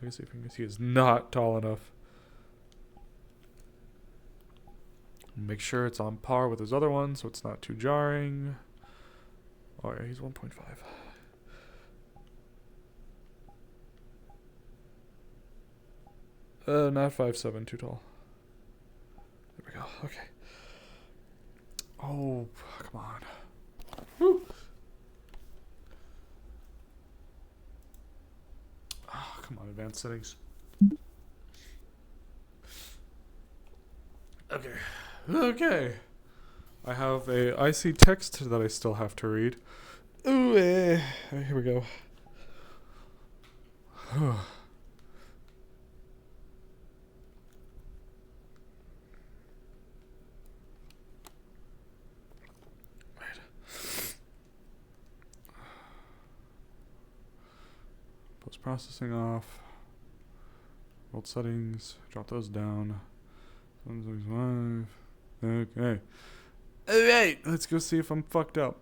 Legacy Fingers. He is not tall enough. Make sure it's on par with his other one so it's not too jarring. Oh yeah, he's 1.5. Not 5'7", too tall. There we go. Okay. Oh, come on. Woo. Oh, come on, advanced settings. Okay. Okay. I have a icy text that I still have to read. Ooh, here we go. Post processing off. World settings. Drop those down. 165. Okay. Alright, let's go see if I'm fucked up.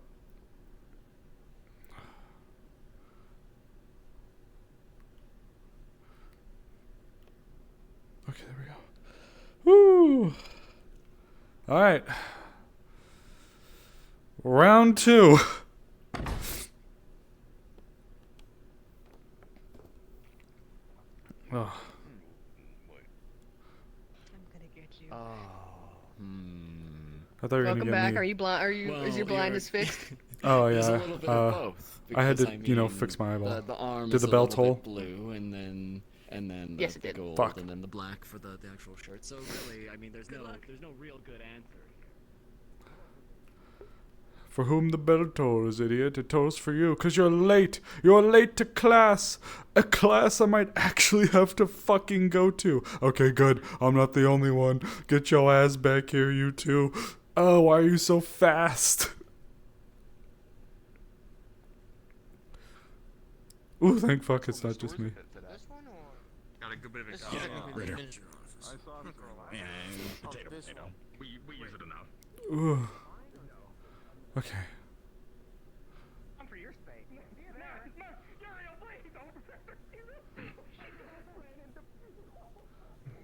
Okay, there we go. Woo! Alright. Round 2. Oh. I thought you were Welcome gonna back. get Are me. you blind? Are you? Well, is your blindness fixed? Oh There's a yeah. little bit of both. I had to, because, you know, fix my eyeball. The arm Did is the a belt little hole? bit blue, and then Yes, it the did. gold, Fuck. and then the black for the actual shirt. So really, I mean, there's no real good answer. For whom the bell tolls, idiot. It tolls for you, 'cause you're late. You're late to class. A class I might actually have to fucking go to. Okay, good. I'm not the only one. Get your ass back here, you two. Oh, why are you so fast? Ooh, thank fuck it's not just me. This one or Got a good bit of this it. is right here. I saw him for a while. And potato. We use it enough. Ooh. Okay. I'm for your space.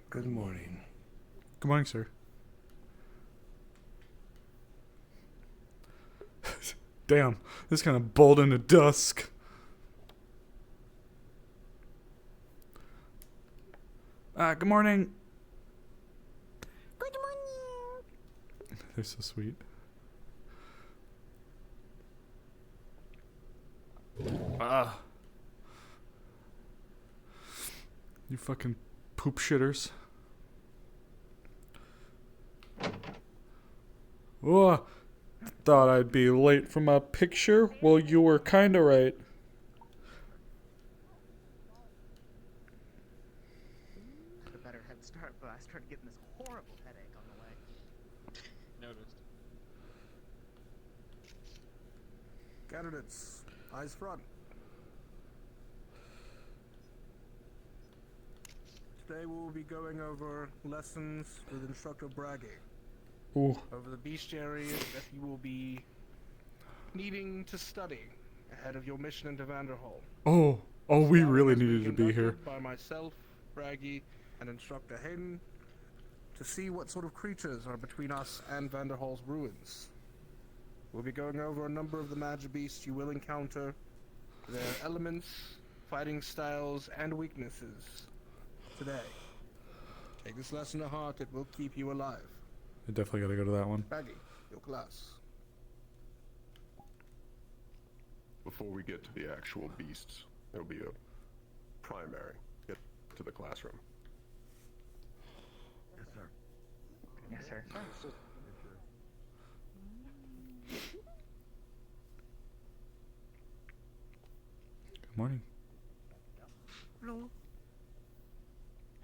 Good morning. Good morning, sir. Damn, this kind of bold into dusk. Good morning. Good morning. They're so sweet. You fucking poop shitters. Oh, thought I'd be late for my picture. Well, you were kinda right. A better head start, but I started getting this horrible headache on the way. Noticed. Candidates, eyes front. Today we will be going over lessons with Instructor Braggy. Ooh. Over the bestiary that you will be needing to study ahead of your mission into Vanderhall. Oh, we Scouting really has been needed to be here. conducted by myself, Braggy, and Instructor Hayden to see what sort of creatures are between us and Vanderhall's ruins. We'll be going over a number of the magic beasts you will encounter, their elements, fighting styles, and weaknesses today. Take this lesson to heart, it will keep you alive. I definitely gotta go to that one. Braggy, your class. Before we get to the actual beasts, there'll be a primary. Get to the classroom. Yes, sir. Yes, sir. Good morning. Hello.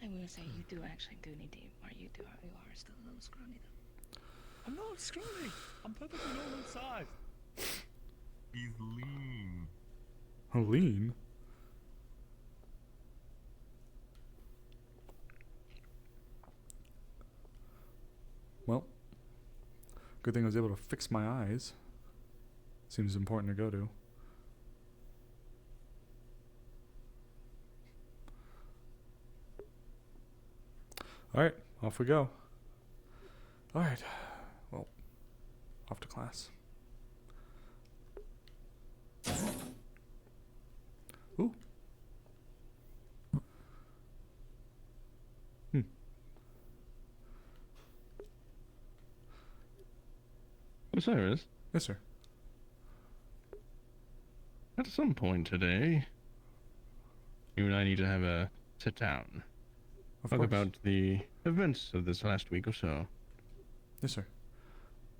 I will say you do actually do need to, or you are still a little scrawny though. I'm not scrawny. I'm perfectly normal size. He's lean. Oh, lean? Well, good thing I was able to fix my eyes. Seems important to go to. Alright, off we go. Alright. Well, off to class. Ooh. Osiris, Yes, sir. at some point today, you and I need to have a sit down. Of Talk course. about the events of this last week or so. Yes, sir.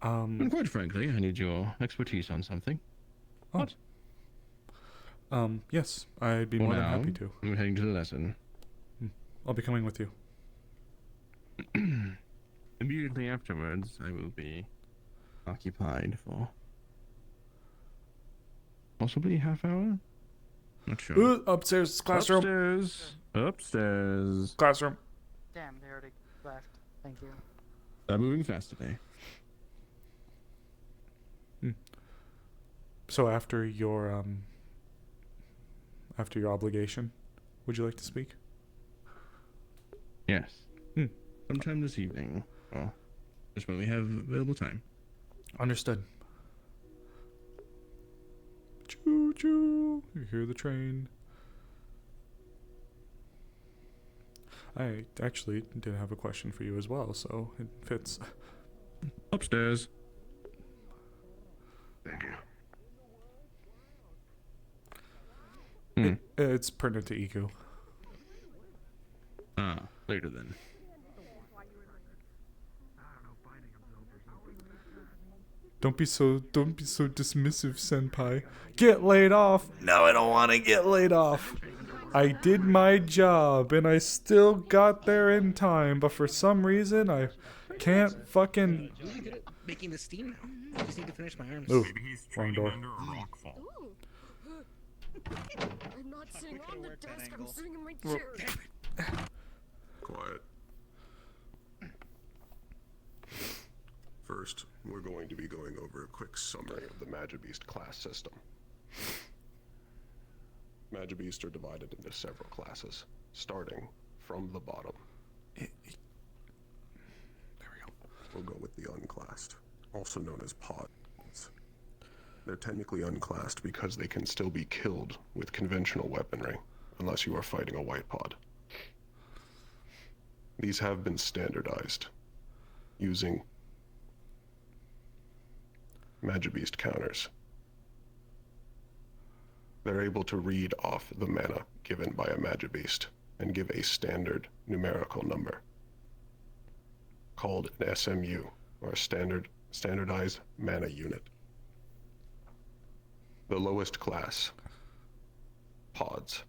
And quite frankly, I need your expertise on something. Oh. What? Yes, I'd be For more than now, happy to. I'm heading to the lesson. I'll be coming with you. Immediately afterwards, I will be occupied for possibly a half hour. Not sure. Ooh, upstairs, classroom. Upstairs. Classroom. Damn, they already left. Thank you. I'm moving fast today. So after your obligation, would you like to speak? Yes. Sometime this evening. Well, just when we have available time. Understood. Choo choo. You hear the train. I actually did have a question for you as well, so it fits. Upstairs. Thank you. It's pertinent to Iku. Ah, later then. Don't be so dismissive, senpai. Get laid off. No, I don't want to get laid off. I did my job and I still got there in time, but for some reason I can't fucking. Really good at making the steam now. I just need to finish my arms. Ooh, Maybe he's wrong training door. under a rock fall. I'm not sitting on the desk, I'm sitting in my chair. Quiet. First, we're going to be going over a quick summary of the Magibeast class system. Magibeast are divided into several classes, starting from the bottom. There we go. We'll go with the unclassed, also known as pods. They're technically unclassed because they can still be killed with conventional weaponry, unless you are fighting a white pod. These have been standardized using Magibeast counters. They're able to read off the mana given by a Magibeast and give a standard numerical number called an SMU, or a standardized mana unit. The lowest class, pods,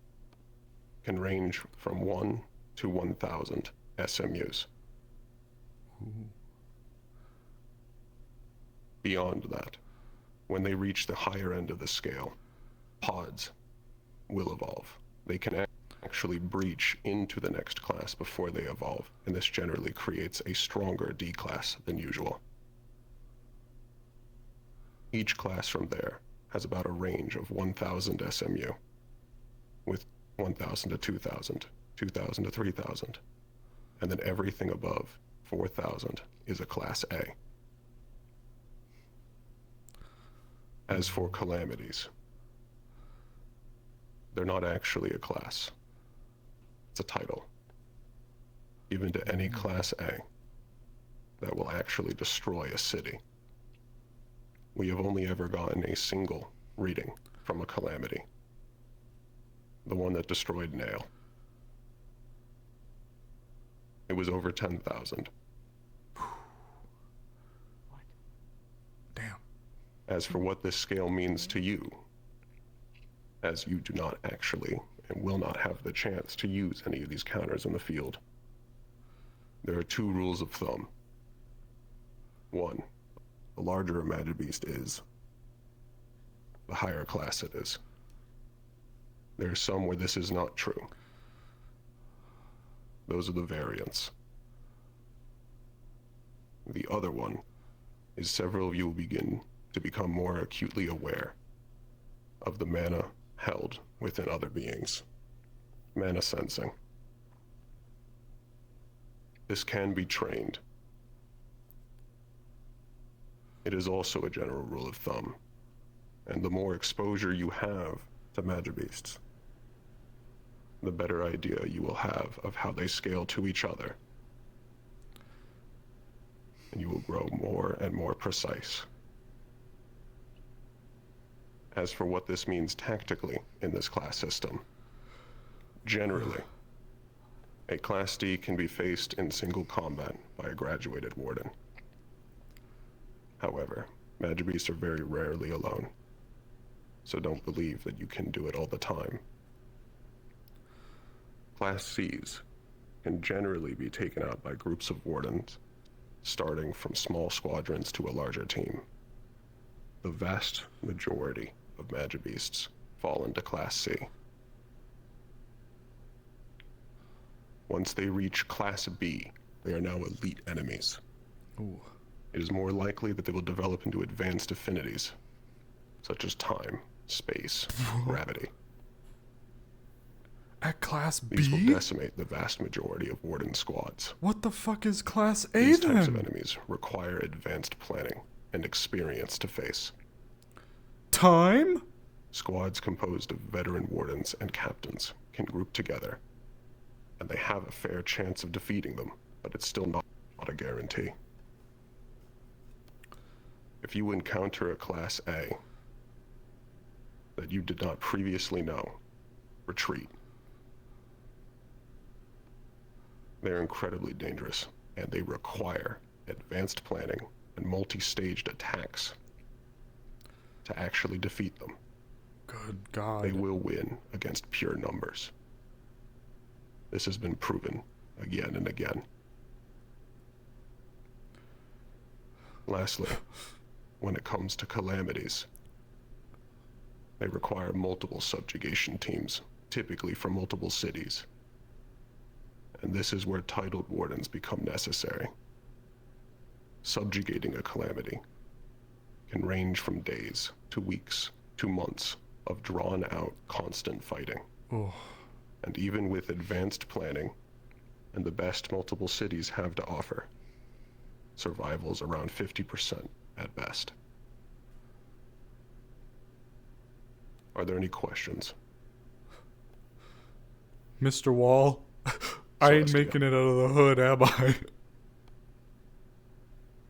can range from 1 to 1,000 SMUs. Beyond that, when they reach the higher end of the scale, pods will evolve. They can actually breach into the next class before they evolve, and this generally creates a stronger D class than usual. Each class from there has about a range of 1,000 SMU, with 1,000 to 2,000, 2,000 to 3,000, and then everything above 4,000 is a Class A. As for calamities, they're not actually a class. It's a title given to any Class A that will actually destroy a city. We have only ever gotten a single reading from a calamity. The one that destroyed Nail. It was over 10,000. Damn. As for what this scale means to you, as you do not actually and will not have the chance to use any of these counters in the field, there are two rules of thumb. One, the larger a Magibeast is, the higher class it is. There are some where this is not true. Those are the variants. The other one is several of you will begin to become more acutely aware of the mana held within other beings. Mana sensing. This can be trained. It is also a general rule of thumb, and the more exposure you have to Magibeasts, the better idea you will have of how they scale to each other. And you will grow more and more precise. As for what this means tactically in this class system, generally, a Class D can be faced in single combat by a graduated warden. However, Magibeasts are very rarely alone, so don't believe that you can do it all the time. Class Cs can generally be taken out by groups of wardens, starting from small squadrons to a larger team. The vast majority of Magibeasts fall into Class C. Once they reach Class B, they are now elite enemies. Ooh. It is more likely that they will develop into advanced affinities, such as time, space, gravity. At Class These will B? decimate the vast majority of warden squads. What the fuck is Class A These types of then? enemies require advanced planning and experience to face. Time? Squads composed of veteran wardens and captains can group together, and they have a fair chance of defeating them, but it's still not a guarantee. If you encounter a Class A that you did not previously know, retreat. They're incredibly dangerous, and they require advanced planning and multi-staged attacks to actually defeat them. Good God. They will win against pure numbers. This has been proven again and again. Lastly, when it comes to calamities, they require multiple subjugation teams, typically from multiple cities. And this is where titled wardens become necessary. Subjugating a calamity can range from days to weeks to months of drawn-out, constant fighting. Oh. And even with advanced planning and the best multiple cities have to offer, survival's around 50% at best. Are there any questions? Mr. Wall, I ain't Celestia. making it out of the hood, am I?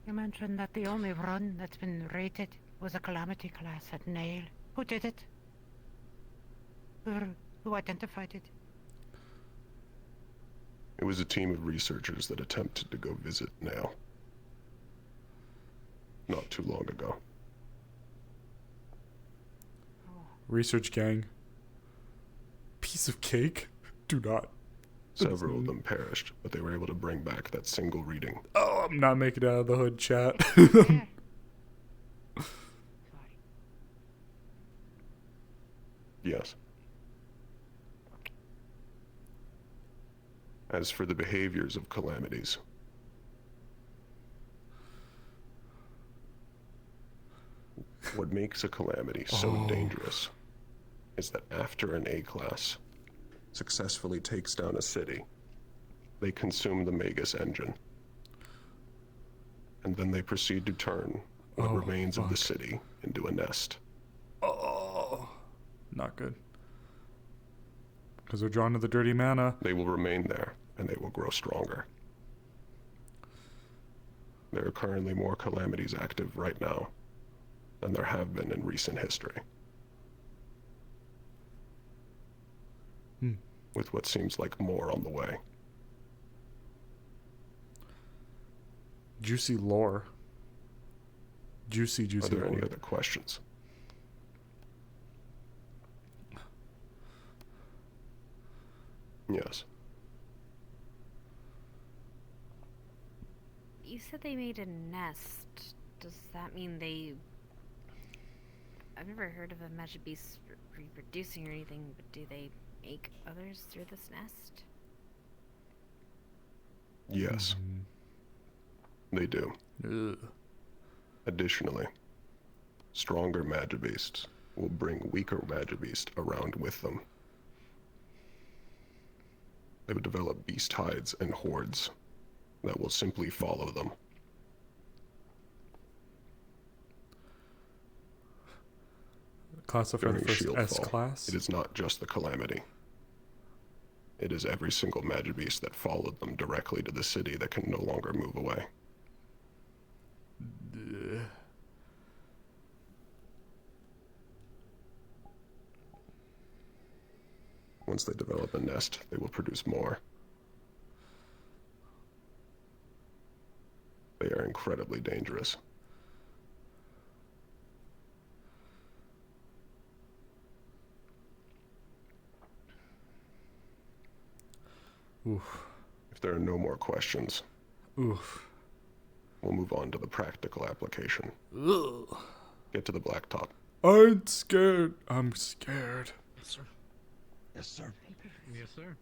You mentioned that the only run that's been rated was a calamity class at Nail. Who did it? Who identified it? It was a team of researchers that attempted to go visit Nail not too long ago. Research gang. Piece of cake? Do not. Several of them perished, but they were able to bring back that single reading. Oh, I'm not making it out of the hood, chat. Yeah. Sorry. Yes. As for the behaviors of calamities, what makes a calamity so dangerous is that after an A-class successfully takes down a city, they consume the Magus engine. And then they proceed to turn what remains of the city into a nest. Oh, not good. Because they're drawn to the dirty mana. They will remain there, and they will grow stronger. There are currently more calamities active right now than there have been in recent history. With what seems like more on the way. Juicy lore. Juicy Are there lore. any other questions? Yes. You said they made a nest. Does that mean they... I've never heard of a magic beast reproducing or anything, but do they make others through this nest? Yes. They do. Ugh. Additionally, stronger Magibeasts will bring weaker Magibeasts around with them. They would develop beast hides and hordes that will simply follow them. Classify the During first Shieldfall, S class. it is not just the Calamity. It is every single Magibeast that followed them directly to the city that can no longer move away. Once they develop a nest, they will produce more. They are incredibly dangerous. Oof. If there are no more questions, Oof. we'll move on to the practical application. Ugh. Get to the blacktop. I'm scared. I'm scared. Yes, sir. Yes, sir. Yes, sir.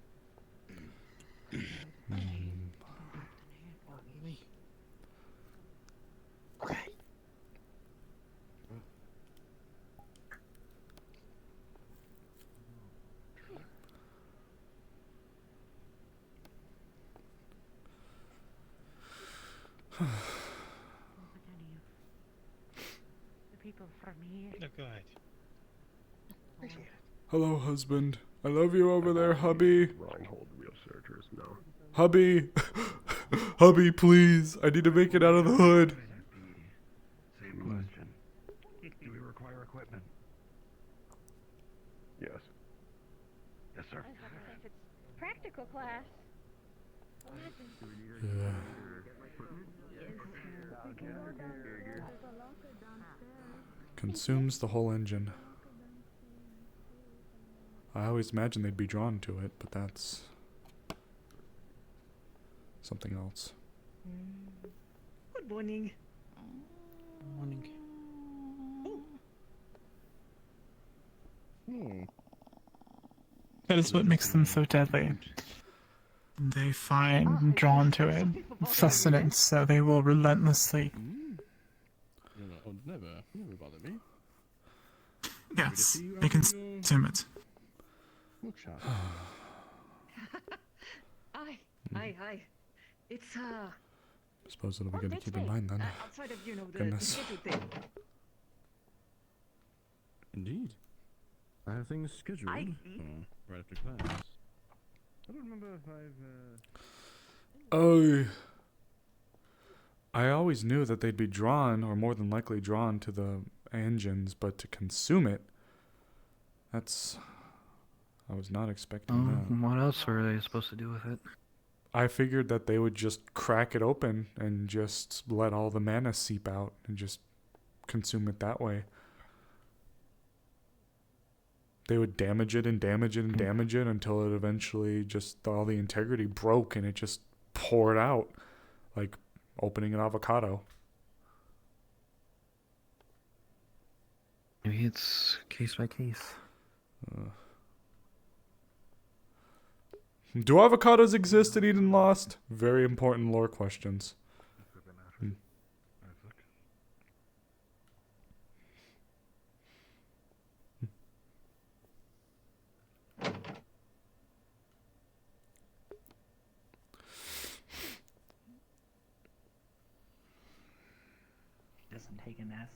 The people from here. Oh, go ahead. Hello, husband. I love you over there, hubby. Reinhold real searchers, no. Hubby. Hubby, please. I need to make it out of the hood. Same question. Do we require equipment? Yes. Yes, sir. If it's practical class. Consumes the whole engine. I always imagined they'd be drawn to it, but that's something else. Good morning. Morning. That is what makes them so deadly. They find drawn to it sustenance, so they will relentlessly. Never bother me. Yes, they consume it. Bookshop. Hi. It's I suppose it'll be good to keep in mind then. outside of the Goodness. scheduled thing. Indeed. I have things scheduled right after class. I don't remember if I've. I always knew that they'd be drawn, or more than likely drawn, to the engines, but to consume it, I was not expecting that. What else were they supposed to do with it? I figured that they would just crack it open and just let all the mana seep out and just consume it that way. They would damage it and damage it and damage it until it eventually just all the integrity broke and it just poured out like opening an avocado. Maybe it's case by case. Do avocados exist in Eden Lost? Very important lore questions. Doesn't take a nest.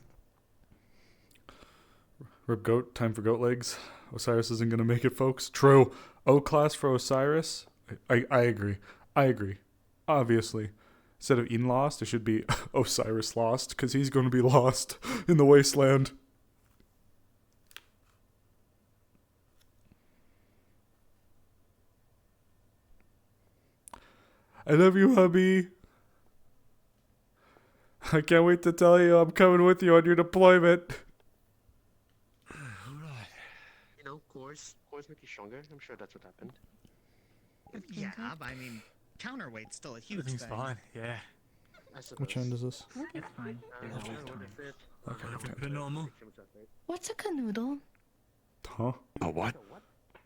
Rip goat, time for goat legs. Osiris isn't gonna make it, folks. True. O class for Osiris. I agree. I agree. Obviously. Instead of Eden Lost, it should be Osiris Lost, because he's going to be lost in the wasteland. I love you, hubby. I can't wait to tell you I'm coming with you on your deployment. Cores make you stronger. I'm sure that's what happened. Yeah, I mean, counterweight's still a huge Everything's thing. fine. Yeah. Which end is this? It's fine. Okay, Pretty normal. What's a canoodle? Huh? A what?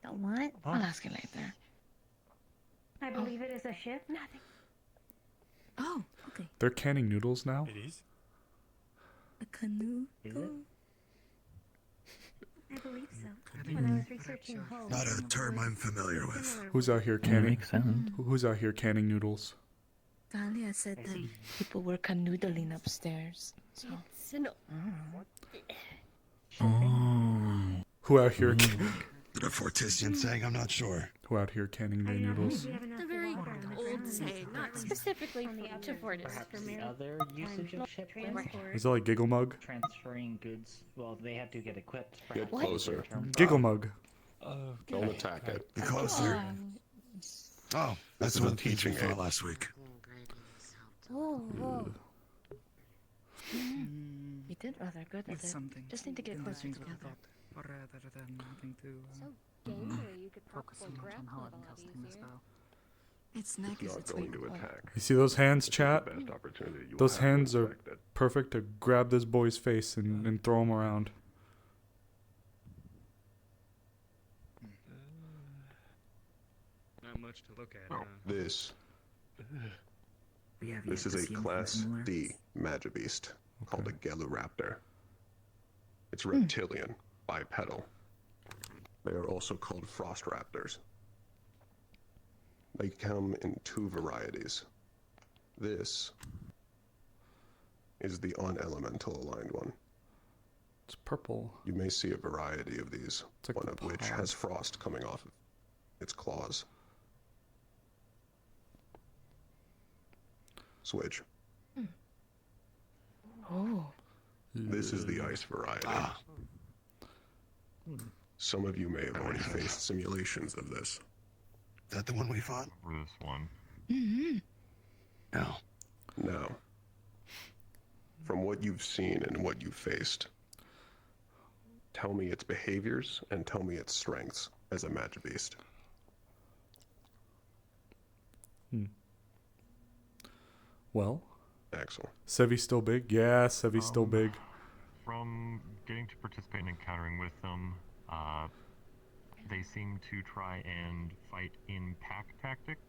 A what? I'll ask you later. I believe it is a ship. Nothing. Oh, okay. They're canning noodles now? It is. A canoe. Is it? I believe so. When I was researching home. Not a term I'm familiar with. Who's out here Yeah, canning? makes sense. Who's out here canning noodles? Talia said that people were canoodling upstairs. So. Who out here? The Fortisian saying, I'm not sure. Who out here canning their noodles? It's a very old saying, not specifically to Fortis. The other usage of shipment Is it like Giggle Mug? transferring goods. Well, they have to get equipped. Get perhaps, closer. in terms Giggle of- Mug. Don't attack it. Be closer. Oh, that's This is one a teaching teaching we fought aid. last week. Oh, whoa. We did rather good at It's it. something. Just need to get in closer things with together. thought, rather than having to You could focus so much on how I'm casting the spell. Its neck is Not its going weak to point. attack. You see those hands, This is chat? the best opportunity you Those have to hands are inspect it. perfect to grab this boy's face and throw him around. Not much to look at. Oh, this We have This yet is to a see Class anything similar. D Magibeast called a Geluraptor. It's reptilian, bipedal. They are also called Frost Raptors. They come in two varieties. This is the unelemental aligned one. It's purple. You may see a variety of these, It's like one the of which pod. has frost coming off of its claws. Switch. Oh. This is the ice variety. Some of you may have already faced simulations of this. Is that the one we fought? This one. No. Now, from what you've seen and what you've faced, tell me its behaviors and tell me its strengths as a Magibeast. Well, Axel. Sevi's still big? Yeah, Sevi's still big. From getting to participate and encountering with them, they seem to try and fight in pack tactics,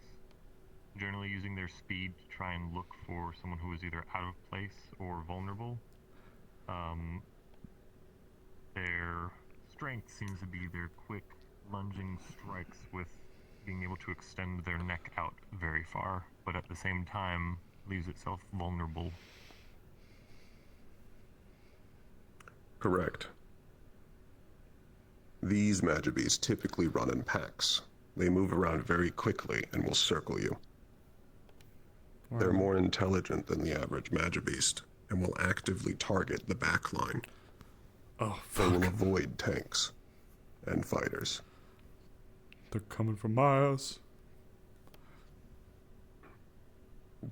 generally using their speed to try and look for someone who is either out of place or vulnerable. Their strength seems to be their quick lunging strikes with being able to extend their neck out very far, but at the same time leaves itself vulnerable. Correct. These Magibeasts typically run in packs. They move around very quickly and will circle you. They're more intelligent than the average Magibeast and will actively target the back line. Oh, They will fuck. avoid tanks and fighters. They're coming from miles.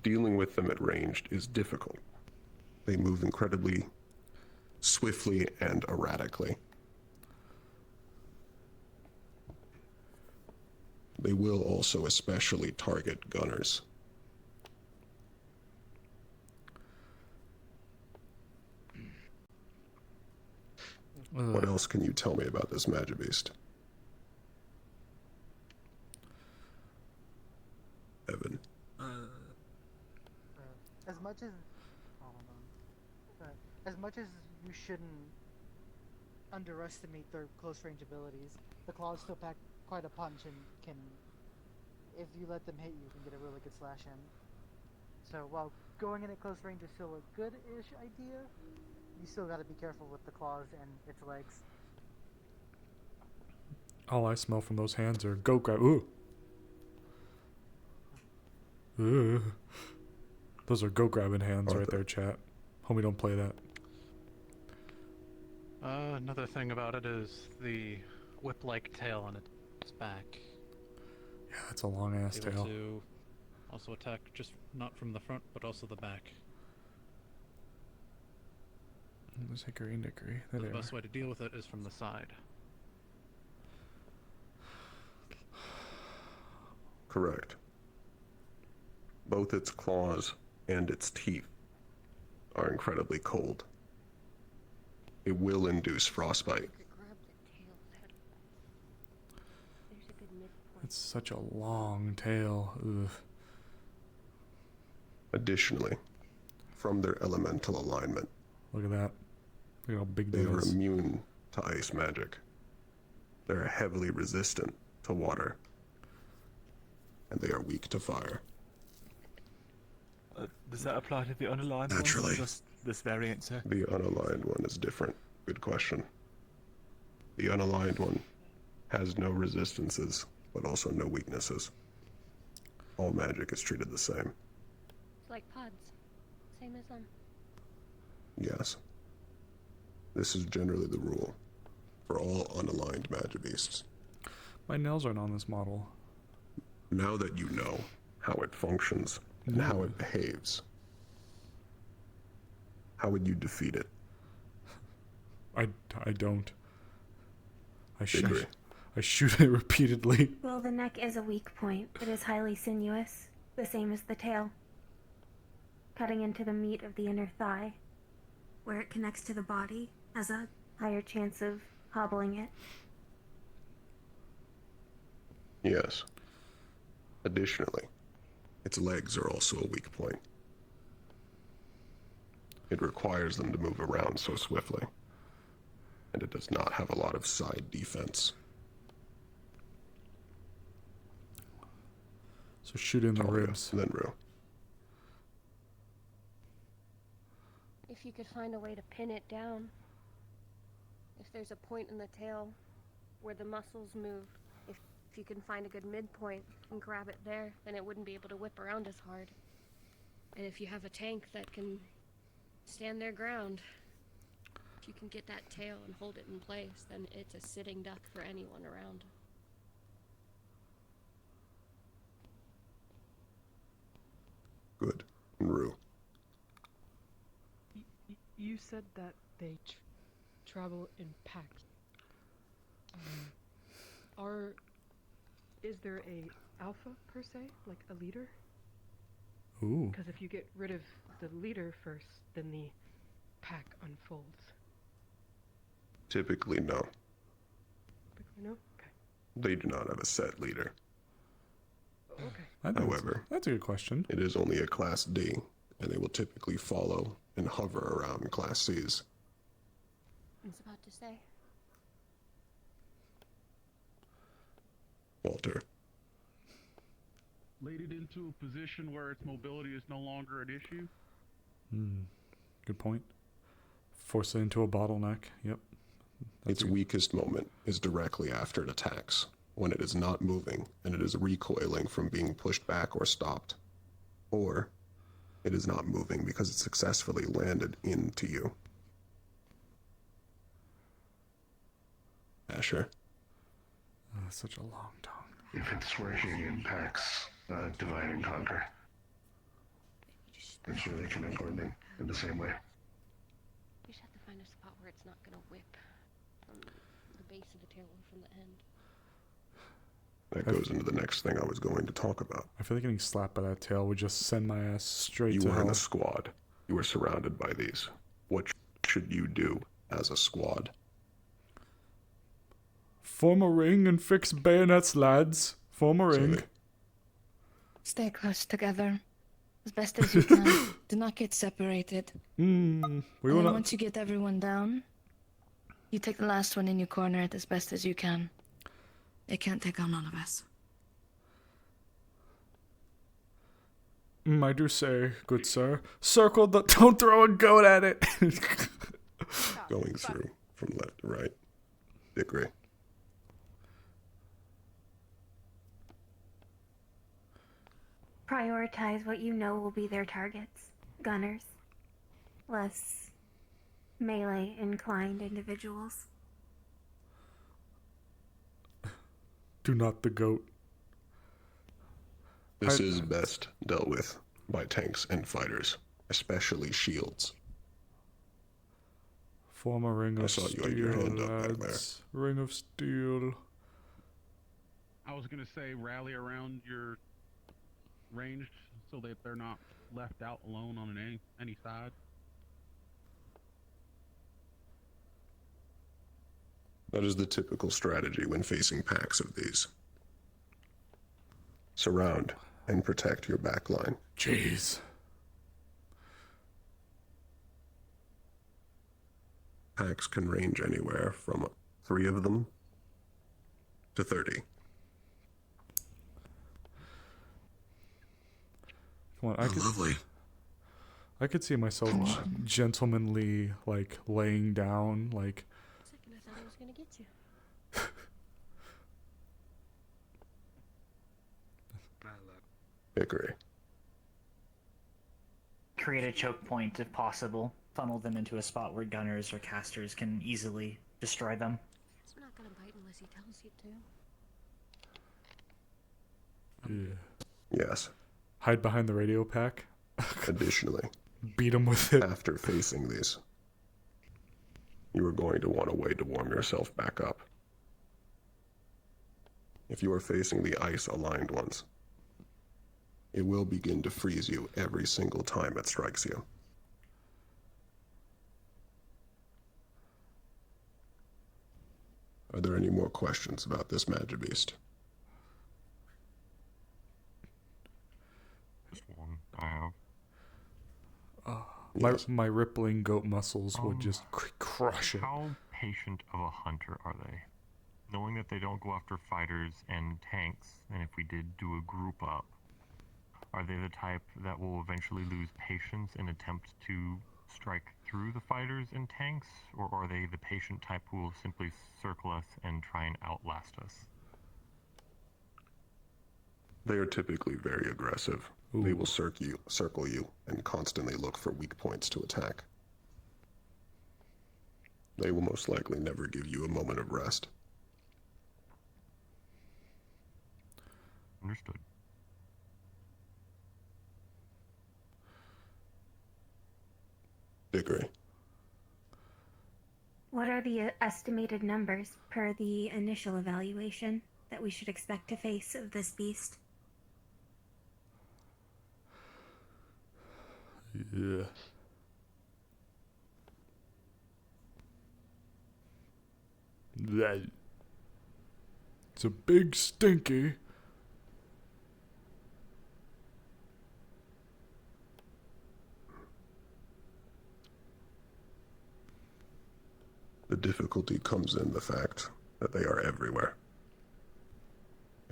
Dealing with them at range is difficult. They move incredibly swiftly and erratically. They will also especially target gunners. What else can you tell me about this Magibeast? Evan. As much as, as much as you shouldn't underestimate their close range abilities, the claws still pack quite a punch and can, if you let them hit you, can get a really good slash in. So while going in at close range is still a good-ish idea, you still got to be careful with the claws and its legs. All I smell from those hands are goat grab. Ooh. Ooh. Those are goat grabbing hands right there, chat. Homie, don't play that. Another thing about it is the whip-like tail on its back. Yeah, that's a long ass Able tail. to also attack just not from the front, but also the back. There's hickory and dickory. So There the they are. best way to deal with it is from the side. Correct. Both its claws and its teeth are incredibly cold. It will induce frostbite. It's such a long tail. Ugh. Additionally, from their elemental alignment, Look at that. Look at how big they that are is. immune to ice magic. They're heavily resistant to water. And they are weak to fire. Does that apply to the unaligned one, Naturally. or just this variant, sir? The unaligned one is different. Good question. The unaligned one has no resistances, but also no weaknesses. All magic is treated the same. It's like pods. Same as Yes. This is generally the rule for all unaligned magibeasts. My nails aren't on this model. Now that you know how it functions and how it behaves, how would you defeat it? I don't. I Agree. shoot it repeatedly. Well, the neck is a weak point. It is highly sinuous, the same as the tail. Cutting into the meat of the inner thigh, where it connects to the body, has a higher chance of hobbling it. Yes. Additionally, its legs are also a weak point. It requires them to move around so swiftly, and it does not have a lot of side defense. So shoot in the ribs. Then Rue. If you could find a way to pin it down. If there's a point in the tail where the muscles move, if you can find a good midpoint and grab it there, then it wouldn't be able to whip around as hard. And if you have a tank that can stand their ground, if you can get that tail and hold it in place, then it's a sitting duck for anyone around. Good. Rue. You said that they travel in packs. Is there a alpha per se, like a leader? Ooh. Because if you get rid of the leader first, then the pack unfolds. Typically, no. No? Okay. They do not have a set leader. Okay. However, that's a good question. It is only a Class D, and they will typically follow and hover around Class Cs. I was about to say. Walter. Lead it into a position where its mobility is no longer an issue. Good point. Force it into a bottleneck. Yep. Its weakest moment is directly after it attacks, when it is not moving and it is recoiling from being pushed back or stopped. Or it is not moving because it successfully landed into you. Asher. Such a long tongue. If it's working in packs, divide and conquer. I'm sure they can afford them in the same way. You just have to find a spot where it's not going to whip from the base of the tail or from the end. That goes into the next thing I was going to talk about. I feel like getting slapped by that tail would just send my ass straight You to were in hell. a squad. You were surrounded by these. What should you do as a squad? Form a ring and fix bayonets, lads. Form a ring. Stay close together, as best as you can. Do not get separated. We And will then not. once you get everyone down, you take the last one and you corner it as best as you can. They can't take on none of us. I do say, good sir, circle the. Don't throw a goat at it. Going through from left to right. Agree. Prioritize what you know will be their targets. Gunners. Less melee-inclined individuals. Do not the goat. This is best dealt with by tanks and fighters, especially shields. Form a ring I of saw you steel, had your hand up back there. lads. Ring of steel. I was gonna say rally around your ranged so that they're not left out alone on any side. That is the typical strategy when facing packs of these. Surround and protect your backline. Jeez. Packs can range anywhere from 3 of them to 30. Come on, I could, Lovely. I could see myself gentlemanly, like, laying down, like... Second, I thought I was gonna get you. Hickory. Create a choke point if possible. Funnel them into a spot where gunners or casters can easily destroy them. It's not gonna bite unless he tells you to. Yeah. Yes. Hide behind the radio pack. Additionally, beat him with it. After facing these, you are going to want a way to warm yourself back up. If you are facing the ice-aligned ones, it will begin to freeze you every single time it strikes you. Are there any more questions about this Magibeast? Just one I have. My rippling goat muscles would just crush it. How patient of a hunter are they? Knowing that they don't go after fighters and tanks, and if we did do a group up, are they the type that will eventually lose patience and attempt to strike through the fighters and tanks, or are they the patient type who will simply circle us and try and outlast us? They are typically very aggressive. They will circle you and constantly look for weak points to attack. They will most likely never give you a moment of rest. Understood. Hickory. What are the estimated numbers per the initial evaluation that we should expect to face of this beast? Yeah. That. It's a big stinky. The difficulty comes in the fact that they are everywhere.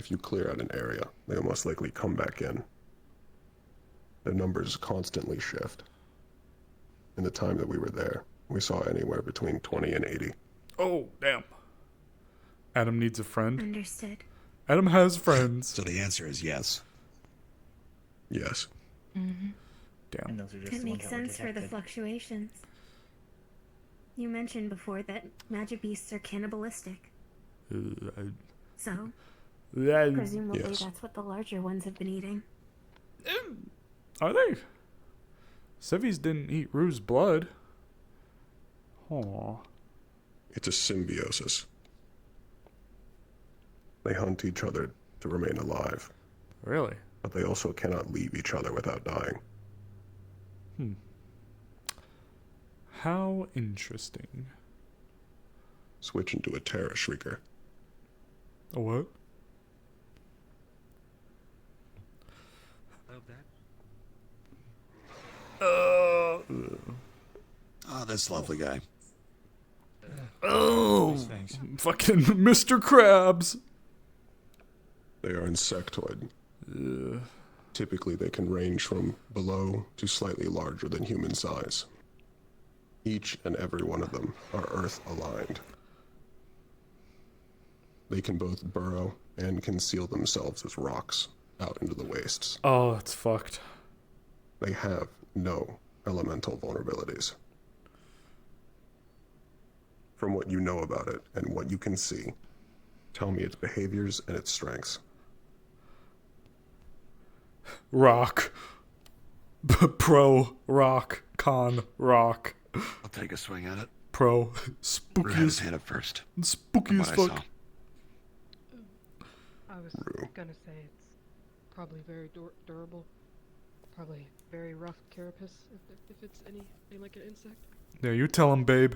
If you clear out an area, they will most likely come back in. Their numbers constantly shift. In the time that we were there, we saw anywhere between 20 and 80. Oh, damn. Adam needs a friend. Understood. Adam has friends. So the answer is yes. Yes. Mm-hmm. Damn. And those are just It the makes ones that were sense for the detected. fluctuations. You mentioned before that magic beasts are cannibalistic. So, presumably yes. that's what the larger ones have been eating. Are they? Sevies didn't eat Rue's blood. Aw. It's a symbiosis. They hunt each other to remain alive. Really? But they also cannot leave each other without dying. How interesting. Switch into a Terra Shrieker. A what? Love that. Oh, this lovely guy. Oh, fucking Mr. Krabs. They are insectoid. Typically, they can range from below to slightly larger than human size. Each and every one of them are Earth-aligned. They can both burrow and conceal themselves as rocks out into the wastes. Oh, that's fucked. They have no elemental vulnerabilities. From what you know about it and what you can see, tell me its behaviors and its strengths. Rock. Pro. Rock. Con. Rock. I'll take a swing at it. Pro. Spooky Rue had as his hand up first. Spooky as From what I fuck. I was gonna say it's probably very durable. Probably very rough carapace if it's anything like an insect. Yeah, you tell him, babe.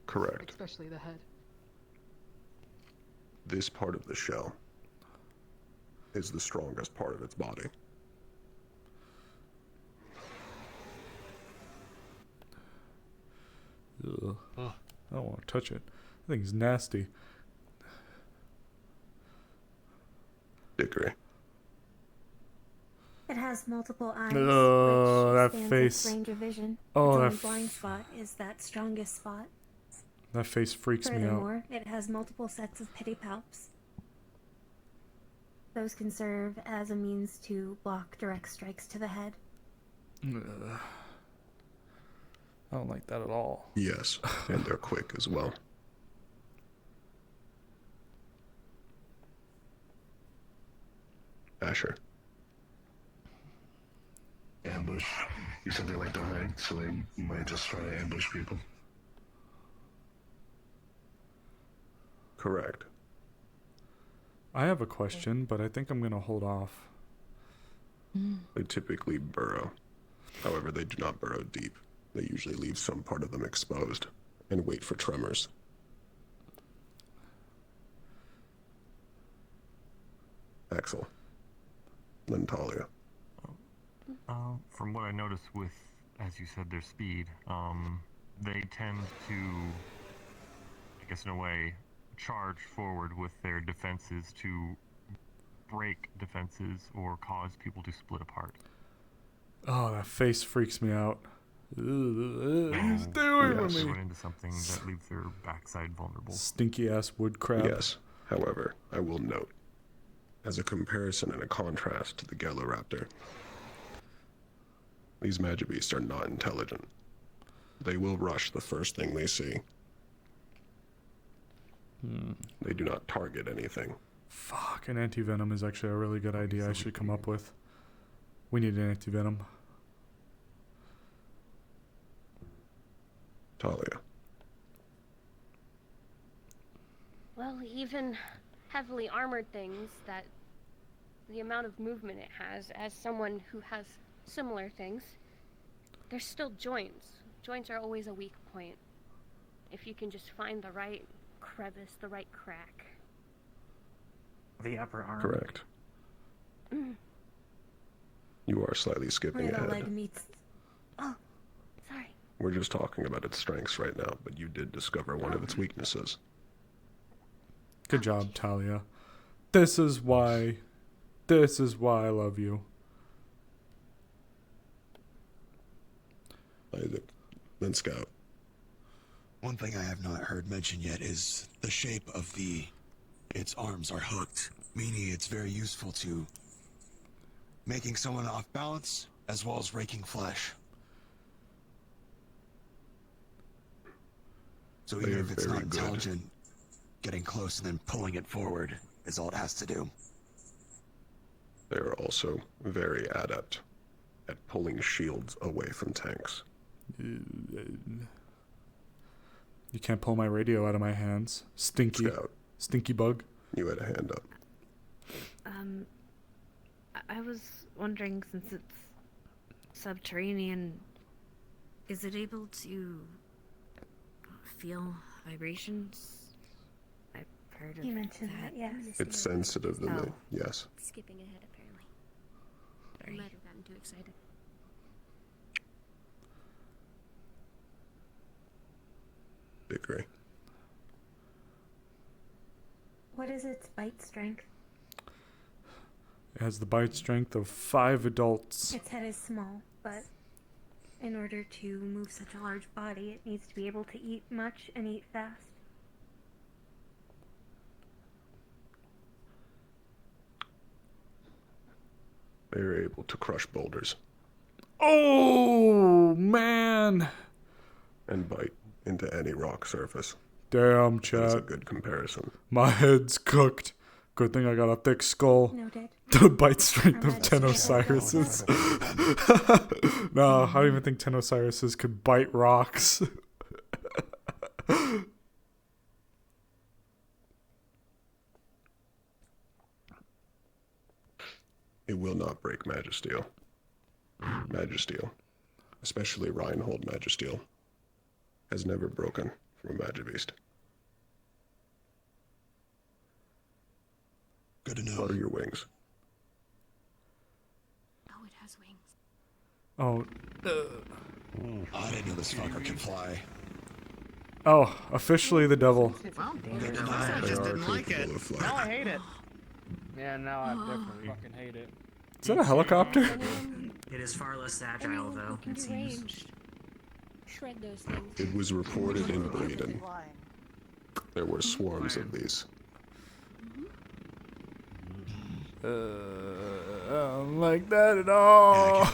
Correct. Especially the head. This part of the shell is the strongest part of its body. Ugh. I don't want to touch it. That thing's nasty. Hickory. It has multiple eyes, Oh, which that expands face. its range of vision. Oh, its that only blind spot is that strongest spot. That face freaks me out. Furthermore, it has multiple sets of pedipalps. Those can serve as a means to block direct strikes to the head. Ugh. I don't like that at all. Yes, and they're quick as well. Asher. Ambush. You said they like to hide, so they might just try to ambush people. Correct. I have a question, but I think I'm gonna hold off. They typically burrow. However, they do not burrow deep. They usually leave some part of them exposed and wait for tremors. Axel. Then Talia. From what I noticed with, as you said, their speed, they tend to, I guess in a way, charge forward with their defenses to break defenses or cause people to split apart. Oh, that face freaks me out. He's doing Yes. with me. Run into something that leaves their backside vulnerable. Stinky ass wood crab. Yes. However, I will note, as a comparison and a contrast to the Galoraptor, these Magibeasts are not intelligent. They will rush the first thing they see. They do not target anything. Fuck, an anti-venom is actually a really good idea I should come up with. We need an anti-venom. Talia. Well, even heavily armored things, that the amount of movement it has, as someone who has similar things, there's still joints. Joints are always a weak point. If you can just find the right crevice, the right crack. The upper arm. Correct. You are slightly skipping Where the ahead. leg meets... Oh, sorry. We're just talking about its strengths right now, but you did discover one of its weaknesses. Good job, Talia. This is why I love you. Isaac, then Scout. One thing I have not heard mentioned yet is the shape of its arms are hooked, meaning it's very useful to making someone off balance as well as raking flesh. So They even are if it's very not good. intelligent, getting close and then pulling it forward is all it has to do. They are also very adept at pulling shields away from tanks. You can't pull my radio out of my hands. Stinky. Scout. Stinky bug. You had a hand up. I was wondering, since it's subterranean, is it able to feel vibrations? I've heard of You mentioned that, yes. It's sensitive to me, yes. Skipping ahead, apparently. I might have gotten too excited. Agree. What is its bite strength? It has the bite strength of 5 adults. Its head is small, but in order to move such a large body, it needs to be able to eat much and eat fast. They are able to crush boulders Oh, man. and bite into any rock surface. Damn, That's a chat. good comparison. My head's cooked. Good thing I got a thick skull. Noted. The bite strength Our of 10 magistrate will Osirises. No, I don't even think 10 Osirises could bite rocks. It will not break Magisteel. Magisteel, especially Reinhold Magisteel, has never broken from a Magibeast. Good to know. What are your wings? Oh, it has wings. Oh. I didn't know this fucker could fly. Oh, officially the devil. Well, Good to know. I just They are didn't like it. capable of flying. Now I hate it. Yeah, now I definitely fucking hate it. Is that a helicopter? It is far less agile, though, it seems. Ranged. Shred those things. It was reported in Breeden. There were swarms of these. I don't like that at all.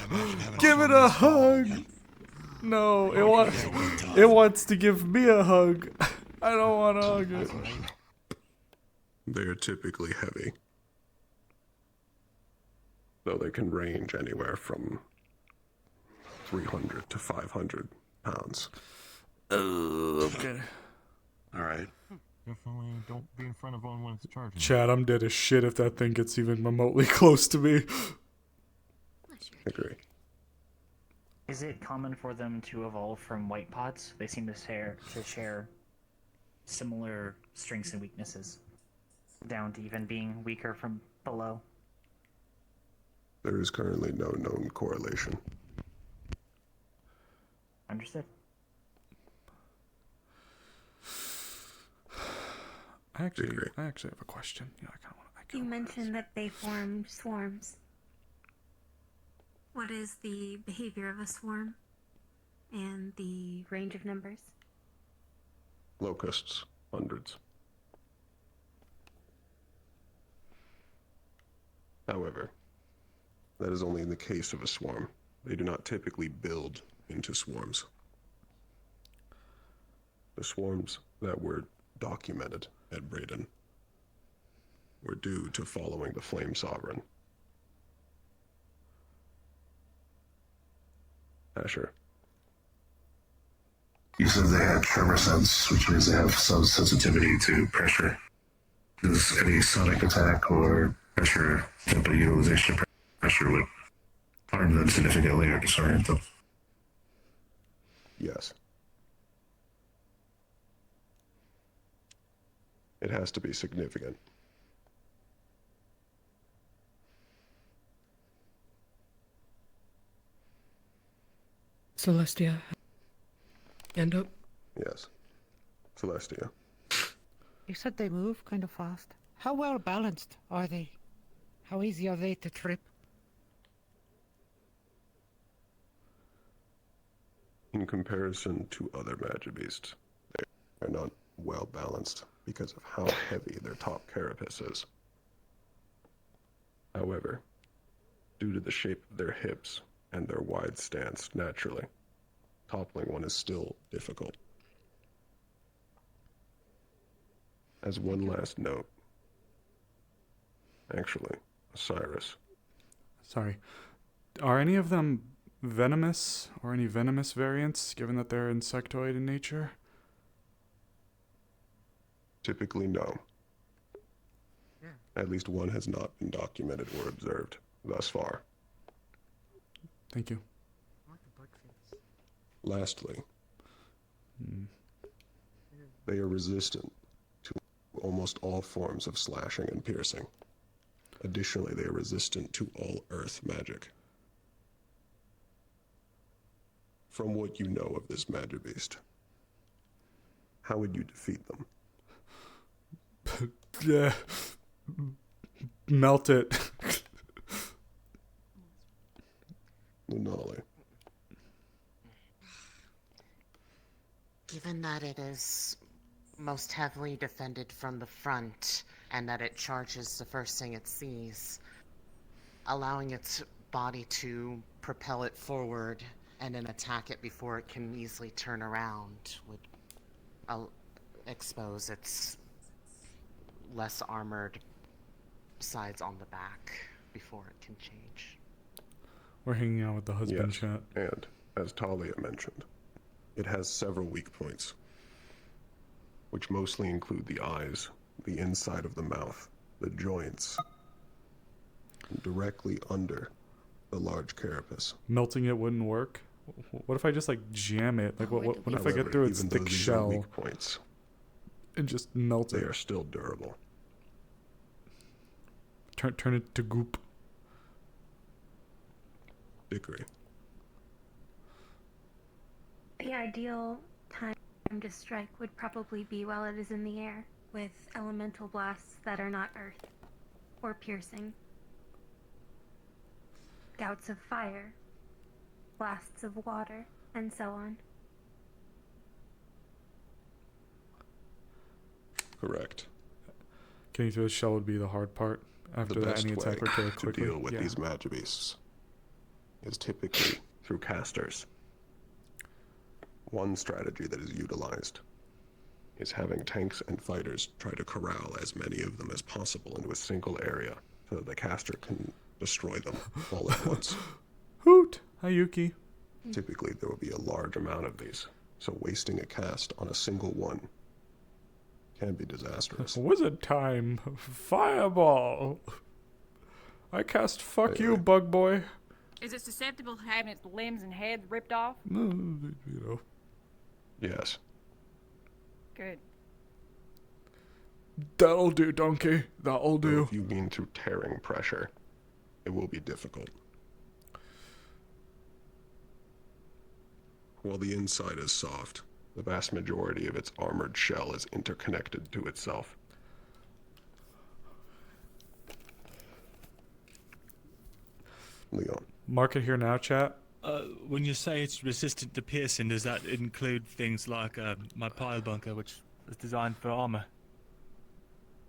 Give it a hug. No, it wants to give me a hug. I don't want to hug it. They are typically heavy, though they can range anywhere from 300 to 500 pounds. Okay. All right. Definitely don't be in front of one when it's charging. Chad, I'm dead as shit if that thing gets even remotely close to me. Agree. Is it common for them to evolve from white pods? They seem to share similar strengths and weaknesses, down to even being weaker from below. There is currently no known correlation. Understood. I actually have a question. Yeah, I kind of want. You mentioned that they form swarms. What is the behavior of a swarm? And the range of numbers? Locusts, hundreds. However, that is only in the case of a swarm. They do not typically build into swarms. The swarms that were documented at Breeden were due to following the Flame Sovereign. Asher. You said they had tremor sense, which means they have some sensitivity to pressure. Does any sonic attack or pressure, tempo utilization pressure would harm them significantly or disorient them? Yes. It has to be significant. Celestia. End up? Yes. Celestia. You said they move kind of fast. How well balanced are they? How easy are they to trip? In comparison to other Magibeasts, they are not well balanced because of how heavy their top carapace is. However, due to the shape of their hips and their wide stance naturally, toppling one is still difficult. As one last note, actually, Osiris. Sorry. Are any of them venomous, or any venomous variants, given that they're insectoid in nature? Typically, no. At least one has not been documented or observed thus far. Thank you. Lastly, they are resistant to almost all forms of slashing and piercing. Additionally, they are resistant to all earth magic. From what you know of this Magibeast, how would you defeat them? Yeah. Melt it. Lunali. Given that it is most heavily defended from the front, and that it charges the first thing it sees, allowing its body to propel it forward and then attack it before it can easily turn around would expose its less armored sides on the back before it can change. We're hanging out with the husband chat. And, as Talia mentioned, it has several weak points, which mostly include the eyes, the inside of the mouth, the joints, directly under the large carapace. Melting it wouldn't work? What if I just, like, jam it? Like, what if I get through its even though thick these are shell weak points, and just melt they it? are still durable. Turn it to goop. Dickory. The ideal time to strike would probably be while it is in the air, with elemental blasts that are not earth or piercing. spouts of fire, blasts of water, and so on. Correct. Getting through the shell would be the hard part. After The that, best any way attack would kill it to quickly. deal with Yeah. these Magibeasts is typically through casters. One strategy that is utilized is having tanks and fighters try to corral as many of them as possible into a single area so that the caster can destroy them all at once. Hoot! Hi, Yuki. Typically, there will be a large amount of these, so wasting a cast on a single one can be disastrous. Wizard time! Fireball! I cast fuck you, bug boy. Is it susceptible to having its limbs and head ripped off? No, you know. Yes. Good. That'll do, donkey. That'll So do. if you mean through tearing pressure, it will be difficult. While the inside is soft, the vast majority of its armored shell is interconnected to itself. Leon. Mark it here now, chat. When you say it's resistant to piercing, does that include things like my pile bunker, which was designed for armor?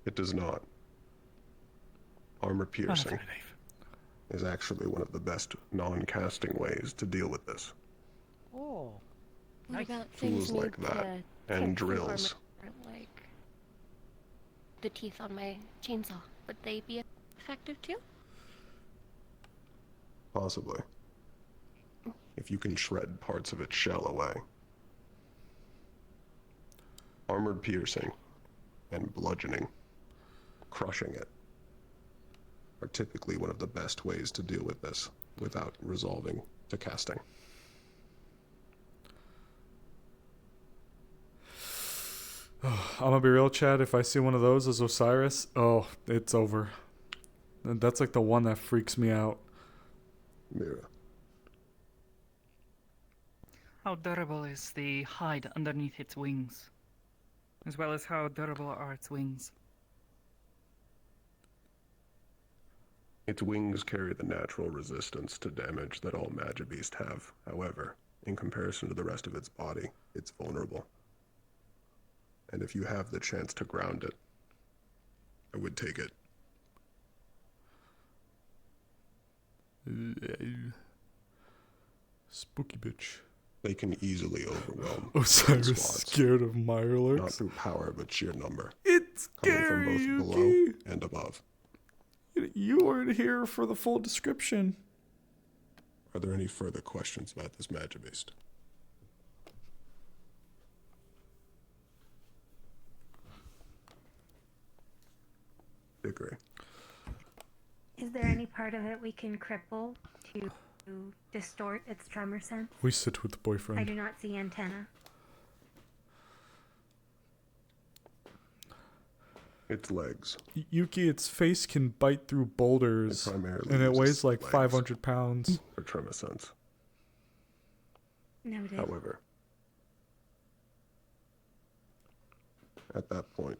It does not. Armor piercing is actually one of the best non-casting ways to deal with this. Oh. What about Tools things like made that, to and take through drills. armor, like the teeth on my chainsaw? Would they be effective too? Possibly. If you can shred parts of its shell away. Armored piercing and bludgeoning, crushing it, are typically one of the best ways to deal with this without resolving to casting. I'm gonna be real, Chad. If I see one of those as Osiris, oh, it's over. And that's like the one that freaks me out. Mira. How durable is the hide underneath its wings? As well as how durable are its wings? Its wings carry the natural resistance to damage that all Magibeasts have. However, in comparison to the rest of its body, it's vulnerable. And if you have the chance to ground it, I would take it. Spooky bitch. They can easily overwhelm Osiris squads. scared of Mirelurks. Not through power, but sheer number. It's coming scary, from both Yuki. below and above. You weren't here for the full description. Are there any further questions about this Magibeast? Agree. Is there any part of it we can cripple to distort its tremor sense? We sit with the boyfriend. I do not see antenna. Its legs. Yuki, its face can bite through boulders, primarily and it uses weighs like legs. 500 pounds. For tremor sense. Noted. However, at that point,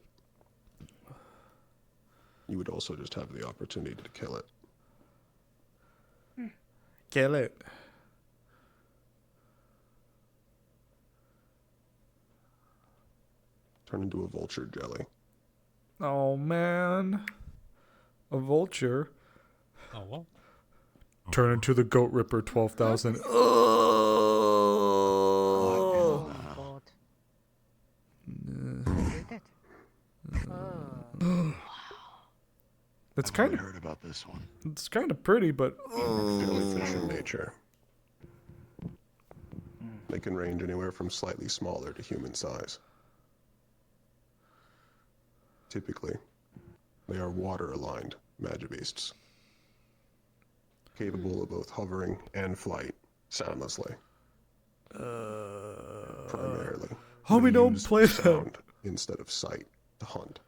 you would also just have the opportunity to kill it. Kill it. Turn into a vulture jelly. Oh man, a vulture. Oh well. Turn into the goat ripper 12,000. Oh, God. It's I've kind only of heard about this one. It's kind of pretty, but Jellyfish in nature. They can range anywhere from slightly smaller to human size. Typically, they are water-aligned Magibeasts, capable of both hovering and flight soundlessly. Primarily, homie, they don't use play that. sound instead of sight to hunt.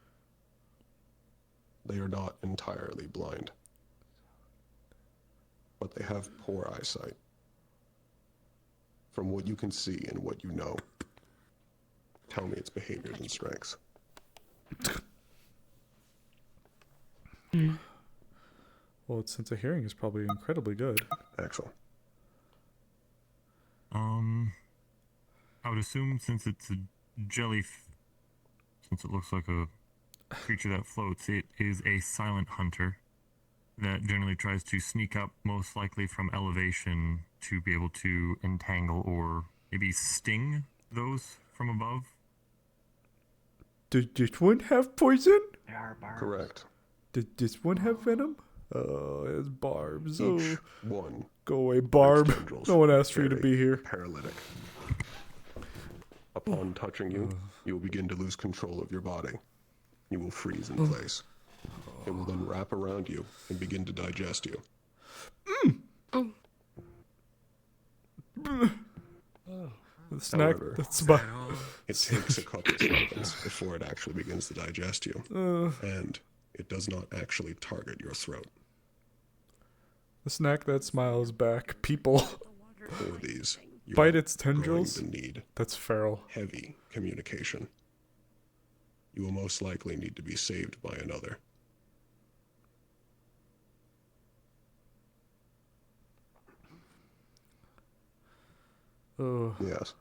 They are not entirely blind, but they have poor eyesight. From what you can see and what you know, tell me its behaviors and strengths. Well, its sense of hearing is probably incredibly good. Excellent. I would assume since it's a since it looks like a creature that floats, it is a silent hunter that generally tries to sneak up, most likely from elevation, to be able to entangle or maybe sting those from above. Did this one have poison? There are barbs. Correct. Did this one have venom? Oh, it has barbs. Each Oh. one. Go away, Barb. No one asked for you to be here. Paralytic. Upon touching you, you will begin to lose control of your body. You will freeze in place. It will then wrap around you and begin to digest you. The snack. However, That's about. it takes a couple seconds before it actually begins to digest you, and it does not actually target your throat. The snack that smiles back. People. For these, you Bite are its tendrils. going to need That's feral. heavy communication. You will most likely need to be saved by another. Oh. Yes.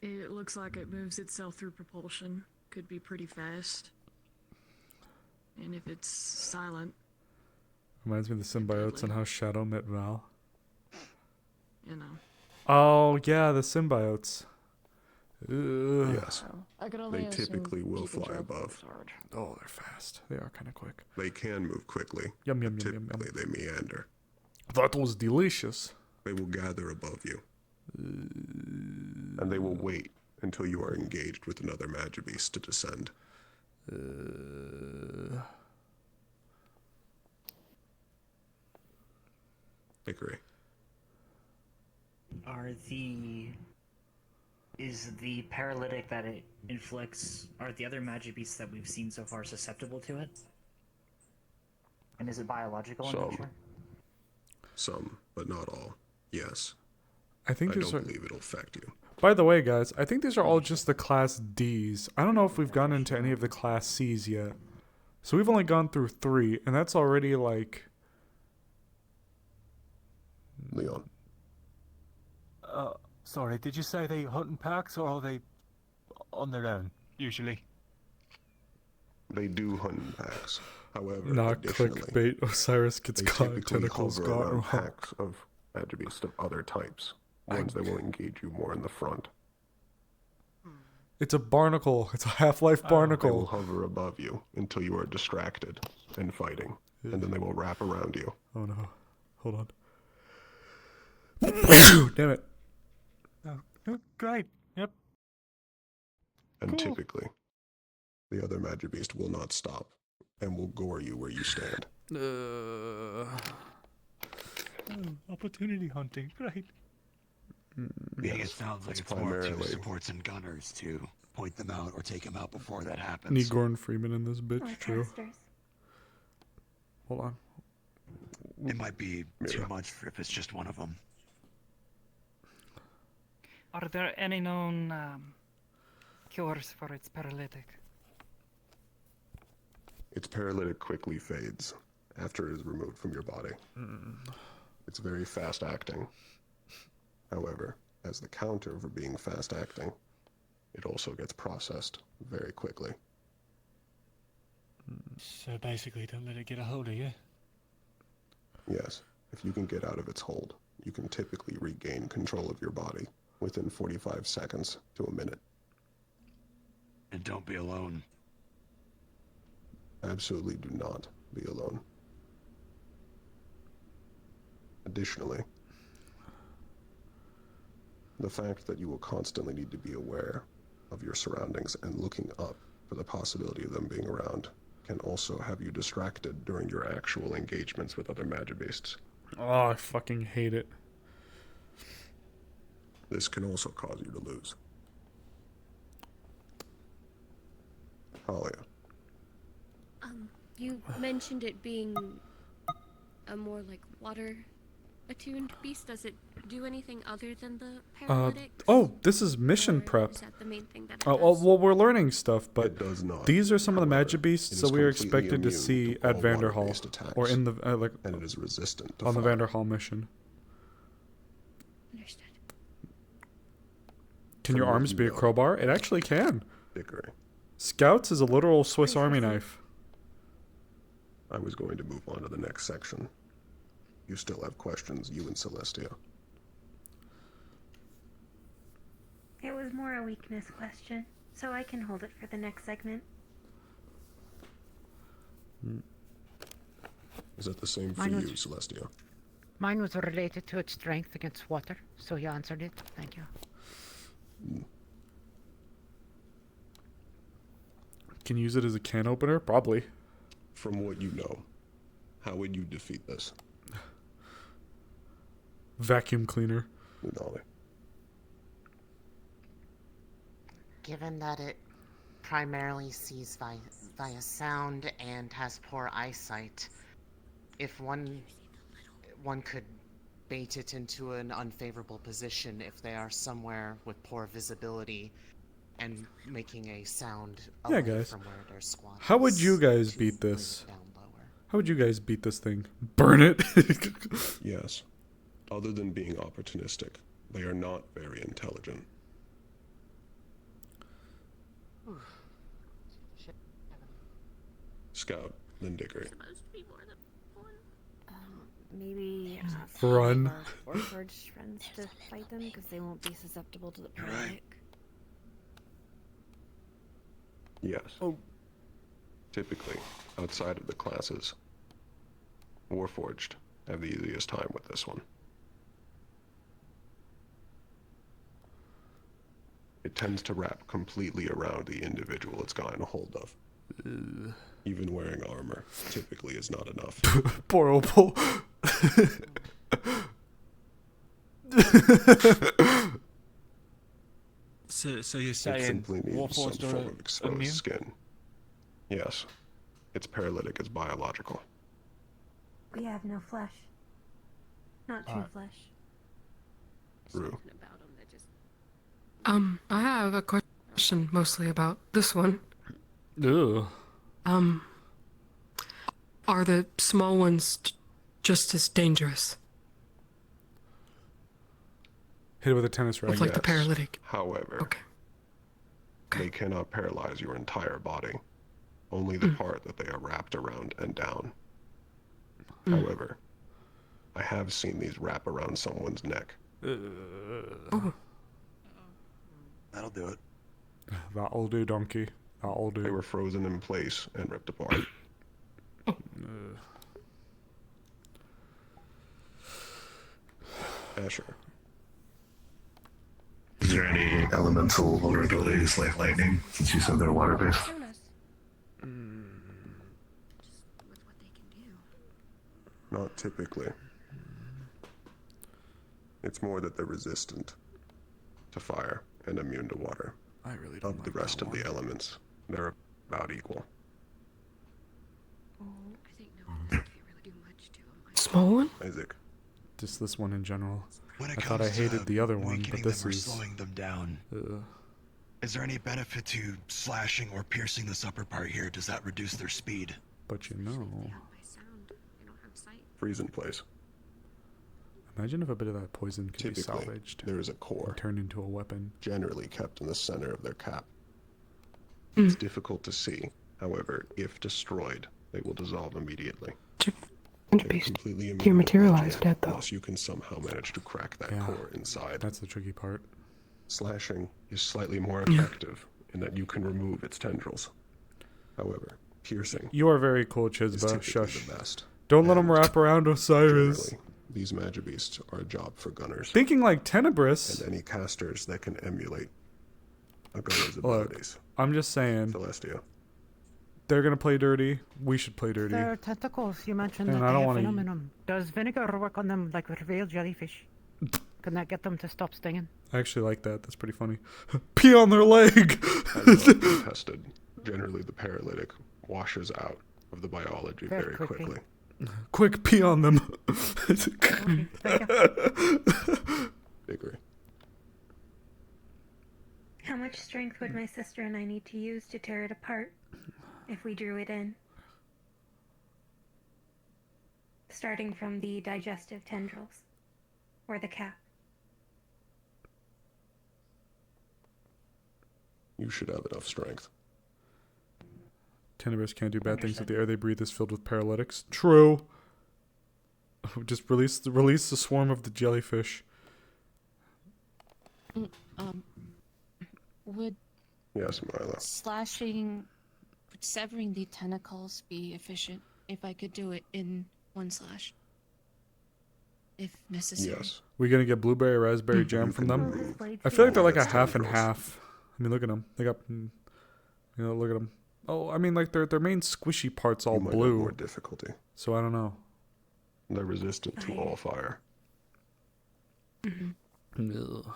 It looks like it moves itself through propulsion. Could be pretty fast. And if it's silent, Reminds me of the symbiotes and how Shadow met Val. you know. Oh, yeah, the symbiotes. Ugh. Yes. I could only They assume typically will keeping fly track above. Oh, they're fast. They are kind of quick. They can move quickly. Yum, yum, yum, yum, Typically, they meander. That was delicious. They will gather above you. And they will wait until you are engaged with another Magibeast to descend. Hickory. Is the paralytic that it inflicts, are the other Magibeasts that we've seen so far susceptible to it? And is it biological in nature? Some, but not all. Yes. I think I these don't are. believe it'll affect you. By the way, guys, I think these are all just the Class Ds. I don't know if we've gone into any of the Class Cs yet. So we've only gone through 3, and that's already like. Leon. Sorry, did you say they hunt in packs or are they on their own, usually? They do hunt in packs. However, Not additionally, clickbait. Osiris gets they caught in typically tentacles hover gone around wrong. packs of Magibeasts of other types. Ones that will engage you more in the front. It's a barnacle. It's a Half-Life They will barnacle. hover above you until you are distracted and fighting. And then they will wrap around you. Oh no. Hold on. Damn it. Oh, great. Yep. And typically, the other Magibeast will not stop and will gore you where you stand. Opportunity hunting. Great. It sounds like It's it's more up to primarily- supports and gunners to point them out or take them out before that happens. Need Gordon Freeman in this bitch, Or true. casters. Hold on. It might be too much if it's just one of them. Are there any known cures for its paralytic? Its paralytic quickly fades after it is removed from your body. It's very fast acting. However, as the counter for being fast acting, it also gets processed very quickly. So basically, don't let it get a hold of you. Yes, if you can get out of its hold, you can typically regain control of your body within 45 seconds to a minute. And don't be alone. Absolutely do not be alone. Additionally, the fact that you will constantly need to be aware of your surroundings and looking up for the possibility of them being around can also have you distracted during your actual engagements with other Magibeasts. Oh, I fucking hate it. This can also cause you to lose. Talia. You mentioned it being a more like water attuned beast. Does it do anything other than the paralytics? Oh, this is mission prep. Is that the main thing that it Oh, does? well, we're learning stuff, but It does not. these are some of the However, magic beasts it that is we are completely expected to immune see to at all Vanderhall, water-based attacks, or in the and it is resistant to on the fire. Vanderhall mission. Understood. Can your From what arms you be a know. crowbar? It actually can. Dickery. Scouts is a literal Swiss Army knife. I was going to move on to the next section. You still have questions, you and Celestia. It was more a weakness question, so I can hold it for the next segment. Is that the same for Mine you, was- Celestia? Mine was related to its strength against water, so you answered it. Thank you. Can you use it as a can opener? Probably. From what you know, how would you defeat this? Vacuum cleaner. Nolly. Given that it primarily sees via sound and has poor eyesight, if one could bait it into an unfavorable position if they are somewhere with poor visibility and making a sound Yeah, away guys. from where their squad How would is you guys to beat bring this? it down lower. How would you guys beat this thing? Burn it? Yes. Other than being opportunistic, they are not very intelligent. Scout, then Dickery. Maybe Run. our Warforged friends to fight them because they won't be susceptible to the paralytic. Yes. Typically, outside of the classes, Warforged have the easiest time with this one. It tends to wrap completely around the individual it's gotten a hold of. Even wearing armor typically is not enough. Poor Opal. So you're It saying simply needs some Warforged form are of exposed immune? skin. Yes. Its paralytic is biological. We have no flesh. Not true flesh. Rue. I have a question mostly about this one. Ugh. Are the small ones just as dangerous? Hit it with a tennis racket. With like the paralytic. However, they cannot paralyze your entire body. Only the part that they are wrapped around and down. However, I have seen these wrap around someone's neck. That'll do it. That'll do, donkey. That'll do. They were frozen in place and ripped apart. Asher. Is there any elemental vulnerabilities like lightning, since you said they're water-based? Not typically. It's more that they're resistant to fire and immune to water. I really don't Of the rest of the elements, they're about equal. Small one? Isaac. Just this one in general. When it I thought I comes to hated the other one, but weakening this them or is. slowing them down, is there any benefit to slashing or piercing this upper part here? Does that reduce their speed? But you know. Freeze in place. Imagine if a bit of that poison could be Typically, salvaged. there is a core. And turned into a weapon. Generally kept in the center of their cap. Mm. It's difficult to see. However, if destroyed, they will dissolve immediately. Completely dematerialized dead though. Unless you can somehow manage to crack that core inside. That's the tricky part. Slashing is slightly more effective in that you can remove its tendrils. However, piercing. You are very cool, is Chizba. typically Shush. the best. Don't let him wrap around Osiris. Generally, these magibeasts are a job for gunners. Thinking like Tenebris. And any casters that can emulate a gunner's Look, abilities. I'm just saying. Celestia. They're gonna play dirty. We should play dirty. Their tentacles, you mentioned And that I they don't have wanna- venom in them. Does vinegar work on them like with real jellyfish? Can that get them to stop stinging? I actually like that. That's pretty funny. Pee on their leg. Has not been tested. Generally, the paralytic washes out of the biology Very very quickly. quickly. Quick, pee on them. Agree. How much strength would my sister and I need to use to tear it apart if we drew it in? Starting from the digestive tendrils, or the cap. You should have enough strength. Tender bears can't do bad things if the air they breathe is filled with paralytics. True. Just release the swarm of the jellyfish. Would Yes, Milo. severing the tentacles be efficient if I could do it in one slash? If necessary. Yes. We gonna get blueberry or raspberry jam from them? I feel like they're like a half and half. I mean, look at them. They got, look at them. Oh, I mean, like their main squishy part's all You might have blue. more difficulty. So I don't know. They're resistant to all fire. Ugh.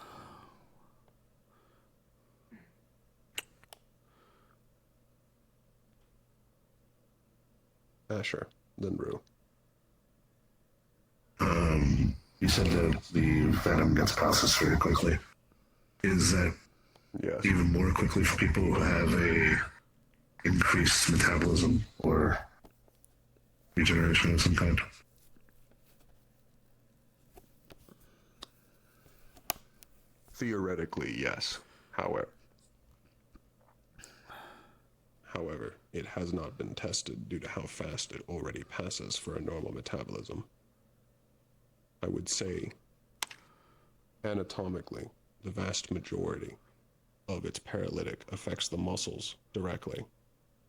Asher, then Rue. You said that the venom gets processed very quickly. Is that even more quickly for people who have a increased metabolism or regeneration of some kind? Theoretically, yes. However, it has not been tested due to how fast it already passes for a normal metabolism. I would say, anatomically, the vast majority of its paralytic affects the muscles directly,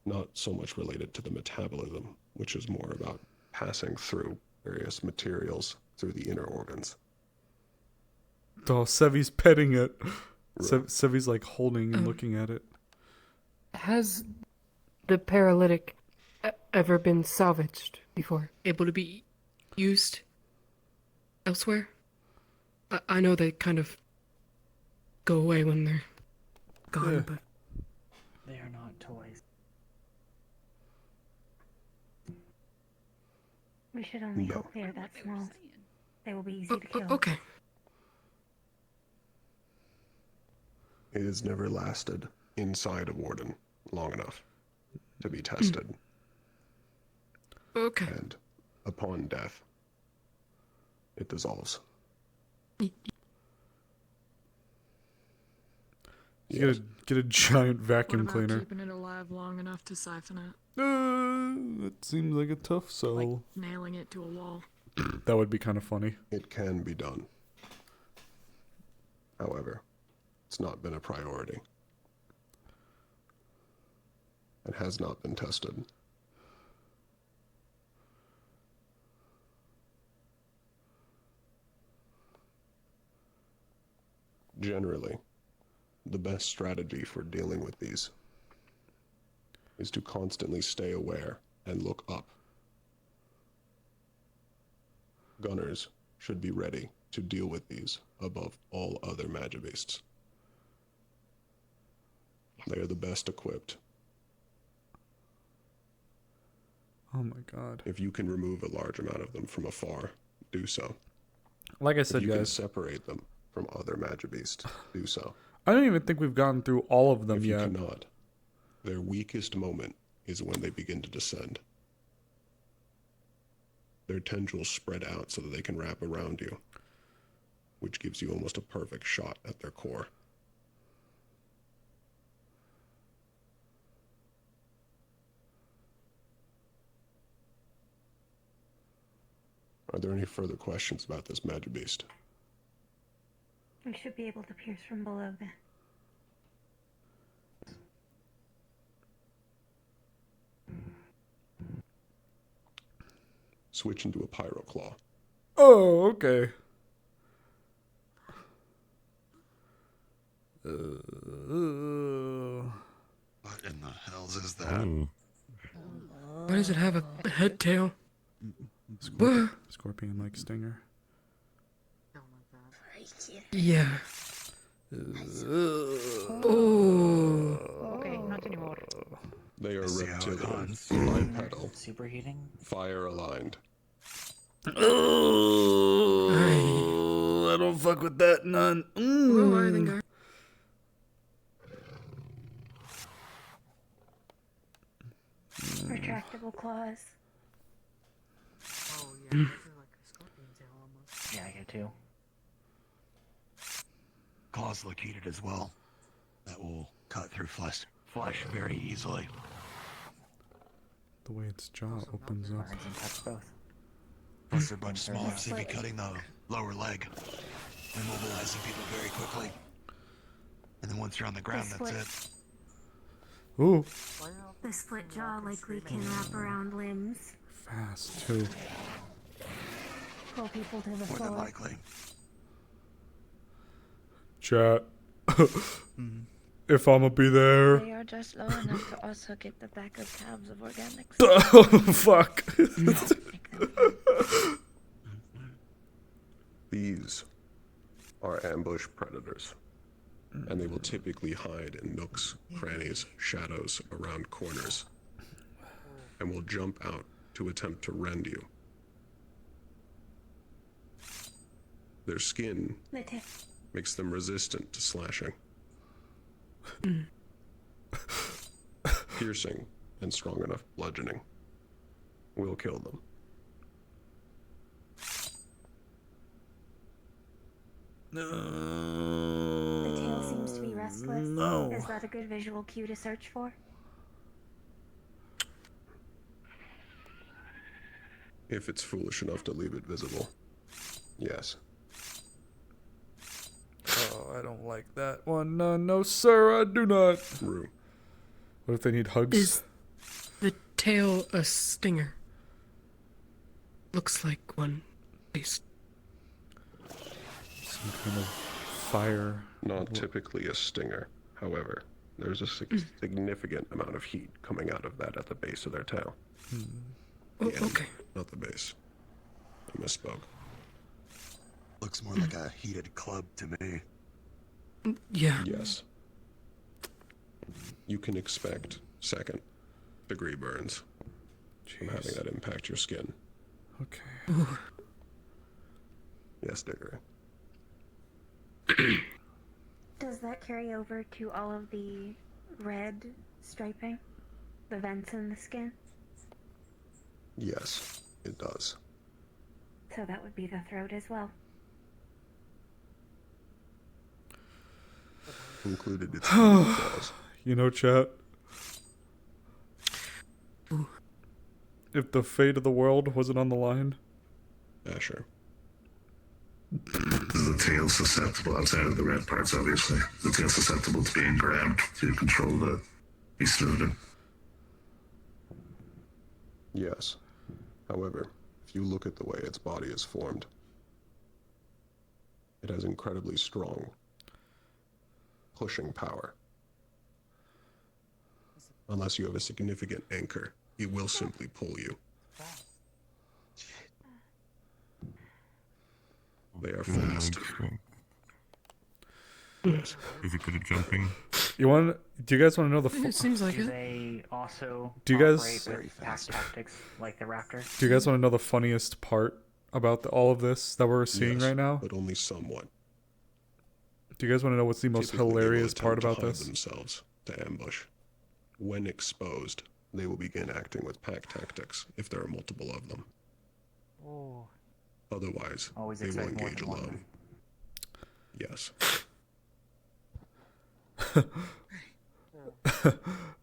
not so much related to the metabolism, which is more about passing through various materials through the inner organs. Oh, Sevi's petting it. Sevi's like holding and looking at it. Has the paralytic ever been salvaged before? Able to be used elsewhere? I know they kind of go away when they're gone, but They are not toys. We should only hope they are that small. They will be easy to kill. okay. It has never lasted inside a warden long enough to be tested. Okay. And upon death, it dissolves. You get a giant vacuum What about cleaner. keeping it alive long enough to siphon it? It seems like a tough sell. Nailing it to a wall. That would be kind of funny. It can be done. However, it's not been a priority. It has not been tested. Generally, the best strategy for dealing with these is to constantly stay aware and look up. Gunners should be ready to deal with these above all other magibeasts. They are the best equipped. Oh my god. If you can remove a large amount of them from afar, do so. Like I said, if you can guys, separate them from other magibeasts, do so. I don't even think we've gotten through all of them If yet. you cannot, their weakest moment is when they begin to descend. Their tendrils spread out so that they can wrap around you, which gives you almost a perfect shot at their core. Are there any further questions about this magibeast? We should be able to pierce from below then. Switch into a pyroclaw. Oh, okay. What in the hells is that? Why does it have a head tail? Scorpion-like stinger. Yeah. Oh. Okay, not anymore. They are See how it reptilian, goes. bipedal, Superheating? fire aligned. Oh, I don't fuck with that none. Well, I think I... Retractable claws. Oh yeah, those are like a scorpion tail almost. Yeah, I get too. Claws look heated as well. That will cut through flesh very easily. The way its jaw opens up. Burns and cuts both. Plus they're much smaller, That's so you'd be like- cutting the lower leg. Immobilizing people very quickly. And then once you're on the ground, that's it. Ooh, The split jaw likely can wrap around limbs, fast too. pull people to the More than floor. likely. Chat. If I'ma be there. They are just low enough to also get the back of calves of organics. Oh, fuck. These are ambush predators, and they will typically hide in nooks, crannies, shadows, around corners, and will jump out to attempt to rend you. Their skin The tip. makes them resistant to slashing. Piercing and strong enough bludgeoning will kill them. The tail seems to be restless. No. Is that a good visual cue to search for? If it's foolish enough to leave it visible, yes. Oh, I don't like that one. No, no, sir, I do not. Rue. What if they need hugs? Is the tail a stinger? Looks like one. At least. Some kind of fire. Not typically a stinger. However, there's a significant amount of heat coming out of that at the base of their tail. Oh, The end, okay. not the base. I misspoke. Looks more like a heated club to me. Yeah. Yes. You can expect second-degree burns from having that impact your skin. Okay. Ooh. Yes, Diggory. Does that carry over to all of the red striping? The vents in the skin? Yes, it does. So that would be the throat as well. Included its claws. You know, chat. If the fate of the world wasn't on the line. Asher. The tail's susceptible outside of the red parts, obviously. The tail's susceptible to being grabbed to control the beast movement. Yes. However, if you look at the way its body is formed, it has incredibly strong pushing power. Unless you have a significant anchor, it will simply pull you. They are fast. Is it good at jumping? Do you guys want to know the? It seems like Do it. they also Do you guys- operate with pack tactics like the raptor? Do you guys want to know the funniest part about all of this that we're seeing Yes, right now? but only somewhat. Do you guys want to know what's the most Typically, they will hilarious attempt part to about hide this? themselves to ambush. When exposed, they will begin acting with pack tactics if there are multiple of them. Oh. Otherwise, Always they will expect more engage than one. alone. Yes.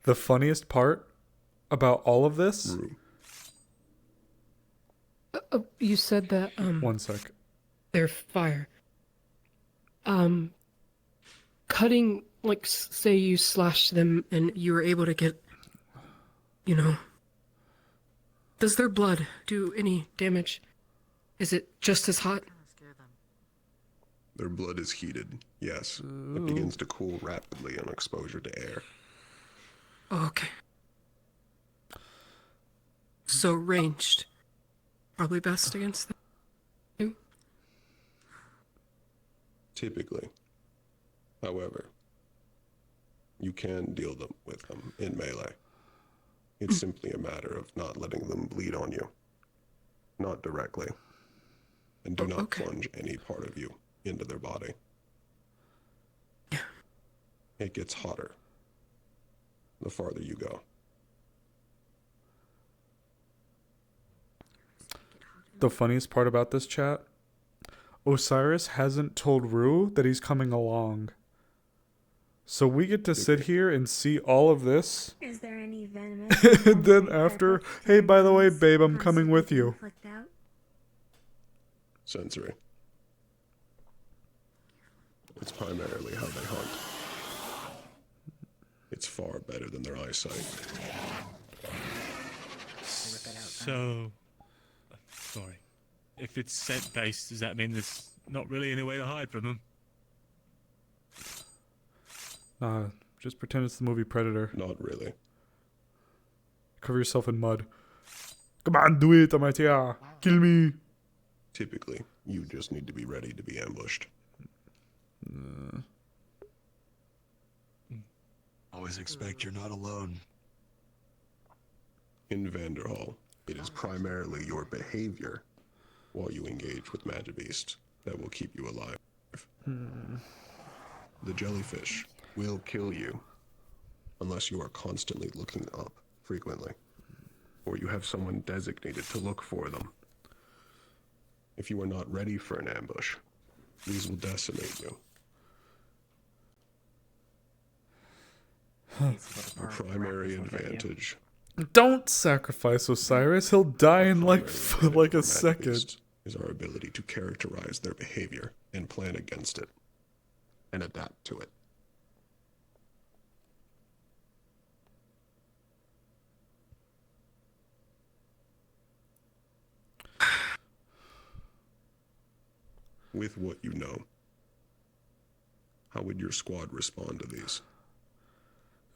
The funniest part about all of this? Rue. You said that One sec. they're fire. Cutting, like, say you slash them and you were able to get, does their blood do any damage? Is it just as hot? Their blood is heated, yes. It begins to cool rapidly on exposure to air. Oh, okay. So ranged. Probably best against them. Typically. However, you can deal with them in melee. It's simply a matter of not letting them bleed on you. Not directly. And do not plunge any part of you into their body. It gets hotter the farther you go. The funniest part about this chat, Osiris hasn't told Rue that he's coming along. So we get to sit here and see all of this. Is there any venomous? And then after, hey, by the way, babe, I'm coming with you. Sensory. It's primarily how they hunt. It's far better than their eyesight. So, sorry. If it's scent based, does that mean there's not really any way to hide from them? Just pretend it's the movie Predator. Not really. Cover yourself in mud. Come on, do it, Amatia. Kill me. Typically, you just need to be ready to be ambushed. Always expect you're not alone. In Vanderhall, it is primarily your behavior while you engage with Magibeast that will keep you alive. The jellyfish will kill you unless you are constantly looking up frequently, or you have someone designated to look for them. If you are not ready for an ambush, these will decimate you. The primary advantage. Don't sacrifice Osiris. He'll die in like a second. Is our ability to characterize their behavior and plan against it and adapt to it. With what you know, how would your squad respond to these?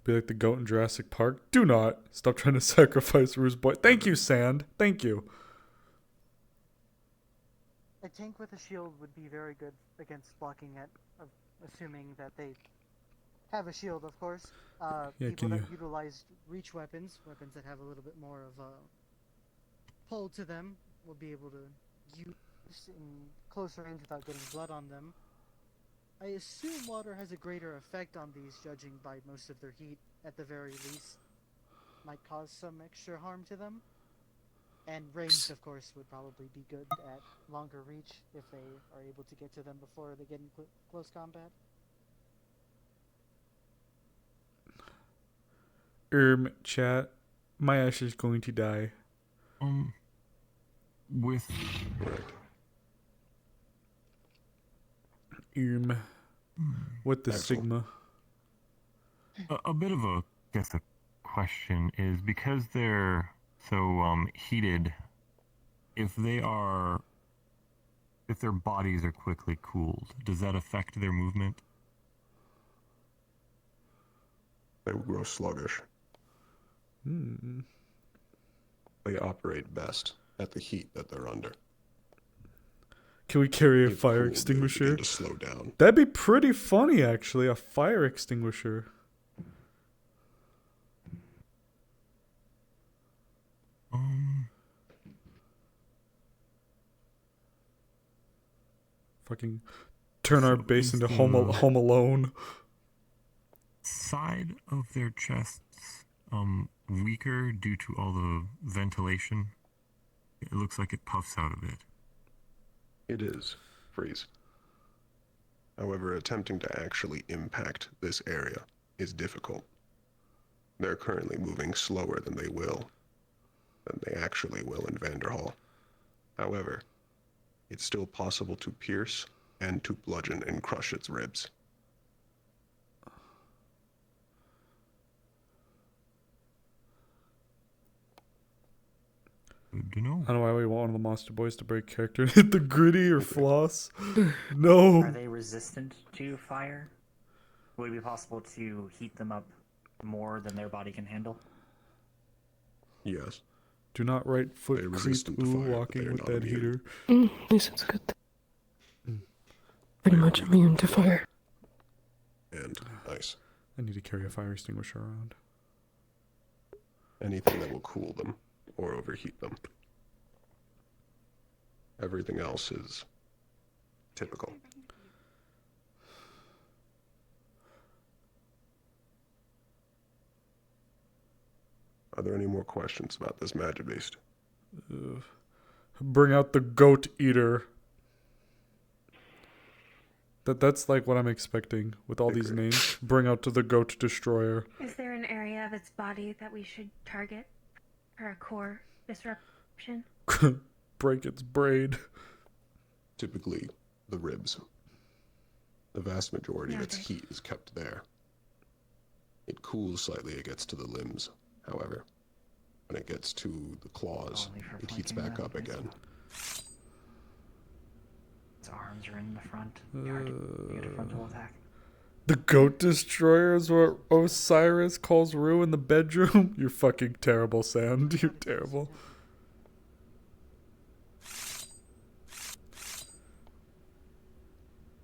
Be like the goat in Jurassic Park. Do not stop trying to sacrifice Rue's boy. Thank you, Sand. Thank you. A tank with a shield would be very good against blocking it, assuming that they have a shield, of course. People that utilize reach weapons that have a little bit more of a pull to them, will be able to use in closer range without getting blood on them. I assume water has a greater effect on these, judging by most of their heat, at the very least. Might cause some extra harm to them. And ranged, of course, would probably be good at longer reach if they are able to get to them before they get in close combat. Chat. My ash is going to die. With... What the Sigma? A bit of a question is, because they're so heated, if their bodies are quickly cooled, does that affect their movement? They will grow sluggish. They operate best at the heat that they're under. Can we carry a fire extinguisher? To slow down. That'd be pretty funny, actually. A fire extinguisher. Fucking turn our base into Home Alone. Side of their chests weaker due to all the ventilation. It looks like it puffs out a bit. It is. Freeze. However, attempting to actually impact this area is difficult. They're currently moving slower than they actually will in Vanderhall. However, it's still possible to pierce and to bludgeon and crush its ribs. Good to know. I don't know why we want one of the monster boys to break character and hit the gritty or floss. No. Are they resistant to fire? Would it be possible to heat them up more than their body can handle? Yes. Do not right foot creep walking with that heater. This sounds good. Pretty much immune to fire. And ice. I need to carry a fire extinguisher around. anything that will cool them or overheat them. Everything else is typical. Are there any more questions about this magic beast? Bring out the goat eater. That's like what I'm expecting with all these names. Bring out to the goat destroyer. Is there an area of its body that we should target for a core disruption? Break its braid. Typically, the ribs. The vast majority of its Noted. heat is kept there. It cools slightly, it gets to the limbs, however. When it gets to the claws, it heats back up again. Its arms are in the front. Hard to get a frontal attack. The goat destroyer is what Osiris calls Rue in the bedroom? You're fucking terrible, Sand. You're terrible.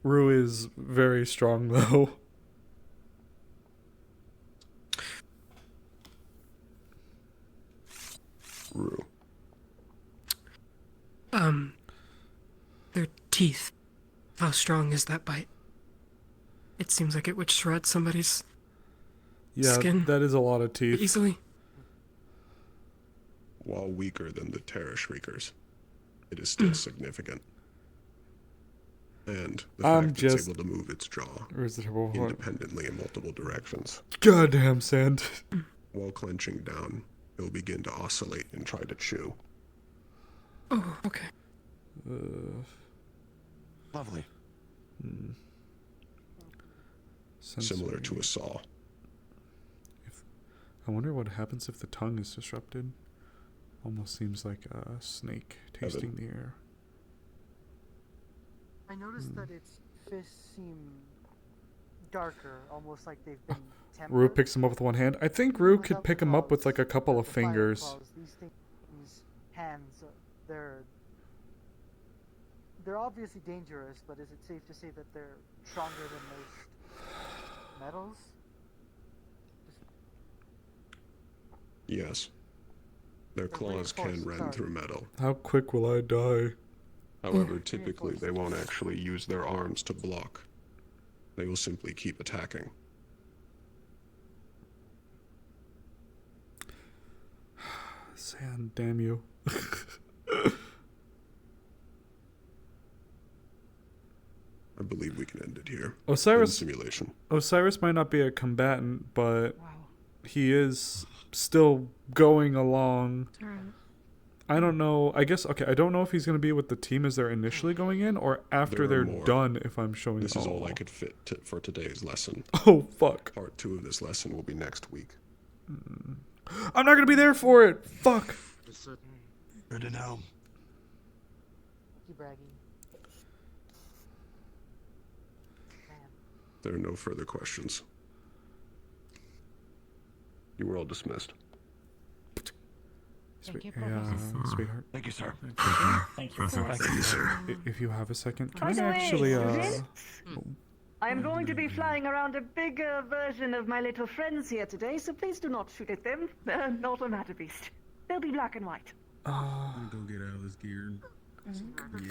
Rue is very strong, though. Rue. Their teeth. How strong is that bite? It seems like it would shred somebody's skin. That is a lot of teeth. Easily. While weaker than the Terra Shriekers, it is still significant. And the fact it's able to move its jaw independently in multiple directions. Goddamn, Sand. While clenching down, it will begin to oscillate and try to chew. Oh, okay. Lovely. Similar to a saw. I wonder what happens if the tongue is disrupted. Almost seems like a snake tasting the air. I noticed that its fists seem darker, almost like they've been tempered. Rue picks him up with one hand. I think Rue could pick him up with like a couple of fingers. Claws, these hands, they're obviously dangerous, but is it safe to say that they're stronger than most metals? Yes. Their claws can rend through metal. How quick will I die? However, typically they won't actually use their arms to block. They will simply keep attacking. Sand, damn you. I believe we can end it here. Osiris Simulation. Osiris might not be a combatant, but he is still going along. I don't know. I guess I don't know if he's going to be with the team as they're initially going in or after There are they're more. done. If I'm showing This is all I could fit for today's lesson. Oh fuck! Part 2 of this lesson will be next week. I'm not going to be there for it. Fuck. Good to know. Keep bragging. There are no further questions. You were all dismissed. Thank you, Yeah, Professor. sweetheart. Thank you, sir. Thank you. Thank you, sir. If you have a second, can By I the way, actually Vince? I'm going to be flying around a bigger version of my little friends here today, so please do not shoot at them. They're not a matter beast. They'll be black and white. I'm gonna go get out of this gear.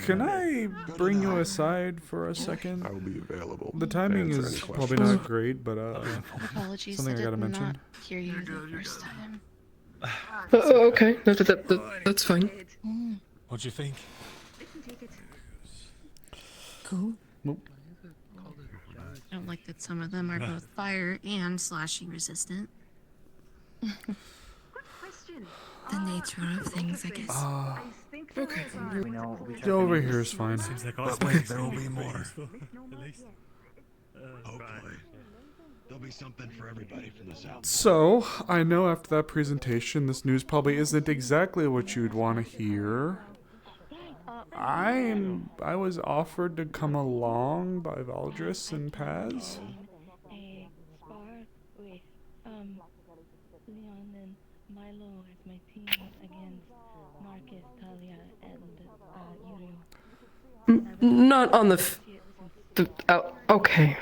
Can I bring you aside for a second? I will be available. The timing to answer is any probably questions. not great, but Apologies, something I gotta did mention. not hear you the first time. Okay, that's fine. What'd you think? Cool. Nope. I don't like that some of them are both fire and slashing resistant. The nature of things, I guess. Okay. We know what we Yeah, over here is fine. Seems like But wait, there will be more. Hopefully. There'll be something for everybody from this out. So, I know after that presentation, this news probably isn't exactly what you'd want to hear. I was offered to come along by Valdris and Paz. A spar with Leon and Milo as my team against Marcus, Talia, and Uriel. Not on the okay.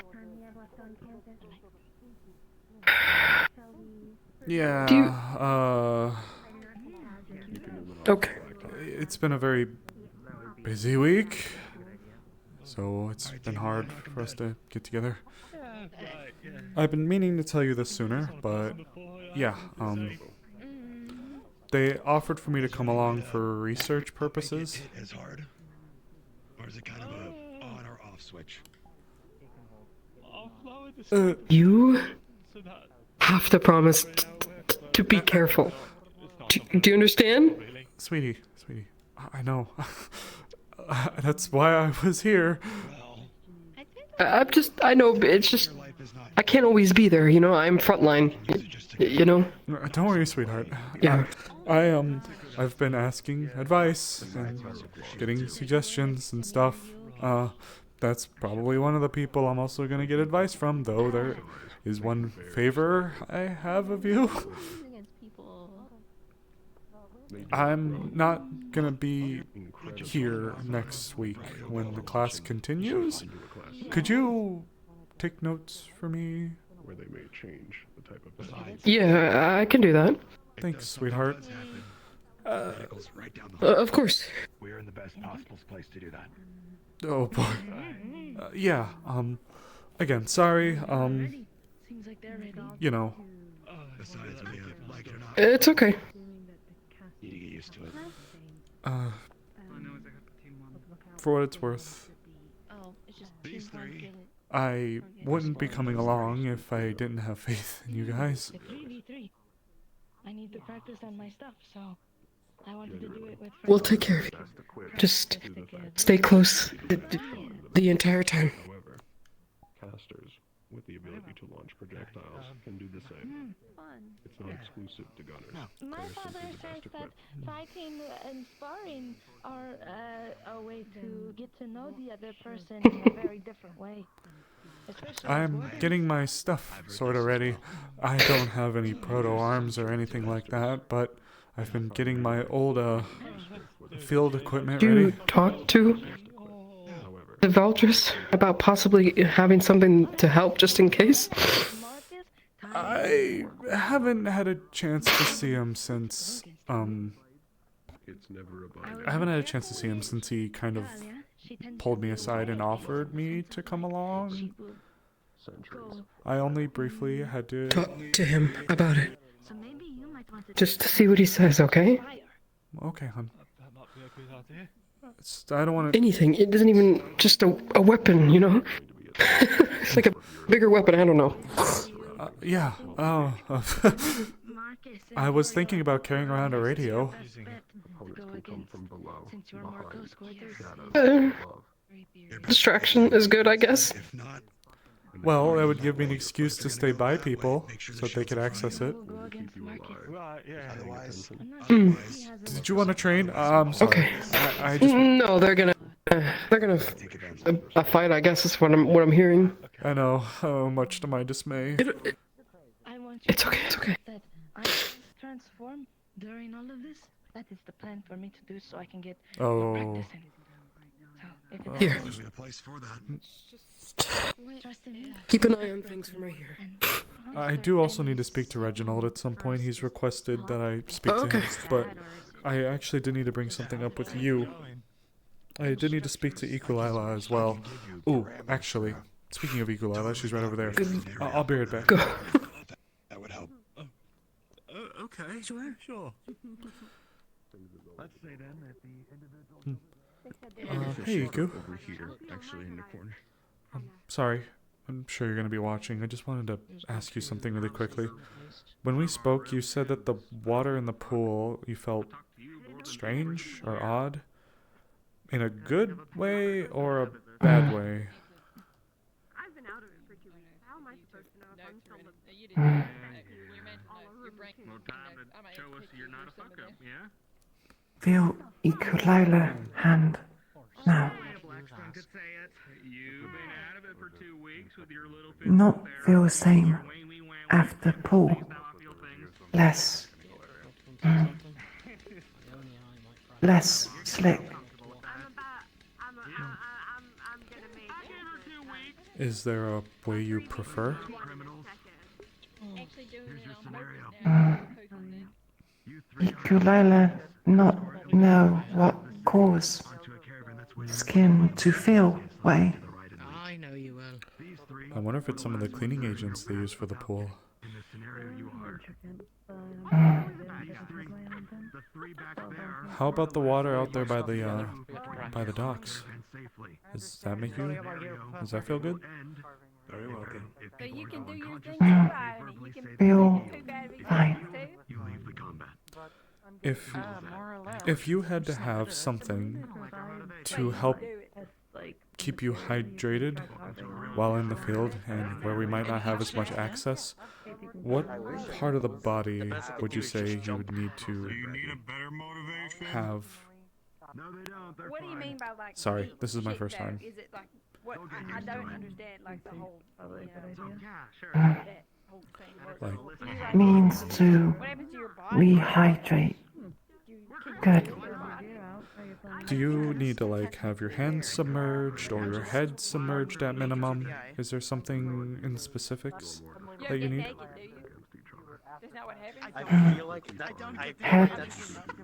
Yeah, Do you- Okay. It's been a very busy week, so it's been hard for us to get together. I've been meaning to tell you this sooner, but yeah, they offered for me to come along for research purposes. As hard? Or is it kind of a on or off switch? You have to promise to be careful. Do you understand? Sweetie, I know. That's why I was here. I know, but it's just, I can't always be there, you know? I'm frontline, you know? Don't worry, sweetheart. Yeah. I've been asking advice and getting suggestions and stuff. That's probably one of the people I'm also gonna get advice from, though there is one favor I have of you. I'm not gonna be here next week when the class continues. Could you take notes for me? Where they may change the type of design. Yeah, I can do that. Thanks, sweetheart. Of course. We're in the best possible place to do that. Oh boy. Yeah, again, sorry, you know. Besides, we like it or not. It's okay. You need to get used to it. For what it's worth, These three. I wouldn't be coming along if I didn't have faith in you guys. The 3v3. I need to practice on my stuff, so I wanted to do it with We'll take care of you. Just stay close the entire time. However, casters with the ability to launch projectiles can do the same. It's not exclusive to gunners. My They are father simply the says best that equipped. fighting and sparring are a way to get to know the other person in a very different way. I'm getting my stuff sort of ready. I don't have any proto-arms or anything like that, but I've been getting my old field equipment Do you ready. talk to the Valdris about possibly having something to help just in case? I haven't had a chance to see him since, It's never about I haven't had a chance to see him since he kind of pulled me aside and offered me to come along. I only briefly had to Talk to him about it. Just to see what he says, okay? Okay, hon. I don't want to. Anything. It isn't even just a weapon, you know? It's like a bigger weapon, I don't know. Yeah. Oh. I was thinking about carrying around a radio. Distraction is good, I guess. Well, that would give me an excuse to stay by people so that they could access it. Did you want to train? I'm sorry. Okay. I just. No, they're gonna a fight, I guess is what I'm hearing. I know. Oh, much to my dismay. It's okay. It's okay. That I transform during all of this. That is the plan for me to do, so I can get Oh. practice in. So if it's Here. There's a place for that. Trust in me. Keep an eye on things from right here. I do also need to speak to Reginald at some point. He's requested that I speak to him, but I actually did need to bring something up with you. I did need to speak to Equalila as well. Ooh, actually, speaking of Equalila, she's right over there. I'll be right back. That would help. Okay. Sure. Let's say then that the individual. Hey, Iku. Over here, actually in the corner. Sorry. I'm sure you're going to be watching. I just wanted to ask you something really quickly. When we spoke, you said that the water in the pool, you felt strange or odd? In a good way or a bad way? I've been out of it for 2 weeks. How am I supposed to know if I'm still the... No time to show us you're not a fuck up, yeah? Feel Equalila hand now. Not feel the same after pool. Less. Less slick. Is there a way you prefer? Ukulele not know what cause skin to feel way. I know you will. I wonder if it's some of the cleaning agents they use for the pool. How about the water out there by the docks? Does that make you? Does that feel good? Very welcome. So you can do your thing too, Ivan. You can Feel poop out of his fine. pants too. If you had to have something to help keep you hydrated while in the field and where we might not have as much access, what part of the body would you say you would need to have? What do you mean by like? Sorry, this is my first time. Is it like what? I don't understand like the whole. Probably a good idea. Like Means to rehydrate. Good. Do you need to like have your hands submerged or your head submerged at minimum? Is there something in specifics that you need? Head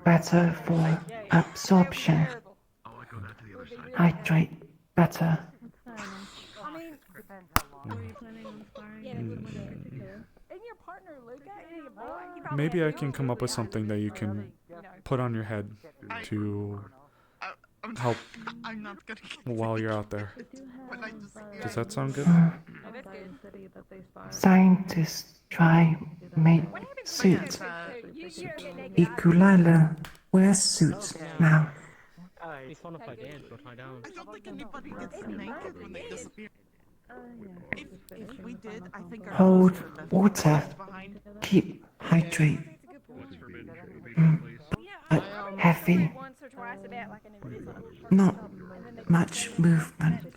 better for absorption. Hydrate better. I mean, isn't your partner Luca? Isn't he a boy? He probably Maybe has I can come up with something that you can put on your head to help while you're out there. Does that sound good? Scientists try make suit. Ukulele wears suits now. It's one of my dance, but I don't. I don't think anybody gets naked when they disappear. If we did, I think our Hold host would have water. left behind. Keep hydrate. Heavy. Not much movement.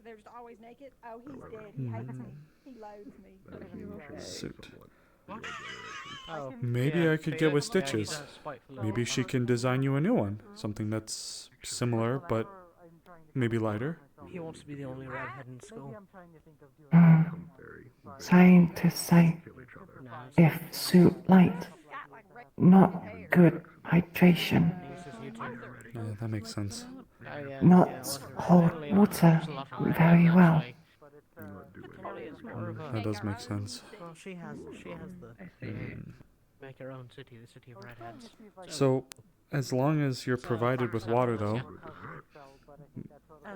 They're just always naked. Oh, he's dead. He hates me. He loathes me. Suit. Maybe I could get with Stitches. Maybe she can design you a new one. Something that's similar, but maybe lighter. He wants to be the only redhead in school. Scientists say if suit light, not good hydration. Yeah, that makes sense. Not hold water very well. That does make sense. Well, she has the Make her own city, the city of redheads. So, as long as you're provided with water, though,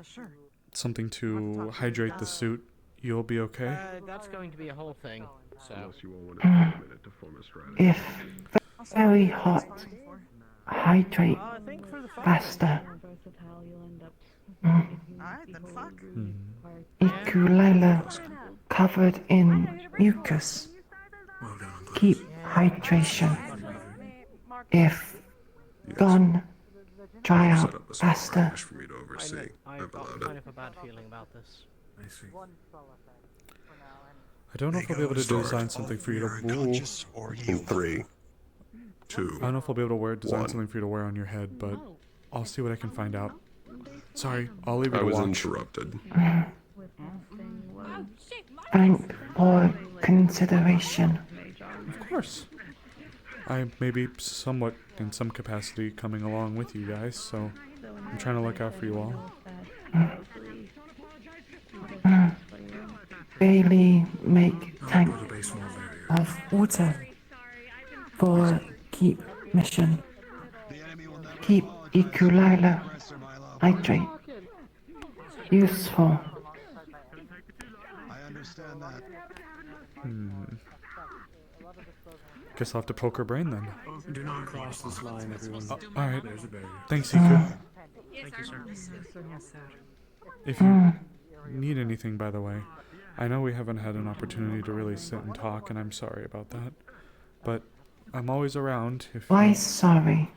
sure. something to hydrate the suit, you'll be okay? That's going to be a whole thing, so... If very hot, hydrate faster. Alright, then fuck. Ukulele covered in mucus. Keep hydration. If gone, dry out faster. I've got kind of a bad feeling about this. I see. I don't know if I'll be able to design something for you to In 3, 2. I don't know if I'll be able to design something for you to wear on your head, but I'll see what I can find out. Sorry, I'll leave you I to was watch. interrupted. Thank for consideration. Of course. I may be somewhat, in some capacity, coming along with you guys, so I'm trying to look out for you all. Barely make tank of water for keep mission. Keep ukulele hydrate. Useful. Guess I'll have to poke her brain then. Do not cross this line, everyone. Alright. There's a barrier. Thanks, Iku. Thank you, sir. If you need anything, by the way, I know we haven't had an opportunity to really sit and talk, and I'm sorry about that. But I'm always around if Why sorry?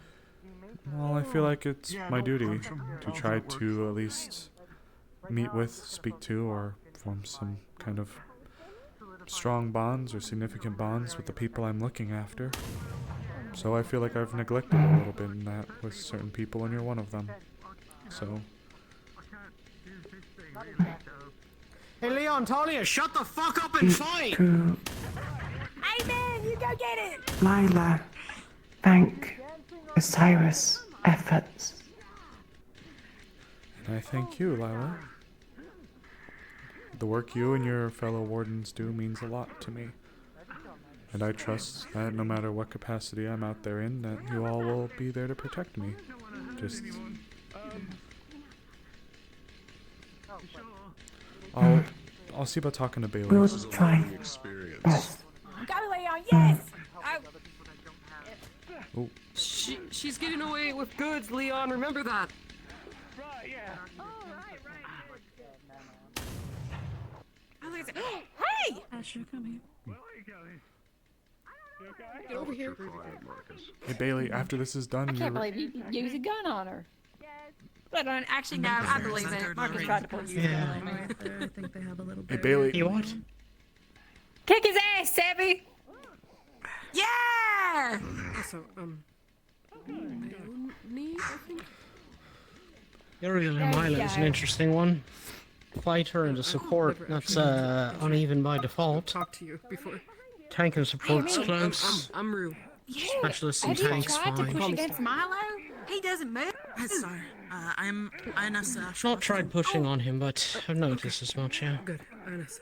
Well, I feel like it's my duty to try to at least meet with, speak to, or form some kind of strong bonds or significant bonds with the people I'm looking after. So I feel like I've neglected a little bit in that with certain people, and you're one of them. So... Hey, Leon, Talia, shut the fuck up and fight! Lila, thank Osiris' efforts. And I thank you, Lila. The work you and your fellow wardens do means a lot to me. And I trust that no matter what capacity I'm out there in, that you all will be there to protect me. Just... I'll see about talking to Bailey. We'll try. Yes. Yes! Oh. She's getting away with goods, Leon. Remember that. Hey! Asher, come here. Get over here. Hey Bailey, after this is done, I can't believe you use a gun on her. But actually, no, I believe it. Marcus tried to pull you. I think they have a little Hey bit. Bailey. You what? Kick his ass, Savvy! Yeah! Also, Naomi, I think? Uriel There you Milo is an go. interesting one. Fighter and a support, that's uneven by default. Talk to you before. Tank and support's Hey, close. I'm Rue. Specialists in Have you tanks tried to fine. push against Milo? He doesn't move. Sorry. I'm Ines. Not tried pushing on him, but I've noticed as much, yeah. Good, Ines.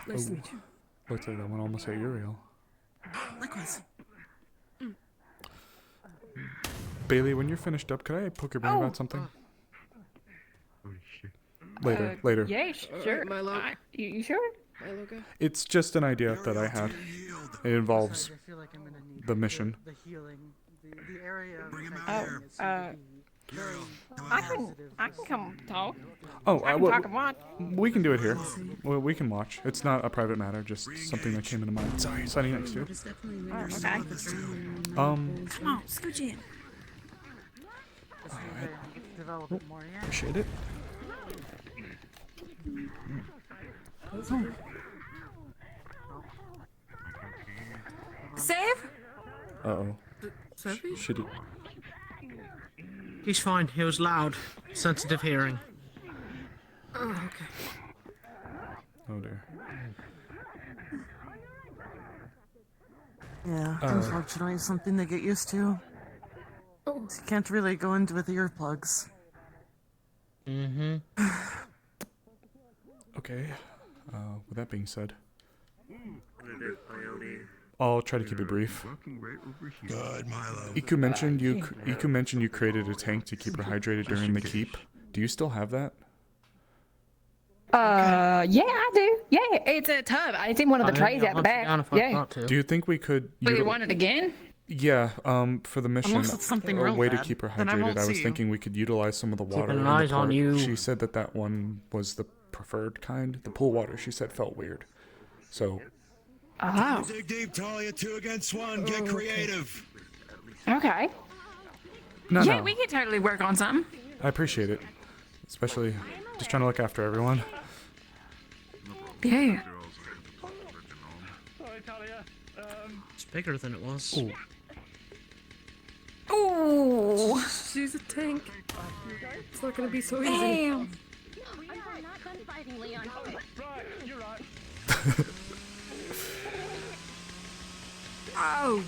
Nice to meet you. Looks like that one almost hit Uriel. Likewise. Bailey, when you're finished up, could I poke your brain about something? Later. Yeah, sure. Milo. You sure? Milo guy. It's just an idea that I had. It involves I feel like I'm gonna need the mission. The healing, the area. Bring him I can come talk. Oh, I can talk and watch. we can do it here. Well, we can watch. It's not a private matter, just something that came into mind. Sorry, sitting next to you. Oh, okay. Come on, scooch in. Develop it more, yeah. Appreciate it. Save? Uh-oh. Savvy? Shitty. He's fine, he was loud. Sensitive hearing. Oh, okay. Oh dear. Yeah, unfortunately, something to get used to. You can't really go into with earplugs. Mm-hmm. Okay. With that being said, I'll try to keep it brief. Good, Milo. Iku mentioned you created a tank to keep her hydrated during the keep. Do you still have that? Yeah, I do. Yeah, it's a tub. It's in one of the trays out the back. Yeah. Do you think we could? But you want it again? Yeah. For the mission, Unless it's something a real way to bad, keep her then I hydrated. won't I was see you. thinking we could utilize some of the water. Keeping in an the eyes on port. you. She said that one was the preferred kind. The pool water, she said, felt weird. So. Oh. Dig deep, Talia. 2 against 1. Get creative. Okay. No, yeah, no. we could totally work on something. I appreciate it, especially just trying to look after everyone. Yeah. It's bigger than it was. Ooh. Ooh. She's a tank. It's not gonna be so easy. Damn. We are not done fighting, Leon. Right, you're right. Oh.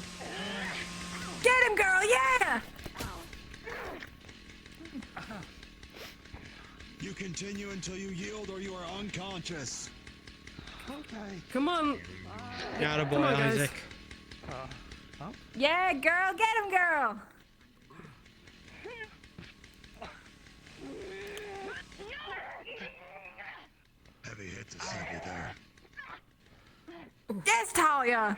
Get him, girl. Yeah. You continue until you yield or you are unconscious. Okay. Come on. Got a boy, Come on, guys. Isaac. Yeah, girl. Get him, girl. Heavy hit to save you there. Yes, Talia.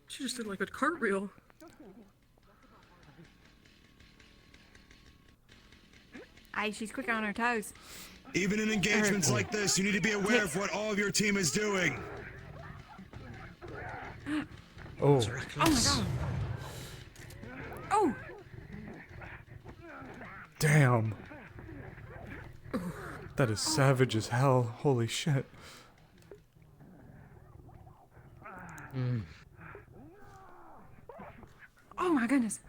She just did like a cartwheel. Hey, she's quick on her toes. Even in engagements like this, you need to be aware of what all of your team is doing. Oh. Oh my god. Oh. Damn. That is savage as hell. Holy shit. Oh my goodness.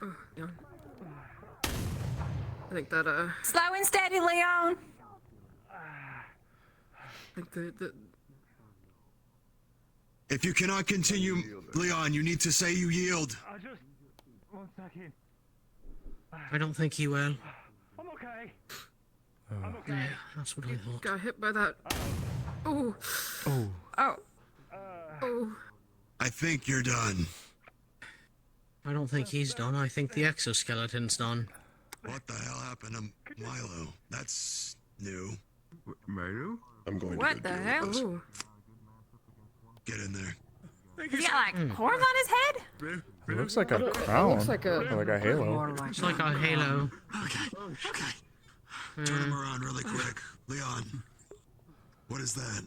Oh, yeah. I think that Slow and steady, Leon. I think the If you cannot continue, Leon, you need to say you yield. Just 1 second. I don't think he will. I'm okay. I'm okay. Yeah, that's what I thought. got hit by that. Oh. Oh. Oh. Oh. I think you're done. I don't think he's done. I think the exoskeleton's done. What the hell happened to Milo? That's new. Milo? I'm going What to the go deal hell? with this. Ooh. Get in there. Has he got like horns on his head? It looks like a crown. looks like a- Or like a halo. It's like a halo. Okay. Turn him around really quick. Leon, what is that?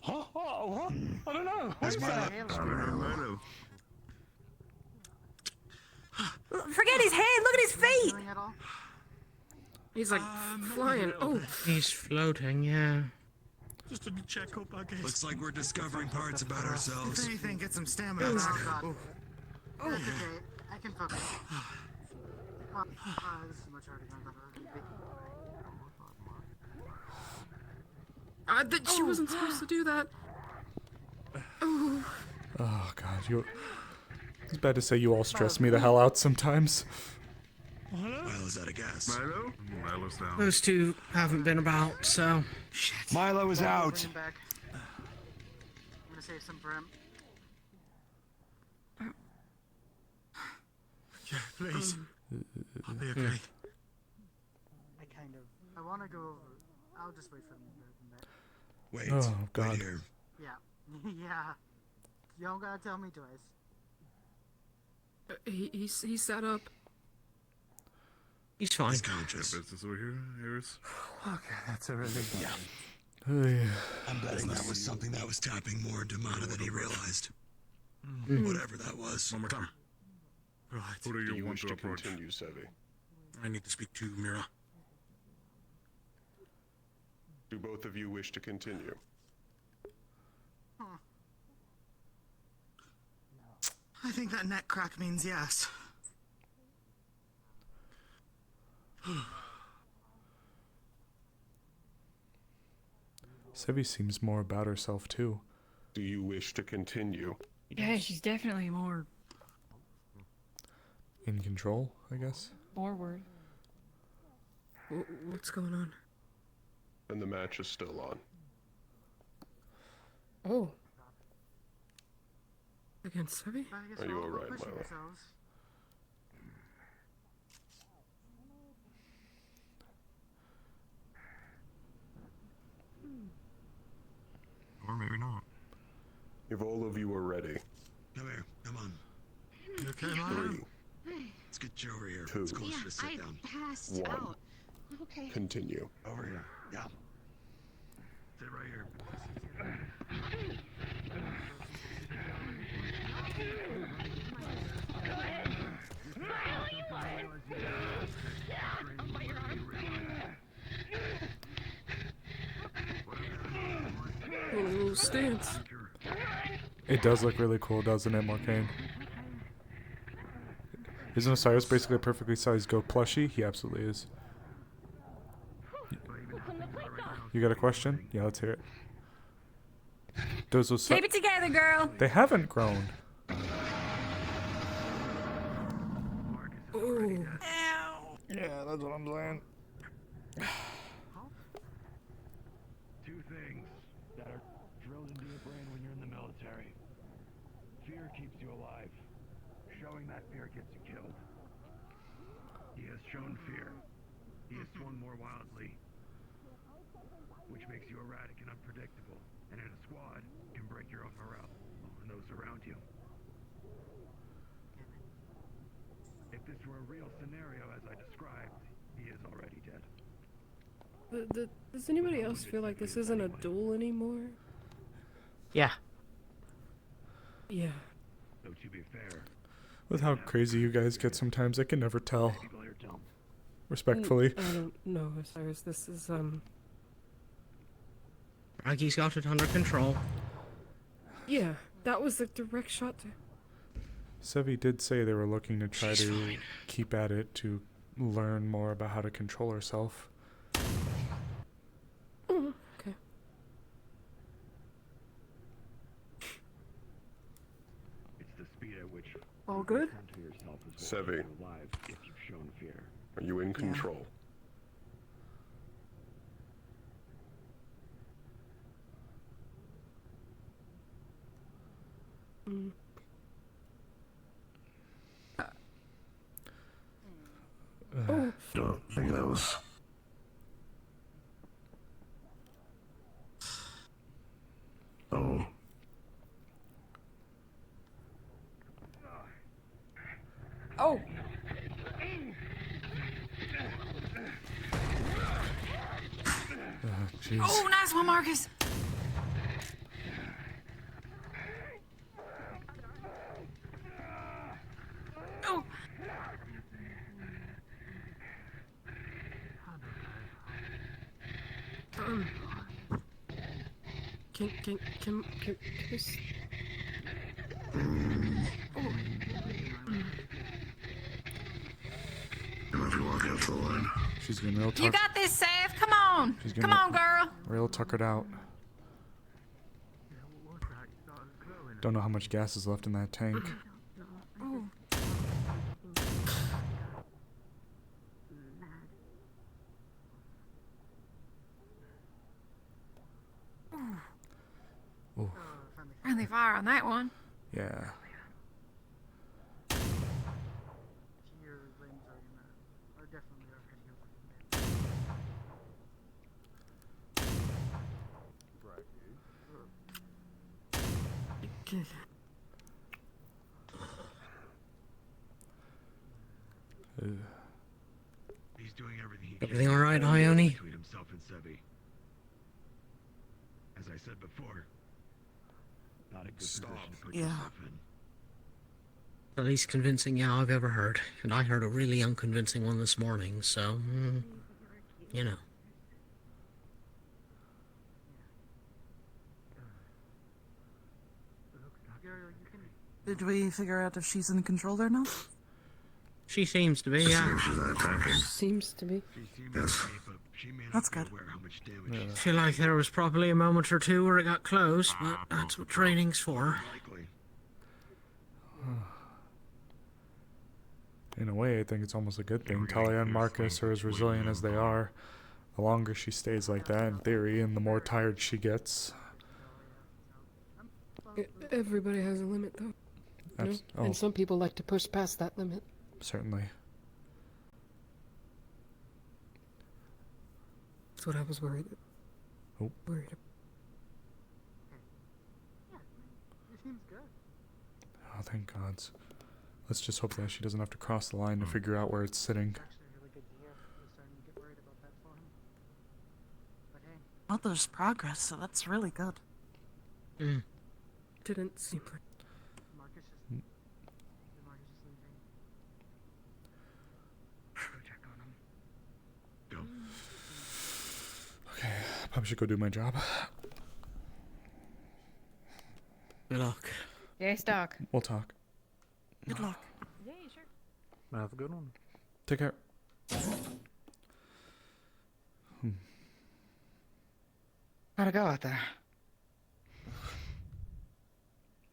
Huh? What? I don't know. What That's is Milo. that? Forget his head. Look at his feet. He's like flying. Oh. He's floating, yeah. Just a check up, I guess. Looks like we're discovering parts about ourselves. If anything, get some stamina back. Oh, Okay, I can focus. This is much harder than I thought it would be. That she wasn't supposed to do that. Oh. Oh god, you. It's bad to say you all stress me the hell out sometimes. Milo's out of gas. Milo? Milo's down. Those two haven't been about, so. Milo is out. Bring him back. I'm gonna save some for him. Yeah, please. I'll be okay. I want to go over. I'll just wait for him to come back. Wait. Oh, God. Wait here. Yeah. Yeah. You don't gotta tell me twice. He's set up. He's fine. He's conscious. Business over here, Iris. Okay, that's a relief. Yeah. Oh, yeah. I'm betting that was something that was tapping more into mana than he realized. Whatever that was. One more time. Right. Who do Do you you want wish to to approach? continue, Sevi? I need to speak to Mira. Do both of you wish to continue? I think that neck crack means yes. Sevi seems more about herself too. Do you wish to continue? Yeah, she's definitely more In control, I guess. forward. What's going on? And the match is still on. Oh. Against Sevi? Are you alright, Milo? Or maybe not. If all of you are ready. Come here. Come on. You okay, Milo? 3, Let's get you over here. 2, It's closer to sit down. passed 1. out. Okay. Continue. Over here. Yeah. Sit right here. Oh, stance. It does look really cool, doesn't it, Morcane? Isn't Osiris basically a perfectly sized goat plushie? He absolutely is. You got a question? Yeah, let's hear it. Does Keep it together, girl. They haven't grown. Ooh. Yeah, that's what I'm saying. Two things that are drilled into your brain when you're in the military. Fear keeps you alive. Showing that fear gets you killed. He has shown fear. He has swung more wildly, which makes you erratic and unpredictable, and in a squad, can break your own morale and those around you. If this were a real scenario as I described, he is already dead. Does anybody else feel like this isn't a duel anymore? Yeah. Yeah. Though to be fair, With how crazy you guys get sometimes, I can never tell. Respectfully. I don't know, Osiris. This is, Raggie's got it under control. Yeah, that was the direct shot to... Sevi did say they were looking to try to keep at it to learn more about how to control herself. Okay. It's the speed at which All good? to yourself is what Sevi, keeps you alive if you've shown fear. are you in control? Mm. Oh. Don't think that was. Oh. Oh. Jeez. Oh, nice one, Marcus. Oh. Can this... Oh. If you walk out to the line. She's getting real You tuckered. got this, Seth. Come on. She's getting Come on, girl. real tuckered out. Don't know how much gas is left in that tank. Oh. Ooh. Friendly fire on that one. Yeah. Your limbs are definitely already Okay. He's doing everything he Everything can all right, to Ione? between himself and Sevi. As I said before, not a good position to put yourself in. The least convincing yeah I've ever heard. And I heard a really unconvincing one this morning, so, you know. Did we figure out if she's in control or not? She seems to be, yeah. Seems to be. Yes. That's good. I feel like there was probably a moment or two where it got close, but that's what training's for. In a way, I think it's almost a good thing. Talia and Marcus are as resilient as they are. The longer she stays like that, in theory, and the more tired she gets. Everybody has a limit, though. You know? Oh. And some people like to push past that limit. Certainly. That's what I was worried. Oh. Worried about. It seems good. Oh, thank gods. Let's just hope that she doesn't have to cross the line to figure out where it's sitting. Really good to hear. I was starting to get worried about that for him. But hey. Well, there's progress, so that's really good. Didn't seem like. Marcus just. Did Marcus just leaving? Go check on him. Okay, probably should go do my job. Good luck. Yes, Doc. We'll talk. Good luck. Yeah, sure. Have a good one. Take care. How'd it go out there?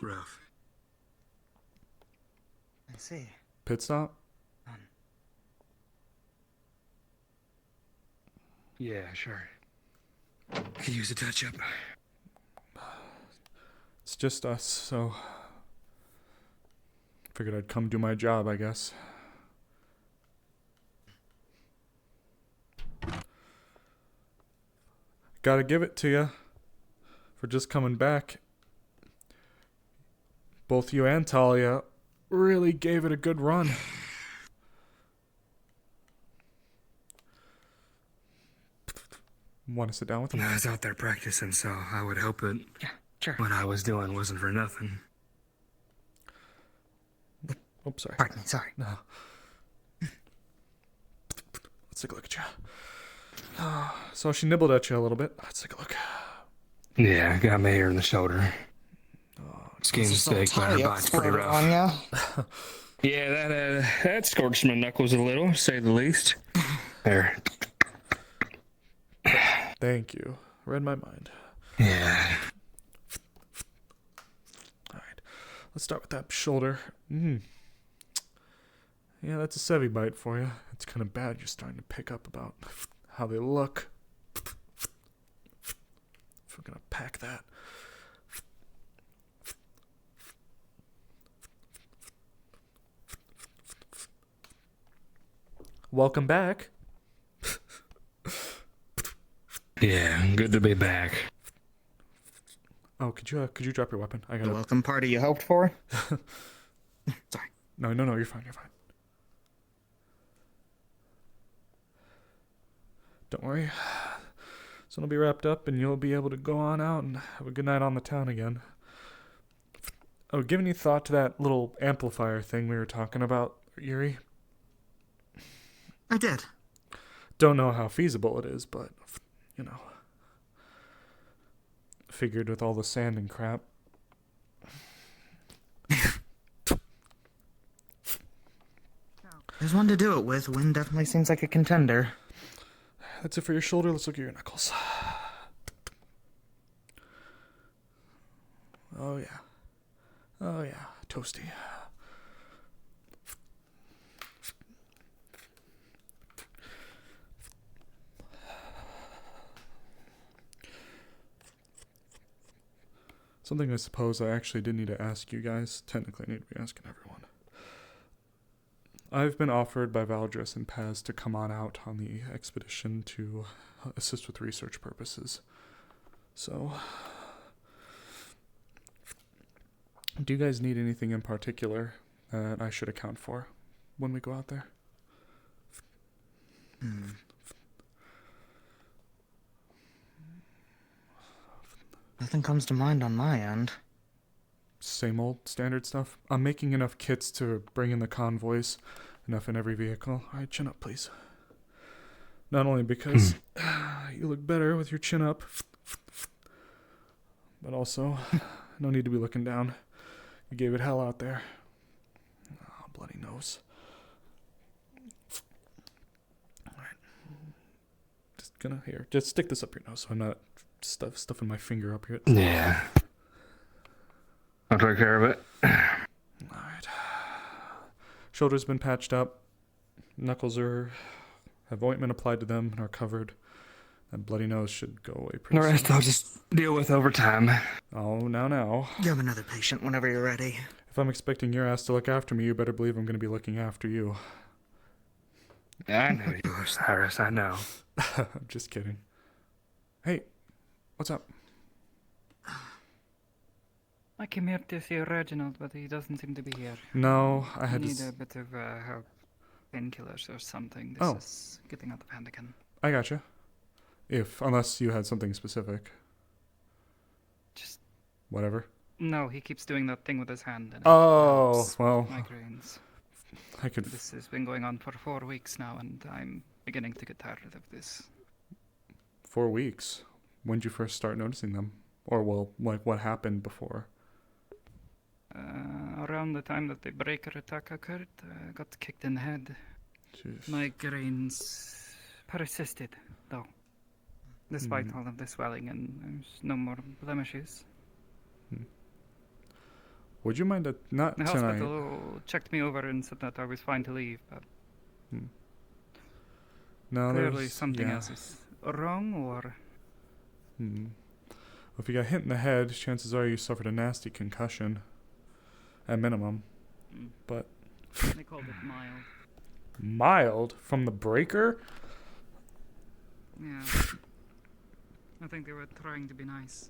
Rough. I see. Pit stop? Yeah, sure. Could use a touch-up. It's just us, so... Figured I'd come do my job, I guess. Gotta give it to you for just coming back. Both you and Talia really gave it a good run. Want to sit down with him? I was out there practicing, so I would hope that sure. what I was doing wasn't for nothing. Oops, sorry. Pardon me, sorry. No. Let's take a look at you. So she nibbled at you a little bit. Let's take a look. Yeah, got my hair in the shoulder. Skin steak, but her back's pretty rough. Yeah, that scorched my knuckles a little, to say the least. There. Thank you. Read my mind. Yeah. Alright. Let's start with that shoulder. Yeah, that's a Sevi bite for you. It's kind of bad you're starting to pick up about how they look. If we're gonna pack that. Welcome back. Yeah, good to be back. Oh, could you drop your weapon? I got The welcome party you hoped for? Sorry. No, you're fine, Don't worry. Soon will be wrapped up and you'll be able to go on out and have a good night on the town again. Oh, give any thought to that little amplifier thing we were talking about, Yuri? I did. Don't know how feasible it is, but, figured with all the sand and crap. There's one to do it with. Wind definitely seems like a contender. That's it for your shoulder. Let's look at your knuckles. Oh, yeah. Toasty. Something I suppose I actually did need to ask you guys. Technically, I need to be asking everyone. I've been offered by Valdris and Paz to come on out on the expedition to assist with research purposes. So, do you guys need anything in particular that I should account for when we go out there? Nothing comes to mind on my end. Same old standard stuff. I'm making enough kits to bring in the convoys, enough in every vehicle. Alright, chin up, please. Not only because you look better with your chin up, but also, no need to be looking down. You gave it hell out there. Oh, bloody nose. Alright. Just stick this up your nose so I'm not stuffing my finger up here. Yeah. I'll take care of it. Alright. Shoulder's been patched up. Knuckles have ointment applied to them and are covered. That bloody nose should go away pretty The rest soon. I'll just deal with over time. Oh, now. You have another patient whenever you're ready. If I'm expecting your ass to look after me, you better believe I'm going to be looking after you. I know you, Osiris, I know. I'm just kidding. Hey, what's up? I came here to see Reginald, but he doesn't seem to be here. No, I had to need a bit of help. Painkillers or something. This Oh. is getting out of hand again. I gotcha. Unless you had something specific. Just... Whatever. No, he keeps doing that thing with his hand. And it Oh, helps well. migraines. I could... This has been going on for 4 weeks now, and I'm beginning to get tired of this. 4 weeks? When did you first start noticing them? Or, well, like, what happened before? Around the time that the breaker attack occurred, I got kicked in the head. Jeez. Migraines persisted, though. Despite all of the swelling, and there's no more blemishes. Would you mind not The tonight? hospital checked me over and said that I was fine to leave, but No, clearly there's something else is wrong, or... If you got hit in the head, chances are you suffered a nasty concussion. At minimum. But... They called it mild. Mild? From the breaker? Yeah. I think they were trying to be nice.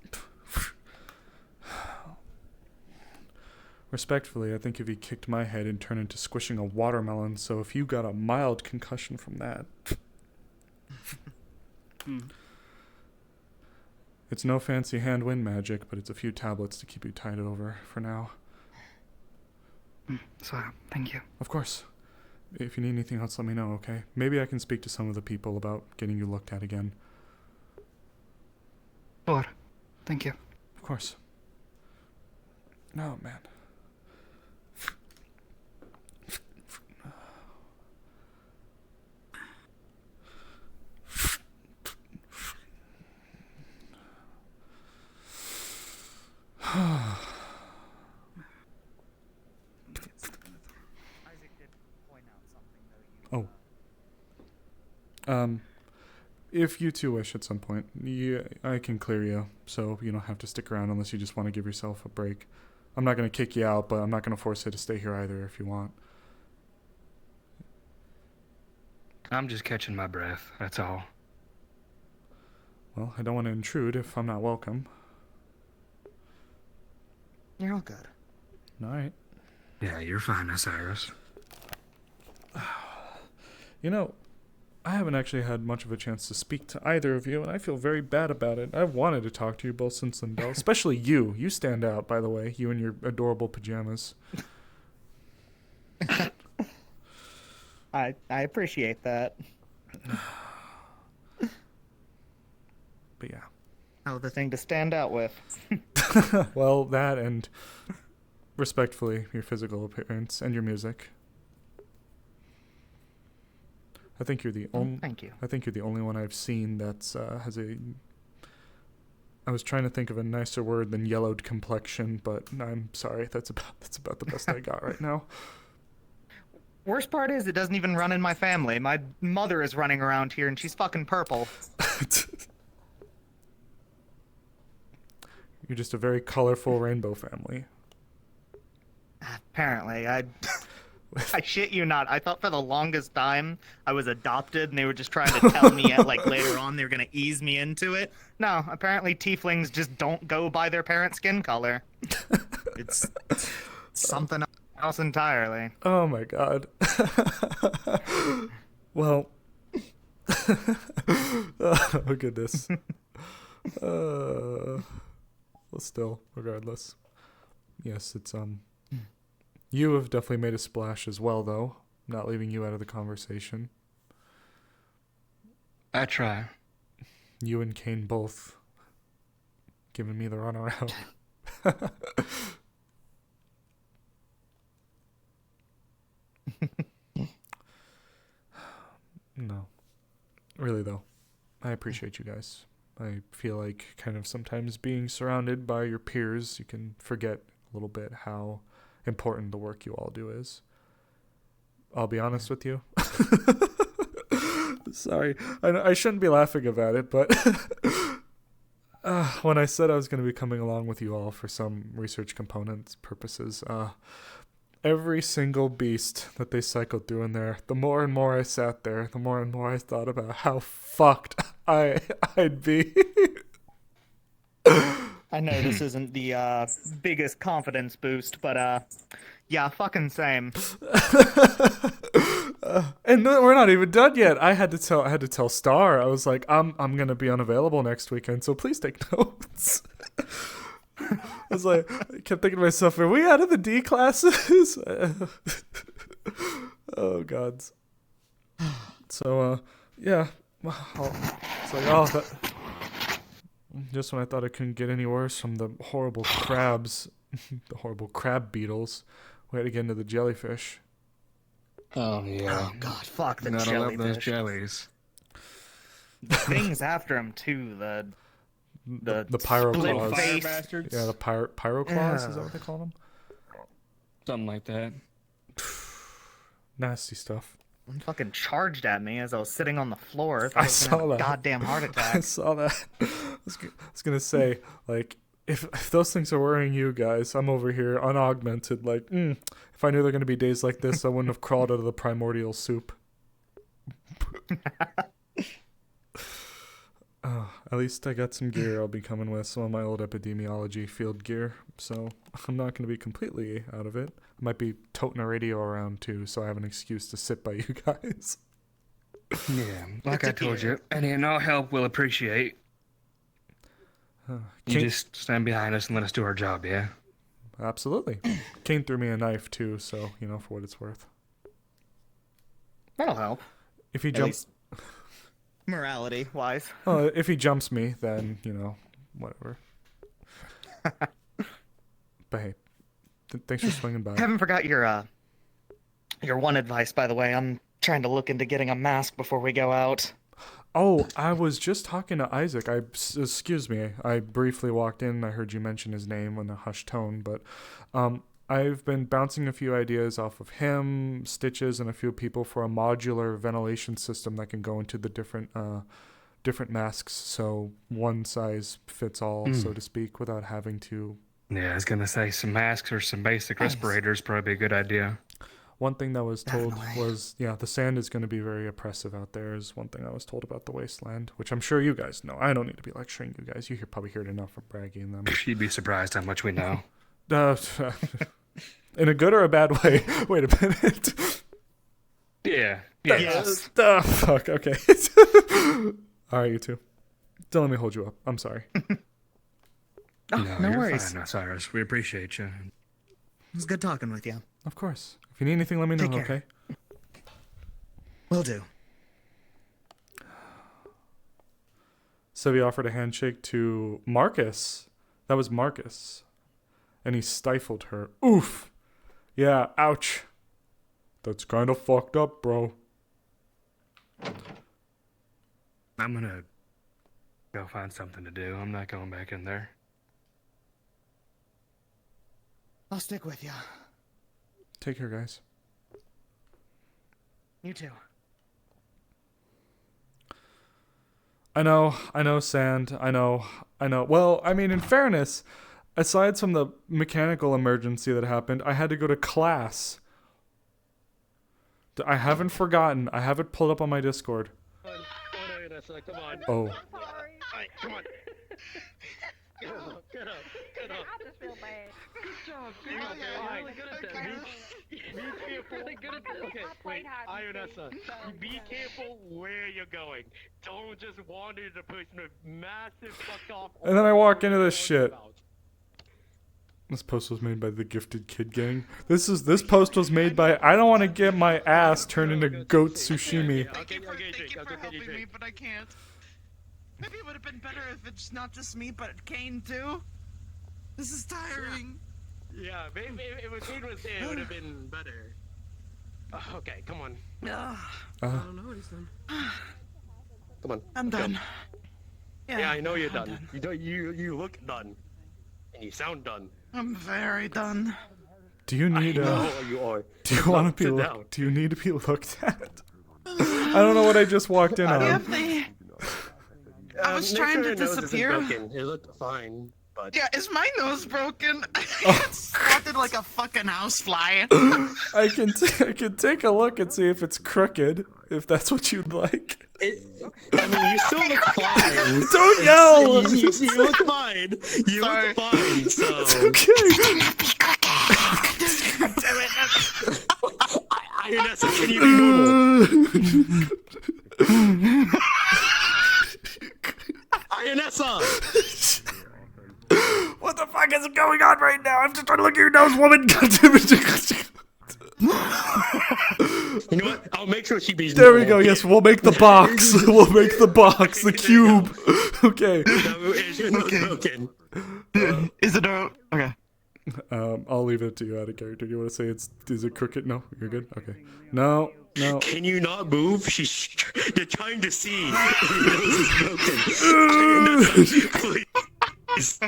Respectfully, I think if he kicked my head, it'd turn into squishing a watermelon, so if you got a mild concussion from that... It's no fancy hand wind magic, but it's a few tablets to keep you tied over for now. So, thank you. Of course. If you need anything else, let me know, okay? Maybe I can speak to some of the people about getting you looked at again. Sure. Thank you. Of course. Oh, man. If you two wish at some point, I can clear you, so you don't have to stick around unless you just want to give yourself a break. I'm not going to kick you out, but I'm not going to force you to stay here either if you want. I'm just catching my breath, that's all. Well, I don't want to intrude if I'm not welcome. You're all good. All right. Yeah, you're fine, Osiris. You know, I haven't actually had much of a chance to speak to either of you, and I feel very bad about it. I've wanted to talk to you both since Lindell, especially you. You stand out, by the way, you and your adorable pajamas. I appreciate that. But yeah. Oh, the thing to stand out with. Well, that and respectfully, your physical appearance and your music. I think you're the only. Thank you. I think you're the only one I've seen that's has a. I was trying to think of a nicer word than yellowed complexion, but I'm sorry. That's about the best I got right now. Worst part is it doesn't even run in my family. My mother is running around here and she's fucking purple. You're just a very colorful rainbow family. Apparently, I shit you not. I thought for the longest time I was adopted and they were just trying to tell me later on they were gonna ease me into it. No, apparently tieflings just don't go by their parents' skin color. It's something else entirely. Oh my god. Well. Oh goodness. Well, still, regardless. Yes, it's You have definitely made a splash as well, though. Not leaving you out of the conversation. I try. You and Kane both giving me the runaround. No. Really, though. I appreciate you guys. I feel like kind of sometimes being surrounded by your peers, you can forget a little bit how important the work you all do is. I'll be honest with you. Sorry, I shouldn't be laughing about it, but when I said I was going to be coming along with you all for some research components purposes, every single beast that they cycled through in there, the more and more I sat there, the more and more I thought about how fucked I'd be. I know this isn't the biggest confidence boost, but yeah, fucking same. And no, we're not even done yet. I had to tell Star. I was like, I'm gonna be unavailable next weekend, so please take notes. I was like, I kept thinking to myself, are we out of the D classes? Oh gods. So yeah. It's like, oh, that. Just when I thought it couldn't get any worse from the horrible crabs, the horrible crab beetles, we had to get into the jellyfish. Oh yeah. Oh god, fuck the Gotta love those jellyfish. jellies. The things after them too. The pyroclaws. split-faced- bastards. Yeah, the pyroclaws, is that what they call them? Something like that. Nasty stuff. One fucking charged at me as I was sitting on the floor. I was gonna have saw a that. goddamn heart attack. I saw that. I was gonna say, like, if those things are worrying you guys, I'm over here unaugmented. Like, if I knew there were gonna be days like this, I wouldn't have crawled out of the primordial soup. At least I got some gear I'll be coming with, some of my old epidemiology field gear, so I'm not going to be completely out of it. I might be toting a radio around too, so I have an excuse to sit by you guys. Yeah, like I told you, any and all help we'll appreciate. You just stand behind us and let us do our job, yeah? Absolutely. Kane threw me a knife too, so, for what it's worth. That'll help. If he At jumps... morality wise. Well, if he jumps me, then, whatever. But hey, thanks for swinging by. Haven't forgot your one advice, by the way. I'm trying to look into getting a mask before we go out. Oh, I was just talking to Isaac. Excuse me. I briefly walked in and I heard you mention his name in a hushed tone, but I've been bouncing a few ideas off of him, Stitches, and a few people for a modular ventilation system that can go into the different masks, so one size fits all, so to speak, without having to. Yeah, I was gonna say some masks or some basic Nice. respirators probably a good idea. One thing that was told was, the sand is going to be very oppressive out there is one thing I was told about the wasteland, which I'm sure you guys know. I don't need to be lecturing you guys. You probably heard enough from bragging them. You'd be surprised how much we know. In a good or a bad way? Wait a minute. Yeah. Yes. Fuck, okay. All right, you two. Don't let me hold you up. I'm sorry. No you're worries. fine, Osiris. We appreciate you. It was good talking with you. Of course. If you need anything, let me know, Take care. okay? Will do. So he offered a handshake to Marcus. That was Marcus. And he stifled her. Oof. Yeah, ouch. That's kind of fucked up, bro. I'm gonna go find something to do. I'm not going back in there. I'll stick with you. Take care, guys. You too. I know, Sand. I know. Well, I mean, in fairness, aside from the mechanical emergency that happened, I had to go to class. I haven't forgotten. I have it pulled up on my Discord. Come on. Oh. Come on. Get up. I just feel bad. Good job. You're really good at that. Be careful. Really good at that. Okay, wait. Ionessa, be careful where you're going. Don't just wander into the person with massive fucked off. And then I walk into this shit. This post was made by the Gifted Kid Gang. This post was made by I don't want to get my ass turned into goat sushimi. Thank you for helping me, but I can't. Maybe it would have been better if it's not just me, but Kane too. This is tiring. Yeah, maybe if Kane was there, it would have been better. Okay, come on. I don't know what he's done. Come on. I'm done. Yeah, I know you're done. You look done. And you sound done. I'm very done. Do you need you are. Do you want to be looked? Do you need to be looked at? I don't know what I just walked in on. I was trying to disappear. It looked fine, but Yeah, is my nose broken? I got swatted like a fucking housefly. I can take a look and see if it's crooked, if that's what you'd like. I mean, you still look fine. Don't yell! You look fine. You look fine, so... It's okay. Ionessa, can you be normal? Ionessa! What the fuck is going on right now? I'm just trying to look at your nose, woman. You know what? I'll make sure she be There we go. Yes, we'll make the box. We'll make the box. The cube. Okay. Okay. Is it okay? I'll leave it to you out of character. Do you want to say is it crooked? No, you're good. Okay. No. Can you not move? They're trying to see. Please.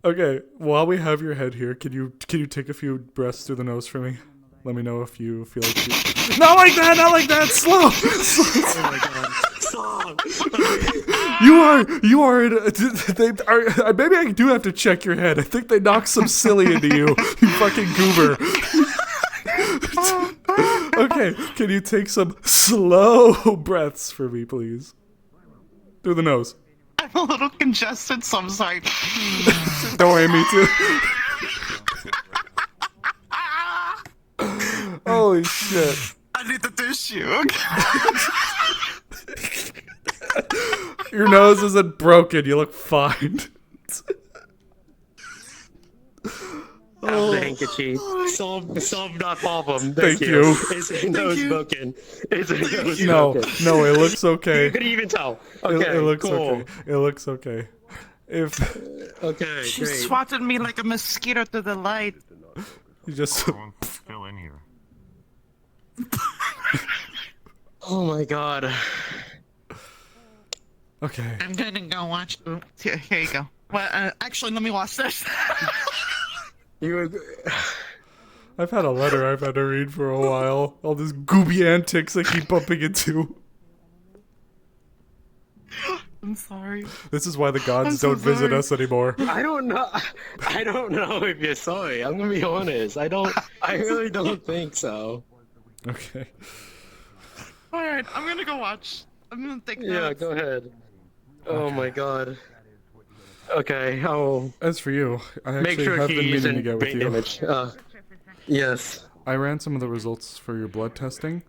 Okay. While we have your head here, can you take a few breaths through the nose for me? Let me know if you feel like you... Not like that! Not like that! Slow! Oh my god. Stop! You are maybe I do have to check your head. I think they knocked some silly into you, you fucking goober. Okay, can you take some slow breaths for me, please? Through the nose. I'm a little congested, so I'm sorry. Don't worry, me too. Holy shit. I need the tissue. Your nose isn't broken. You look fine. Have the handkerchief. Solve that problem. Thank you. Is her nose broken? Is her nose broken? No, it looks okay. You could even tell. Okay, it looks cool. okay. It looks okay. Okay, She great. swatted me like a mosquito to the light. You just still in here. Oh my god. Okay. I'm gonna go watch. Here you go. Well, actually, let me watch this. You were. I've had a letter I've had to read for a while. All this gooby antics I keep bumping into. I'm sorry. This is why the gods I'm so don't visit sorry. us anymore. I don't know. I don't know if you're sorry. I'm gonna be honest. I really don't think so. Okay. Alright, I'm gonna go watch. I'm gonna take Yeah, notes. go ahead. Oh my god. Okay, I'll. As for you, I Make actually sure have been he's meaning to in get with brain you. damage. Yes. I ran some of the results for your blood testing.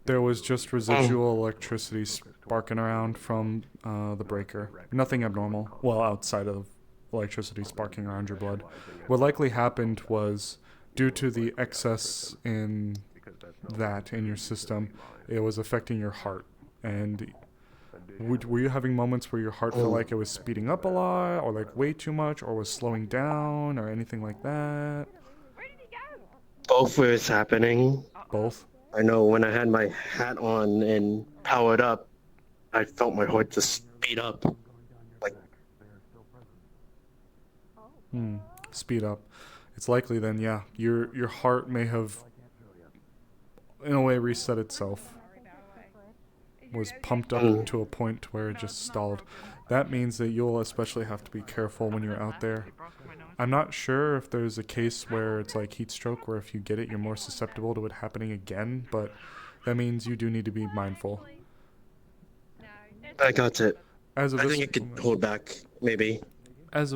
There was just residual electricity sparking around from the breaker. Nothing abnormal. Well, outside of electricity sparking around your blood. What likely happened was, due to the excess in that in your system, it was affecting your heart. And were you having moments where your heart felt like it was speeding up a lot, or like way too much, or was slowing down, or anything like that? Both was happening. Both? I know when I had my hat on and powered up, I felt my heart just speed up. Speed up. It's likely then, yeah. Your heart may have, in a way, reset itself. Was pumped up to a point where it just stalled. That means that you'll especially have to be careful when you're out there. I'm not sure if there's a case where it's like heat stroke, where if you get it, you're more susceptible to it happening again, but that means you do need to be mindful. I got it. As of I this think it could hold back, maybe.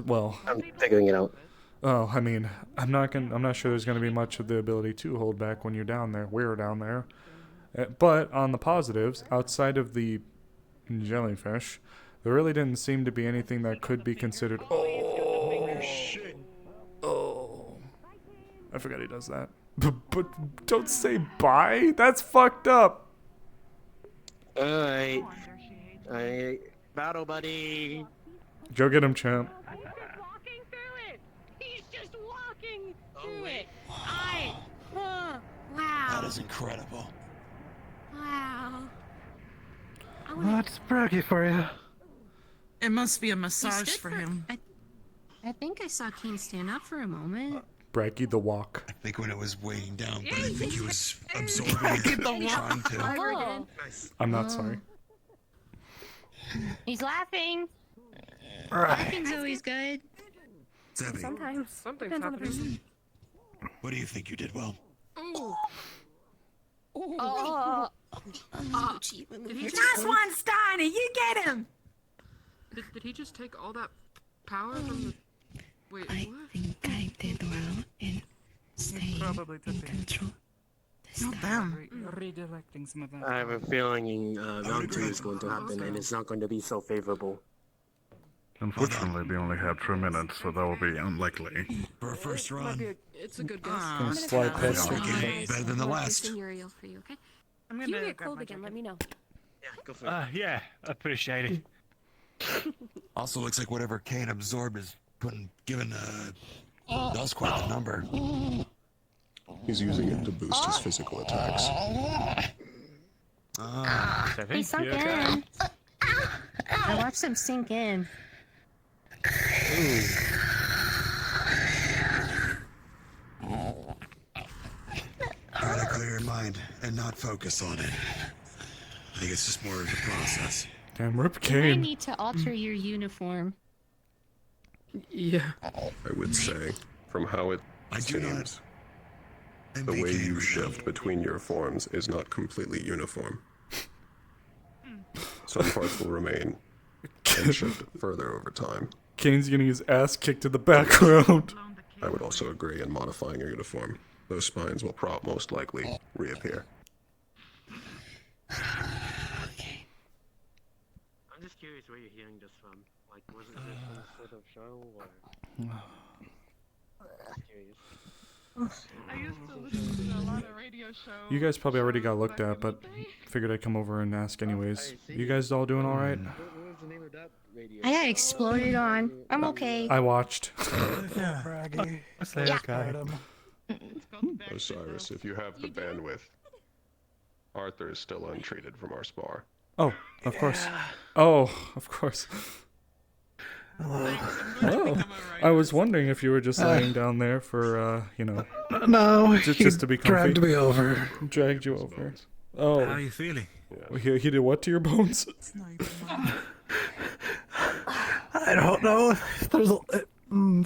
Well, I'm figuring it out. Oh, I mean, I'm not sure there's gonna be much of the ability to hold back when you're down there. We're down there. But on the positives, outside of the jellyfish, there really didn't seem to be anything that could be considered. Oh, shit. Oh. I forgot he does that. But don't say bye. That's fucked up. Alright. Battle buddy. Go get him, champ. He's just walking through it. Wow. That is incredible. Wow. What's Braggy for you? It must be a He massage stood for him. I think I saw Kane stand up for a moment. Braggy the walk. I think when it was weighing down, but I think he was absorbing Braggy it, the trying to. I'm not sorry. He's laughing. Laughing's always good. Zebby, Sometimes. Something's happening. what do you think you did well? Oh. Nice one, Steiny. You get him. Did he just take all that power from the... Wait, I think I did well in staying Probably in control. Oh, damn. Redirecting some of that. I have a feeling round 2 is going to happen, and it's not going to be so favorable. Unfortunately, they only have 2 minutes, so that will be unlikely. For a first run, It's a good guess. Gonna slide past I'll you. give it better than the last. Uriel for you, okay? I'm If you gonna get grab cold my again, jacket. let me know. Yeah, go for it. Yeah, appreciate it. Also, looks like whatever Kane absorbed is giving does quite the number. He's using it to boost his physical attacks. He sunk in. I watched him sink in. Try to clear your mind and not focus on it. I think it's just more of the process. Damn, rip You might Kane. need to alter your uniform. Yeah. I would say, from how it seems, the way you shift between your forms is not completely uniform. Some parts will remain and shift further over time. Kane's getting his ass kicked in the background. I would also agree in modifying your uniform. Those spines will most likely reappear. Okay. I'm just curious where you're hearing this from. Like, was it just some sort of show, or... Just curious. I used to listen to a lot of radio shows. You guys probably already got looked at, but figured I'd come over and ask anyways. You guys all doing alright? What was the name of that radio I got show? exploded on. I'm okay. I watched. Braggy. Osiris, if you have the bandwidth, Arthur is still untreated from our spar. Oh, of course. Oh, of course. Oh, I was wondering if you were just laying down there for, No, just to be comfy. dragged me over. Dragged you over. Oh. How are you feeling? He did what to your bones? I don't know.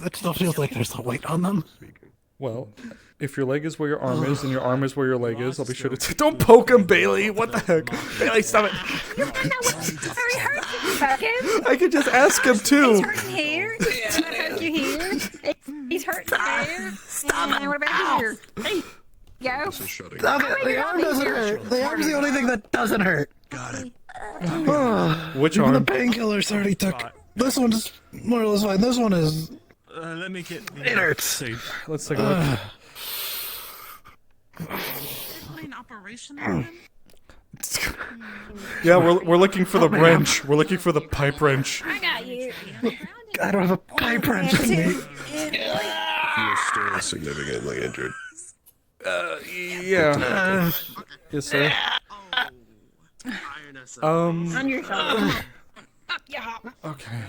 It still feels like there's a weight on them. Well, if your leg is where your arm is and your arm is where your leg is, I'll be sure to... Don't poke him, Bailey! What the heck? Bailey, stop it! I could just ask him, too! He's hurting here. Hurt you here. He's hurting here. Stop it. What about here? There you go. Stop it. The arm doesn't hurt. The arm's the only thing that doesn't hurt. Got it. Which Even arm? the painkillers already took. This one's more or less fine. This one is... Let me get... It hurts. Let's take a look. An operation on him? Yeah, we're looking for the wrench. We're looking for the pipe wrench. I got you. I don't have a pipe wrench in me. You're still significantly injured. Yeah. Yes, sir. On your shoulder. Yeah. Okay.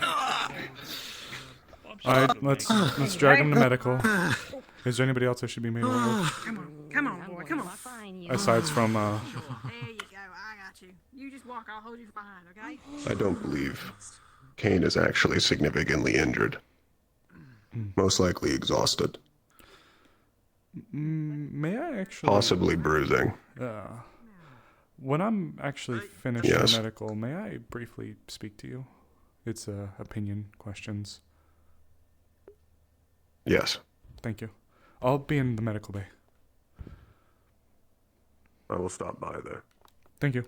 Alright, let's drag him to medical. Is there anybody else I should be made aware of? Come on, boy, come on. Aside from, There you go, I got you. You just walk, I'll hold you from behind, okay? I don't believe Kane is actually significantly injured. Most likely exhausted. May I actually... Possibly bruising. When I'm actually finished Yes. the medical, may I briefly speak to you? It's opinion questions. Yes. Thank you. I'll be in the medical bay. I will stop by there. Thank you.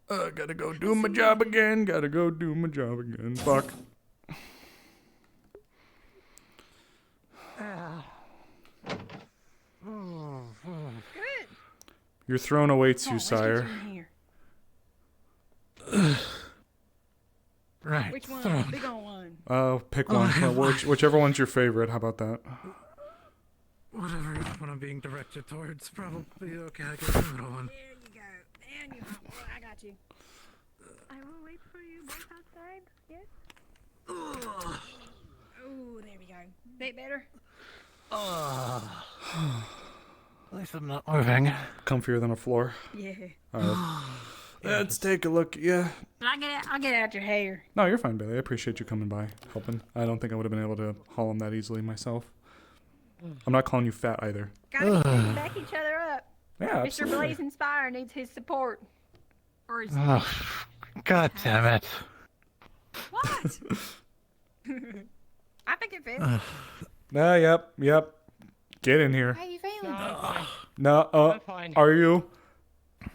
Gotta go do my job again. Gotta go do my job again. Fuck. Good. Your throne awaits you, sire. Right. Which one? Big old one. Pick one. Whichever one's your favorite. How about that? Whatever one I'm being directed towards, probably okay. I get the middle one. There you go. And you, I got you. I will wait for you both outside. Yes? Oh, there we go. Bit better? At least I'm not moving. Comfier than a floor. Yeah. Let's take a look. Yeah. But I'll get out your hair. No, you're fine, Bailey. I appreciate you coming by, helping. I don't think I would have been able to haul him that easily myself. I'm not calling you fat either. Gotta back each other up. Yeah, Mr. absolutely. Blazing Spire needs his support. Or his... Oh, God damn it. What? I think it fits. Yep. Get in here. How you feeling? No, are you?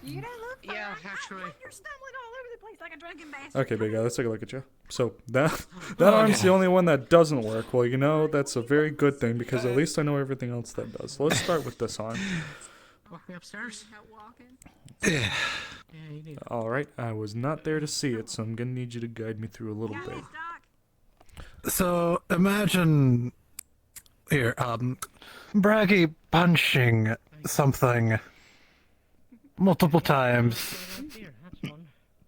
You don't look fine. Yeah, actually. You're stumbling all over the place like a drunken bastard. Okay, big guy, let's take a look at you. So, that arm's the only one that doesn't work. Well, that's a very good thing, because at least I know everything else that does. So let's start with this arm. Walk me upstairs. Yeah. Alright, I was not there to see it, so I'm gonna need you to guide me through a little bit. So imagine here, Braggy punching something multiple times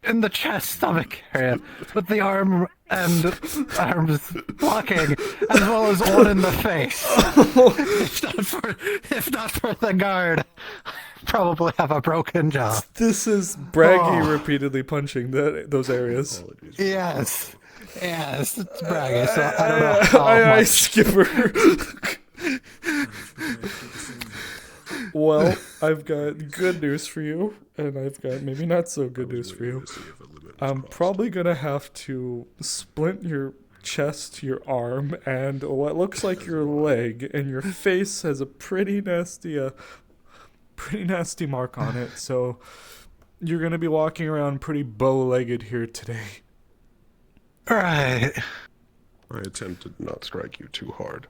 in the chest, stomach area, with the arm and arms blocking, as well as one in the face. if not for the guard, I'd probably have a broken jaw. This is Braggy repeatedly punching those areas. Yes, it's Braggy, so I don't know how Aye, much. Skipper. Well, I've got good news for you, and I've got maybe not so good news for you. I'm probably gonna have to splint your chest, your arm, and what looks like your leg, and your face has a pretty nasty mark on it. So you're gonna be walking around pretty bow-legged here today. Right. I attempted to not strike you too hard.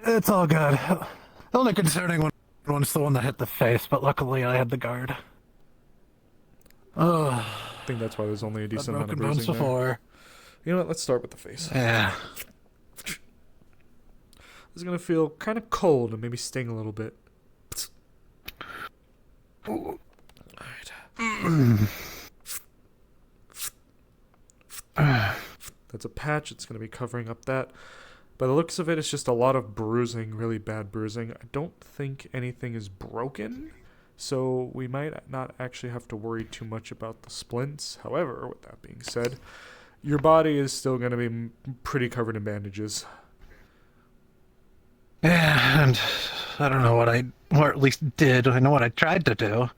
It's all good. The only concerning one's the one that hit the face, but luckily I had the guard. I think that's why there's only a decent amount of broken bones bruising there. before. You know what? Let's start with the face. Yeah. It's gonna feel kind of cold and maybe sting a little bit. Alright. That's a patch. It's going to be covering up that. By the looks of it, it's just a lot of bruising, really bad bruising. I don't think anything is broken, so we might not actually have to worry too much about the splints. However, with that being said, your body is still going to be pretty covered in bandages. Yeah, and I don't know what or at least did. I know what I tried to do.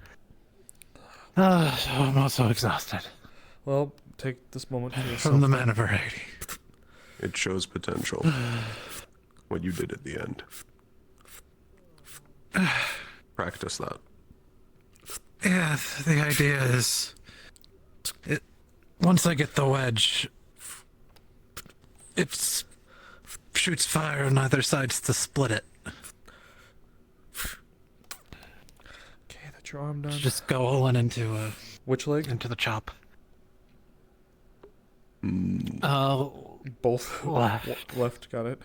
So I'm also exhausted. Well, take this moment to yourself. From the man of variety. It shows potential. What you did at the end. Practice that. Yeah, the idea is... once I get the wedge, it shoots fire on either sides to split it. Okay, that's your arm done. Just go all in into... which leg? Into the chop. Both left, got it.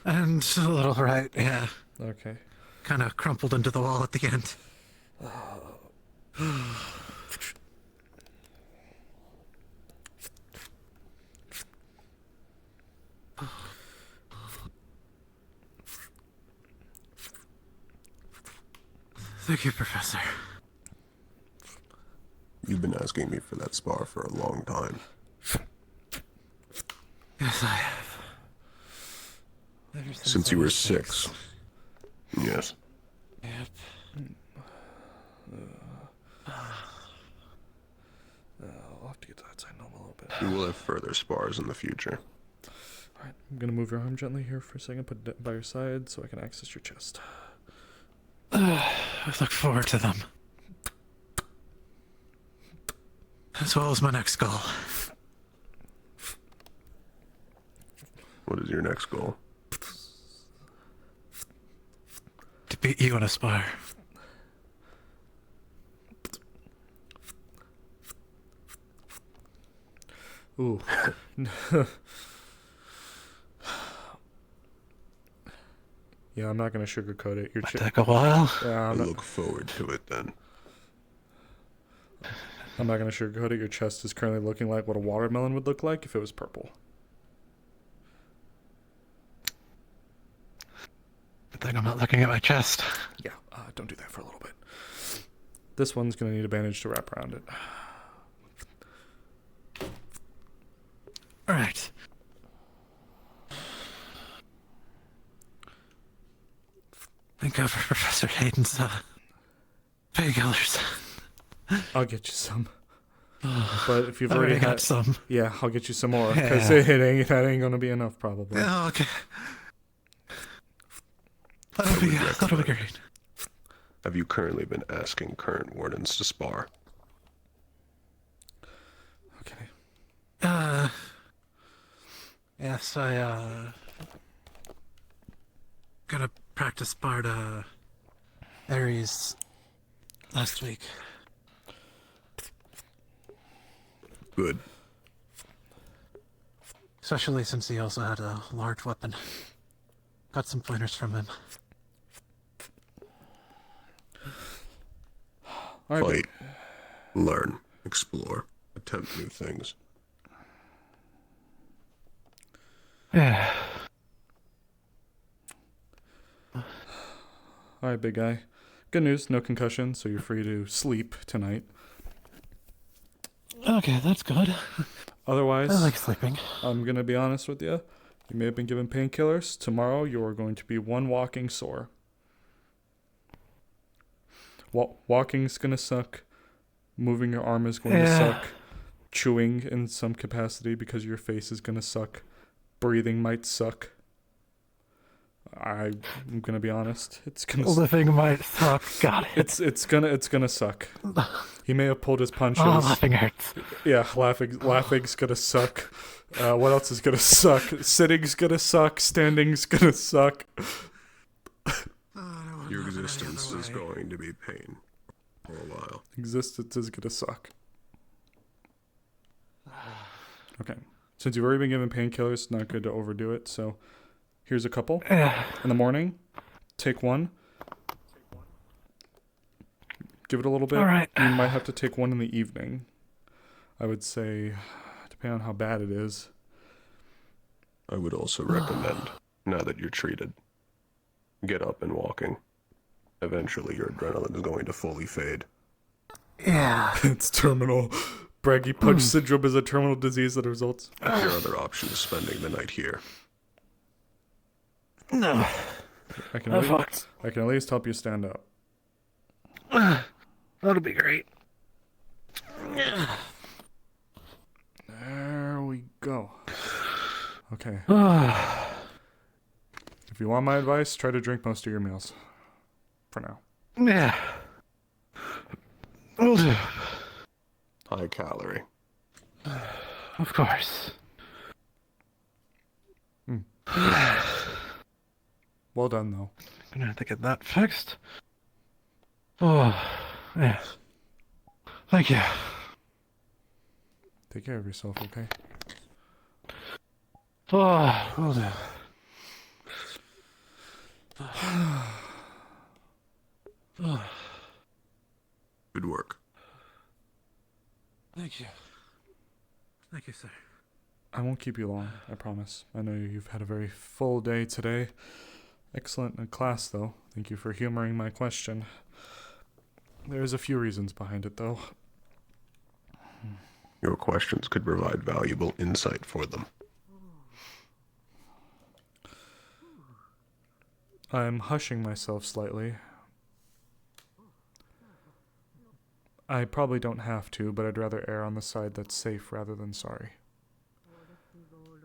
And a little right, yeah. Okay. Kind of crumpled into the wall at the end. Thank you, Professor. You've been asking me for that spar for a long time. Yes, I have. Since you were 6. Yes. Yep. I'll have to get to that side in a little bit. You will have further spars in the future. Alright, I'm going to move your arm gently here for a second, put it by your side so I can access your chest. I look forward to them. As well as my next goal. What is your next goal? To beat you in a spar. Ooh. Yeah, I'm not going to sugarcoat it. Might take a while. Yeah, I look forward to it then. I'm not going to sugarcoat it. Your chest is currently looking like what a watermelon would look like if it was purple. Good thing I'm not looking at my chest. Yeah, don't do that for a little bit. This one's going to need a bandage to wrap around it. Alright. Thank God for Professor Hayden's painkillers. I'll get you some. But if you've already got some. Yeah, I'll get you some more. Because that ain't going to be enough, probably. Oh, okay. That'll be great. Have you currently been asking current wardens to spar? Okay. Yes, I, gonna practice Sparta Ares last week. Good. Especially since he also had a large weapon. Got some pointers from him. Fight, learn, explore, attempt new things. Yeah. Alright, big guy. Good news, no concussion, so you're free to sleep tonight. Okay, that's good. Otherwise, I like sleeping. I'm going to be honest with you. You may have been given painkillers. Tomorrow, you are going to be one walking sore. Walking's going to suck. Moving your arm is going to suck. Chewing in some capacity because your face is going to suck. Breathing might suck. I'm gonna be honest. It's gonna. Living might suck. Got it. It's gonna suck. He may have pulled his punches. Oh, laughing hurts. Yeah, laughing's gonna suck. What else is gonna suck? Sitting's gonna suck. Standing's gonna suck. Your existence is going to be pain for a while. Existence is gonna suck. Okay. Since you've already been given painkillers, it's not good to overdo it, so here's a couple. In the morning, take one. give it a little bit. All right. You might have to take one in the evening. I would say, depending on how bad it is. I would also recommend, now that you're treated, get up and walking. Eventually your adrenaline is going to fully fade. Yeah. It's terminal. Braggy Punch syndrome is a terminal disease that results. Your other option is spending the night here. No. I can I'm at least help you stand up. That'll be great. There we go. Okay. If you want my advice, try to drink most of your meals. For now. Yeah. Will do. High calorie. Of course. Well done, though. Gonna have to get that fixed. Oh, yeah. Thank you. Take care of yourself, okay? Oh, will do. Good work. Thank you. Thank you, sir. I won't keep you long, I promise. I know you've had a very full day today. Excellent in class, though. Thank you for humoring my question. There's a few reasons behind it, though. Your questions could provide valuable insight for them. I'm hushing myself slightly. I probably don't have to, but I'd rather err on the side that's safe rather than sorry.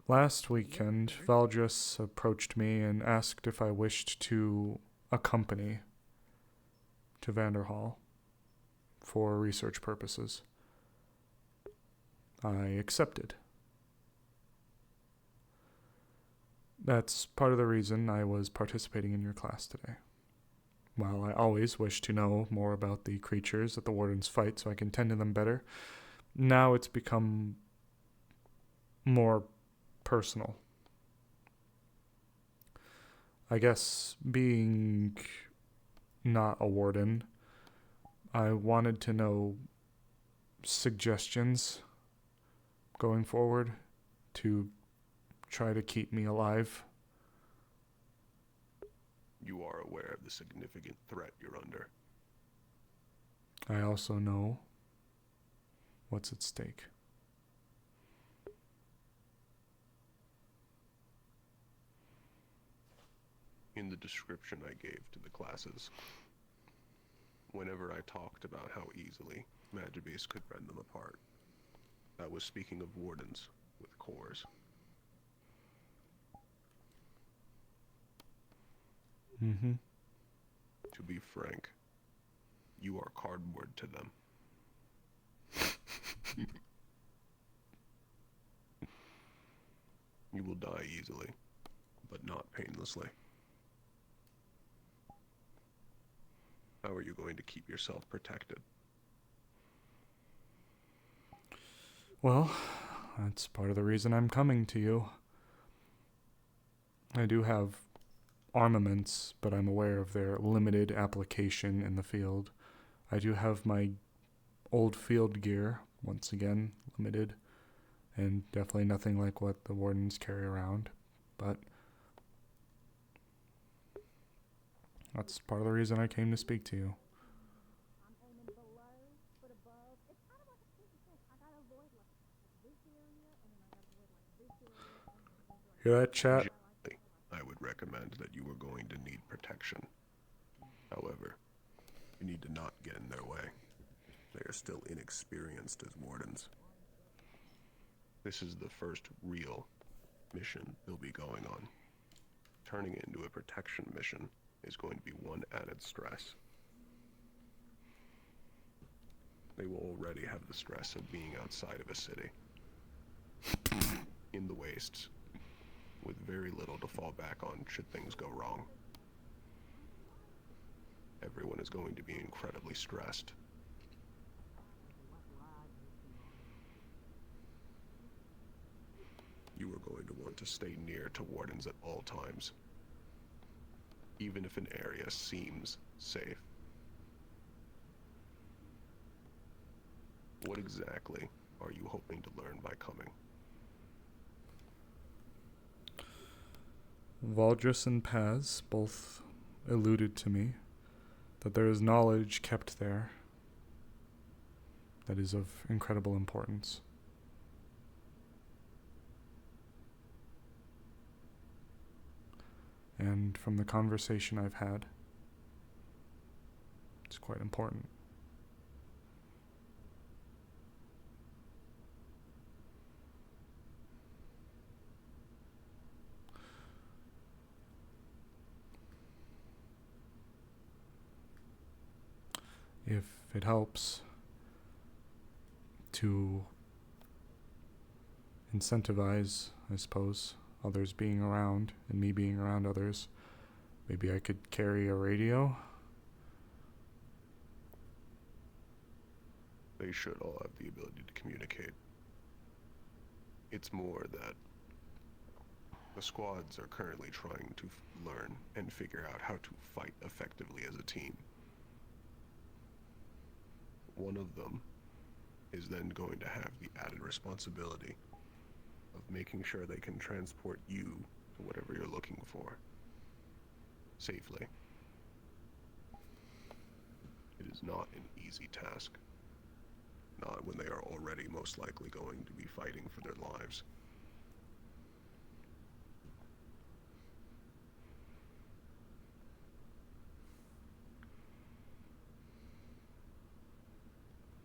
Last weekend, Valdris approached me and asked if I wished to accompany to Vanderhall for research purposes. I accepted. That's part of the reason I was participating in your class today. While I always wish to know more about the creatures that the wardens fight so I can tend to them better, now it's become more personal. I guess being not a warden, I wanted to know suggestions going forward to try to keep me alive. You are aware of the significant threat you're under. I also know what's at stake. In the description I gave to the classes, whenever I talked about how easily Magibase could rend them apart, I was speaking of wardens with cores. Mm-hmm. To be frank, you are cardboard to them. You will die easily, but not painlessly. How are you going to keep yourself protected? Well, that's part of the reason I'm coming to you. I do have armaments, but I'm aware of their limited application in the field. I do have my old field gear, once again, limited, and definitely nothing like what the wardens carry around, but that's part of the reason I came to speak to you. Hear that, chat? I would recommend that you are going to need protection. However, you need to not get in their way. They are still inexperienced as wardens. This is the first real mission they'll be going on. Turning it into a protection mission is going to be one added stress. They will already have the stress of being outside of a city. In the wastes, with very little to fall back on should things go wrong. Everyone is going to be incredibly stressed. You are going to want to stay near to wardens at all times, even if an area seems safe. What exactly are you hoping to learn by coming? Valdris and Paz both alluded to me that there is knowledge kept there that is of incredible importance. And from the conversation I've had, it's quite important. If it helps to incentivize, I suppose, others being around and me being around others, maybe I could carry a radio. They should all have the ability to communicate. It's more that the squads are currently trying to learn and figure out how to fight effectively as a team. One of them is then going to have the added responsibility of making sure they can transport you to whatever you're looking for safely. It is not an easy task, not when they are already most likely going to be fighting for their lives.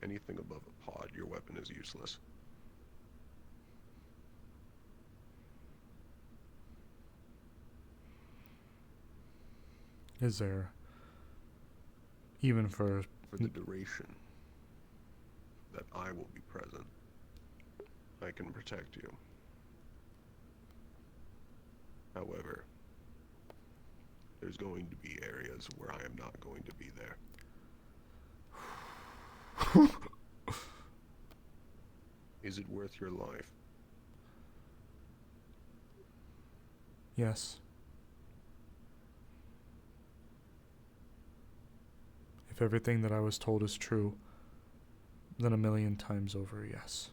Anything above a pod, your weapon is useless. Is there, even for the duration that I will be present, I can protect you. However, there's going to be areas where I am not going to be there. Is it worth your life? Yes. If everything that I was told is true, then 1,000,000 times over, yes.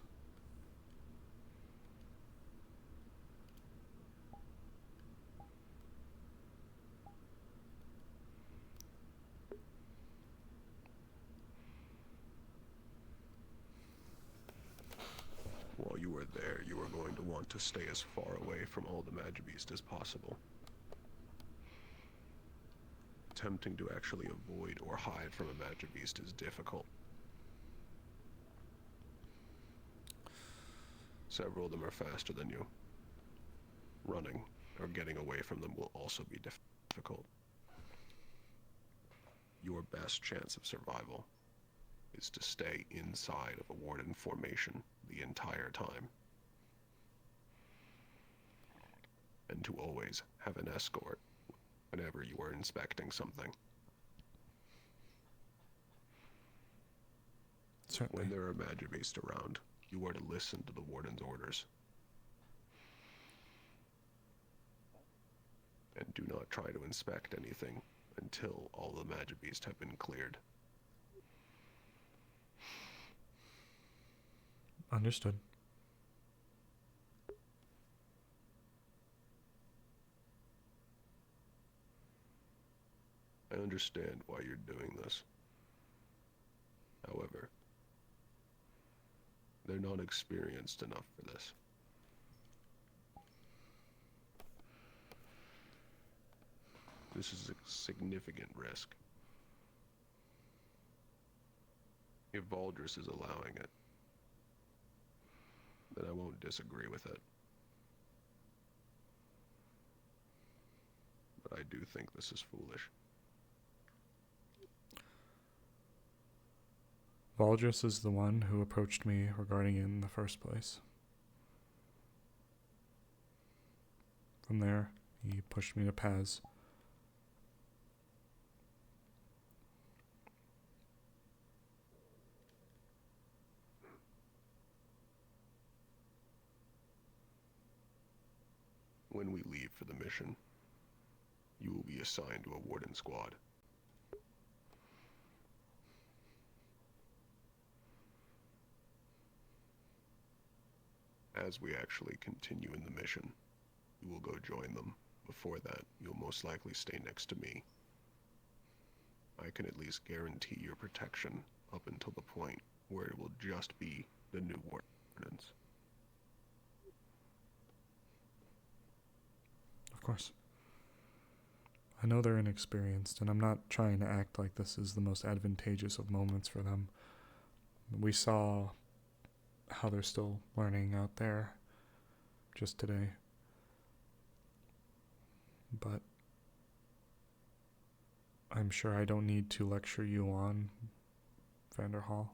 While you are there, you are going to want to stay as far away from all the Magibeast as possible. Attempting to actually avoid or hide from a Magibeast is difficult. Several of them are faster than you. Running or getting away from them will also be difficult. Your best chance of survival is to stay inside of a warden formation the entire time. And to always have an escort whenever you are inspecting something. Certainly. When there are Magibeast around, you are to listen to the warden's orders. And do not try to inspect anything until all the Magibeast have been cleared. Understood. I understand why you're doing this. However, they're not experienced enough for this. This is a significant risk. If Valdris is allowing it, then I won't disagree with it. But I do think this is foolish. Valdris is the one who approached me regarding it in the first place. From there, he pushed me to Paz. When we leave for the mission, you will be assigned to a warden squad. As we actually continue in the mission, you will go join them. Before that, you'll most likely stay next to me. I can at least guarantee your protection up until the point where it will just be the new wardens. Of course. I know they're inexperienced, and I'm not trying to act like this is the most advantageous of moments for them. We saw how they're still learning out there just today. But I'm sure I don't need to lecture you on Vanderhall.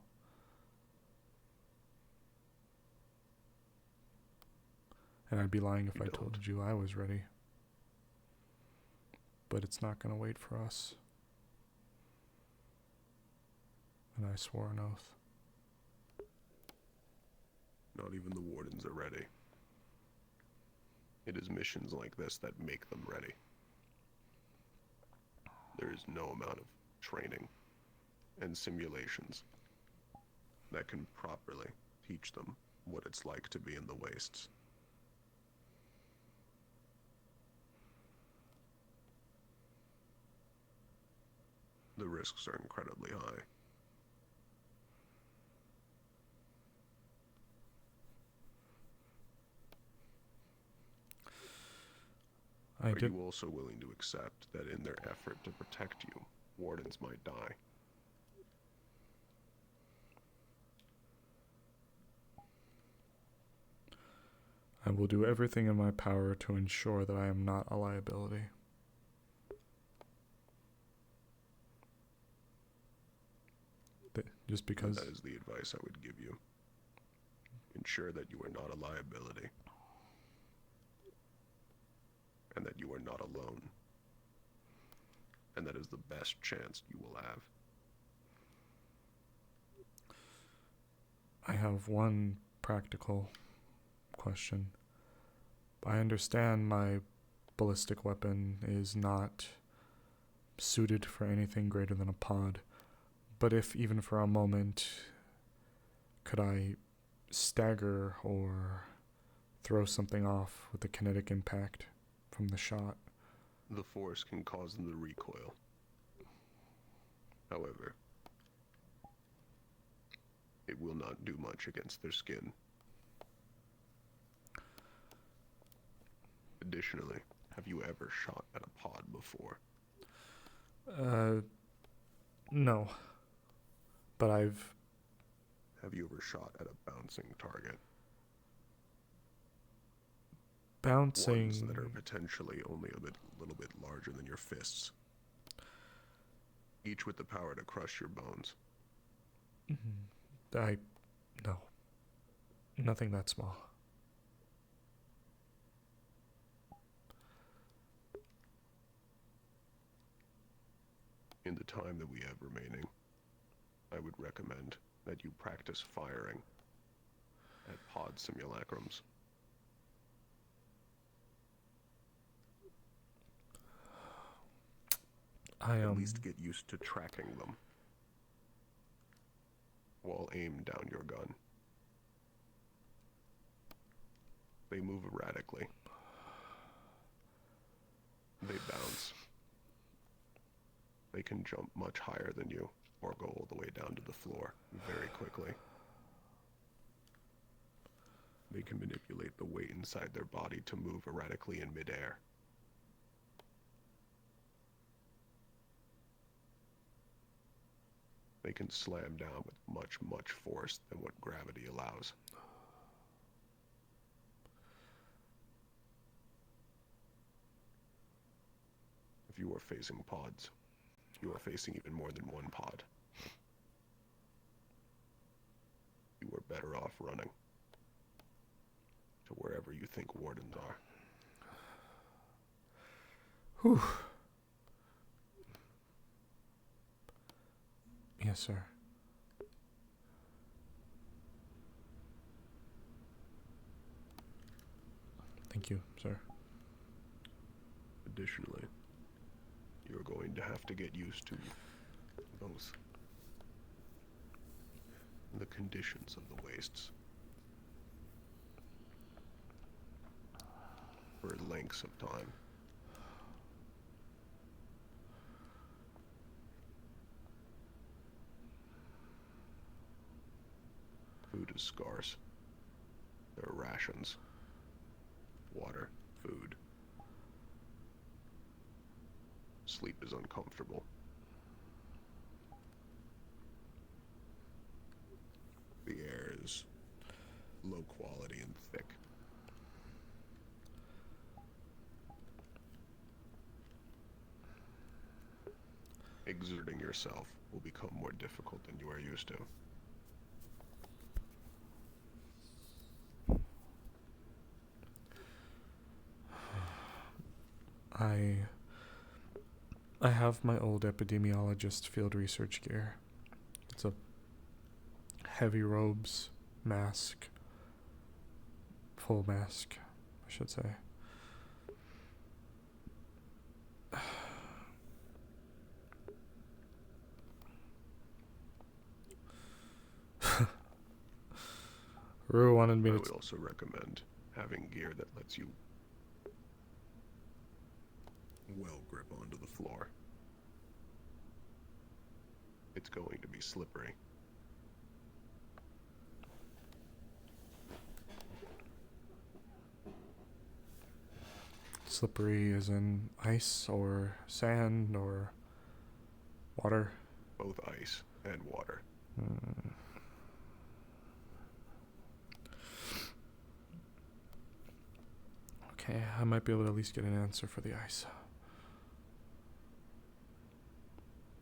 And I'd be lying if I told you I was ready. But it's not going to wait for us. And I swore an oath. Not even the wardens are ready. It is missions like this that make them ready. There is no amount of training and simulations that can properly teach them what it's like to be in the wastes. The risks are incredibly high. Are you also willing to accept that in their effort to protect you, wardens might die? I will do everything in my power to ensure that I am not a liability. Just because... And that is the advice I would give you. Ensure that you are not a liability. And that you are not alone. And that is the best chance you will have. I have one practical question. I understand my ballistic weapon is not suited for anything greater than a pod, but if even for a moment, could I stagger or throw something off with the kinetic impact from the shot? The force can cause them to recoil. However, it will not do much against their skin. Additionally, have you ever shot at a pod before? No. But I've... Have you ever shot at a bouncing target? Bouncing... Ones that are potentially only a little bit larger than your fists. Each with the power to crush your bones. No. Nothing that small. In the time that we have remaining, I would recommend that you practice firing at pod simulacrums. At least get used to tracking them while aimed down your gun. They move erratically. They bounce. They can jump much higher than you, or go all the way down to the floor very quickly. They can manipulate the weight inside their body to move erratically in midair. They can slam down with much, much force than what gravity allows. If you are facing pods, you are facing even more than one pod. You are better off running to wherever you think wardens are. Whew. Yes, sir. Thank you, sir. Additionally, you're going to have to get used to both the conditions of the wastes for lengths of time. Food is scarce. There are rations. Water, food. Sleep is uncomfortable. The air is low quality and thick. Exerting yourself will become more difficult than you are used to. I have my old epidemiologist field research gear. It's a heavy robes, mask, full mask, I should say. Rue wanted me I to. would also recommend having gear that lets you well grip onto the floor. It's going to be slippery. Slippery as in ice or sand or water? Both ice and water. Okay, I might be able to at least get an answer for the ice.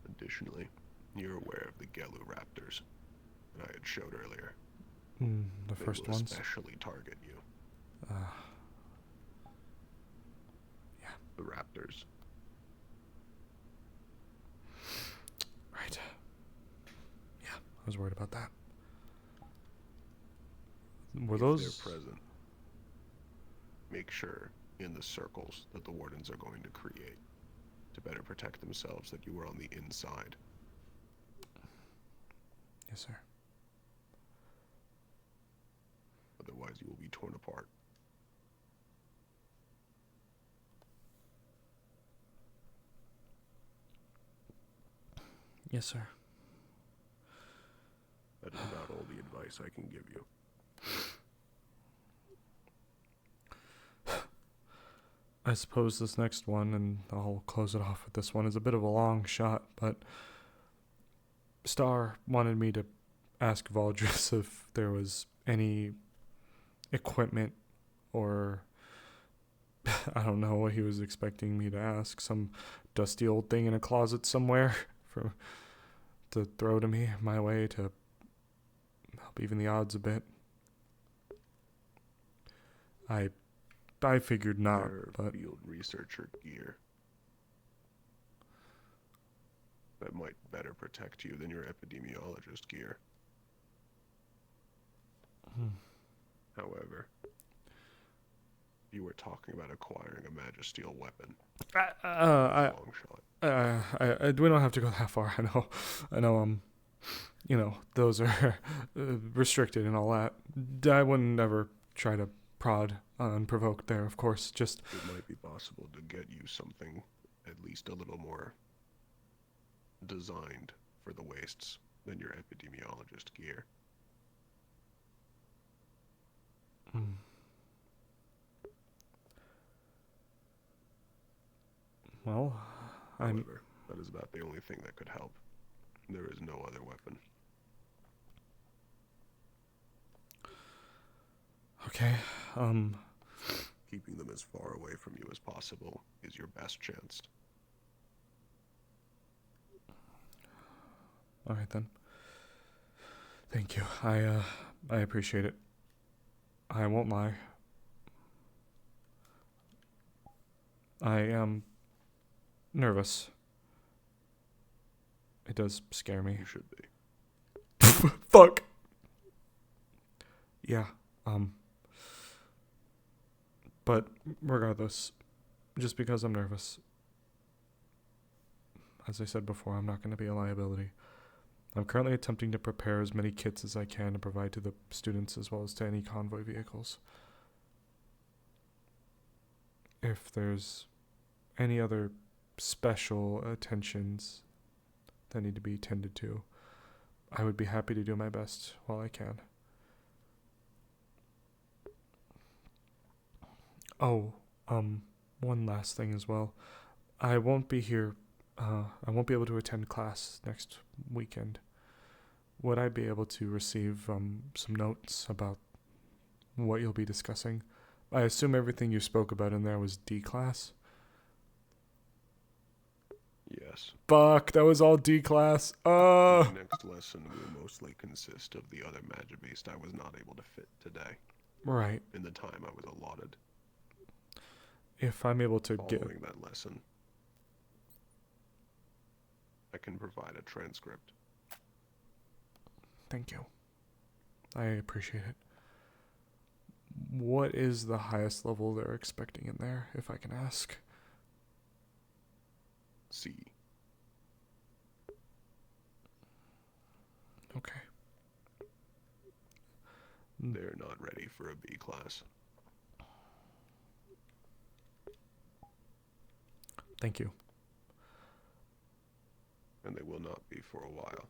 Additionally, you're aware of the Gelu raptors that I had showed earlier. The They first will ones? especially target you. Yeah. The raptors. Right. Yeah, I was worried about that. Were If those... they're present, make sure in the circles that the wardens are going to create to better protect themselves that you are on the inside. Yes, sir. Otherwise you will be torn apart. Yes, sir. That is about all the advice I can give you. I suppose this next one, and I'll close it off with this one, is a bit of a long shot, but Star wanted me to ask Valdris if there was any equipment or I don't know what he was expecting me to ask. Some dusty old thing in a closet somewhere to throw to me my way to help even the odds a bit. I figured not, but field researcher gear that might better protect you than your epidemiologist gear. However, you were talking about acquiring a magisteel weapon. Long shot. We don't have to go that far. I know. Those are restricted and all that. I wouldn't ever try to prod unprovoked there, of course. Just it might be possible to get you something at least a little more designed for the wastes than your epidemiologist gear. Well, However, that is about the only thing that could help. There is no other weapon. Okay, Keeping them as far away from you as possible is your best chance. Alright then. Thank you. I appreciate it. I won't lie. I am nervous. It does scare me. You should be. Fuck! Yeah, but regardless, just because I'm nervous, as I said before, I'm not going to be a liability. I'm currently attempting to prepare as many kits as I can to provide to the students as well as to any convoy vehicles. if there's any other special attentions that need to be tended to, I would be happy to do my best while I can. Oh, one last thing as well. I won't be here, I won't be able to attend class next weekend. Would I be able to receive, some notes about what you'll be discussing? I assume everything you spoke about in there was D class? Yes. Fuck, that was all D class. The next lesson will mostly consist of the other magic beast I was not able to fit today. Right. In the time I was allotted. If I'm able to Following that lesson, I can provide a transcript. Thank you. I appreciate it. What is the highest level they're expecting in there, if I can ask? C. Okay. They're not ready for a B class. Thank you. And they will not be for a while.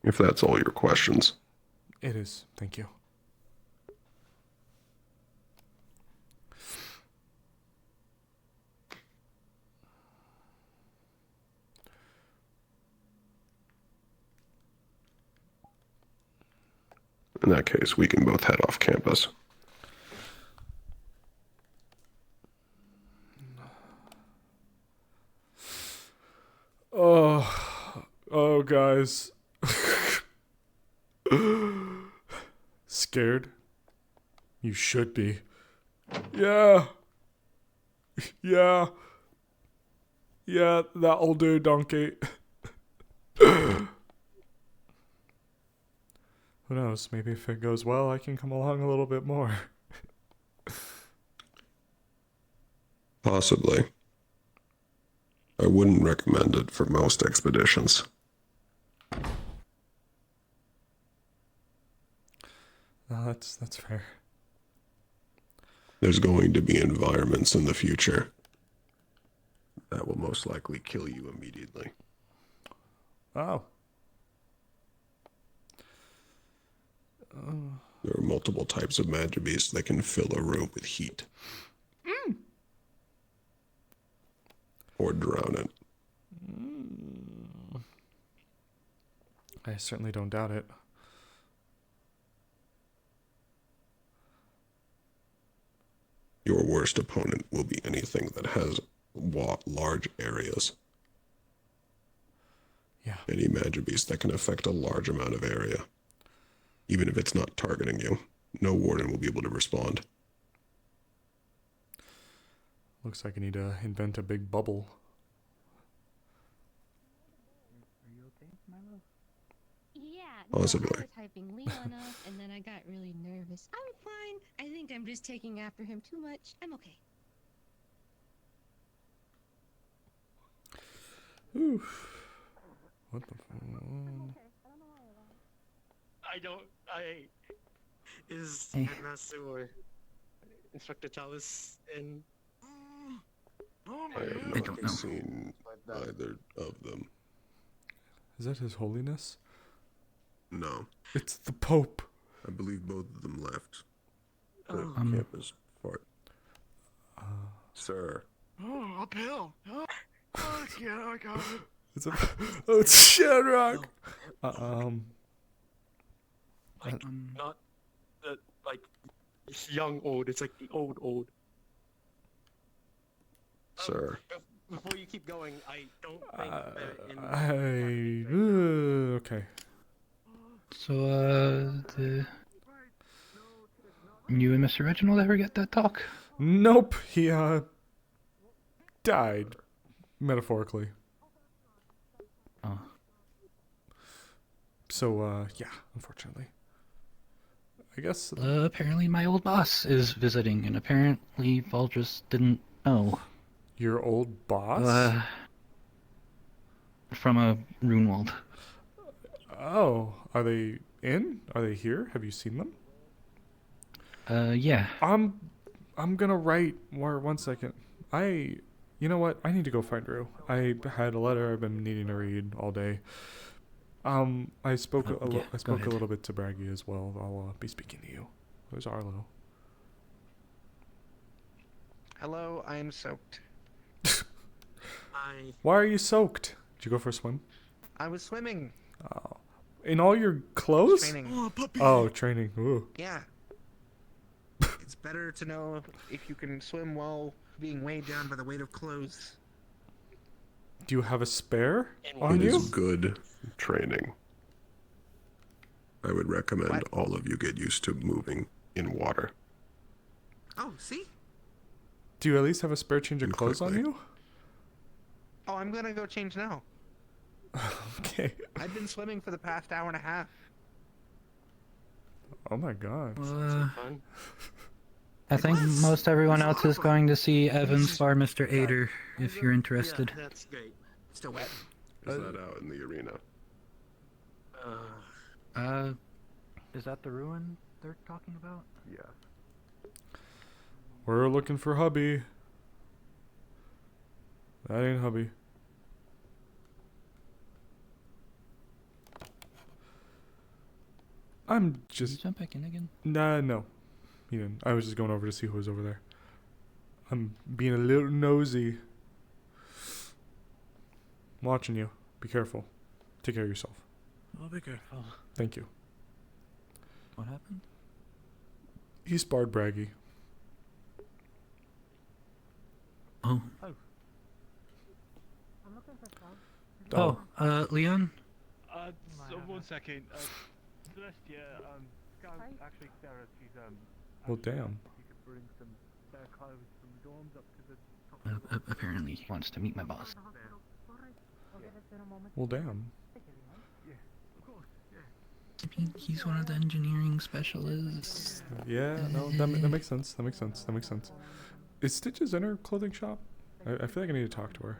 If that's all your questions. It is. Thank you. In that case, we can both head off campus. Oh, guys. Scared? You should be. Yeah. Yeah. Yeah, that'll do, donkey. Who knows? Maybe if it goes well, I can come along a little bit more. Possibly. I wouldn't recommend it for most expeditions. No, that's fair. There's going to be environments in the future that will most likely kill you immediately. Oh. There are multiple types of magic beasts that can fill a room with heat. Or drown it. I certainly don't doubt it. Your worst opponent will be anything that has large areas. Yeah. Any magic beast that can affect a large amount of area. Even if it's not targeting you, no warden will be able to respond. Looks like I need to invent a big bubble. Are you okay, Milo? Yeah, Possibly. I was hyping Leon up, and then I got really nervous. I'm fine. I think I'm just taking after him too much. I'm okay. Oof. What the Is Hey. Headmaster or Inspector Chalice in? I have not seen either of them. Is that His Holiness? No. It's the Pope. I believe both of them left the Oh. campus part. Sir. Oh, uphill. Oh, yeah, I got it. It's a it's Shamrock. Like not the like young old. It's like the old. Sir. Before you keep going, I don't think they're in. Okay. So, you and Mr. Reginald ever get that talk? Nope. He died, metaphorically. Oh. So yeah, unfortunately. I guess. Apparently my old boss is visiting, and apparently Valdris didn't know. Your old boss? from a Runewald. Oh, are they in? Are they here? Have you seen them? Yeah. I'm gonna write more. 1 second. You know what? I need to go find Rue. I had a letter I've been needing to read all day. I spoke Oh, yeah, I go spoke a ahead. little bit to Braggy as well. I'll be speaking to you. Where's Arlo? Hello, I am soaked. Why are you soaked? Did you go for a swim? I was swimming. Oh. In all your clothes? Training. Oh, puppy. Oh, training. Ooh. Yeah. It's better to know if you can swim while being weighed down by the weight of clothes. Do you have a spare on It you? is good training. I would recommend What? all of you get used to moving in water. Oh, see? Do you at least have a spare change of clothes on you? Oh, I'm gonna go change now. Okay. I've been swimming for the past hour and a half. Oh my god. I think most everyone else is going to see Evan spar Mr. Ader, if you're interested. Yeah, that's great. Still wet. Is that out in the arena? Is that the ruin they're talking about? Yeah. We're looking for hubby. That ain't hubby. I'm just. Did you jump back in again? Nah, no. He didn't. I was just going over to see who was over there. I'm being a little nosy. Watching you. Be careful. Take care of yourself. I'll be careful. Thank you. What happened? He sparred Braggy. Oh. Oh. Leon? So 1 second. Celestia, actually, Sarah, she's, Well, damn. she could bring some spare clothes from the dorms up to the top. Apparently he wants to meet my boss. Well, damn. Yeah, of course, yeah. I mean, he's one of the engineering specialists. Yeah, no, that makes sense. That makes sense. That makes sense. Is Stitches in her clothing shop? I feel like I need to talk to her.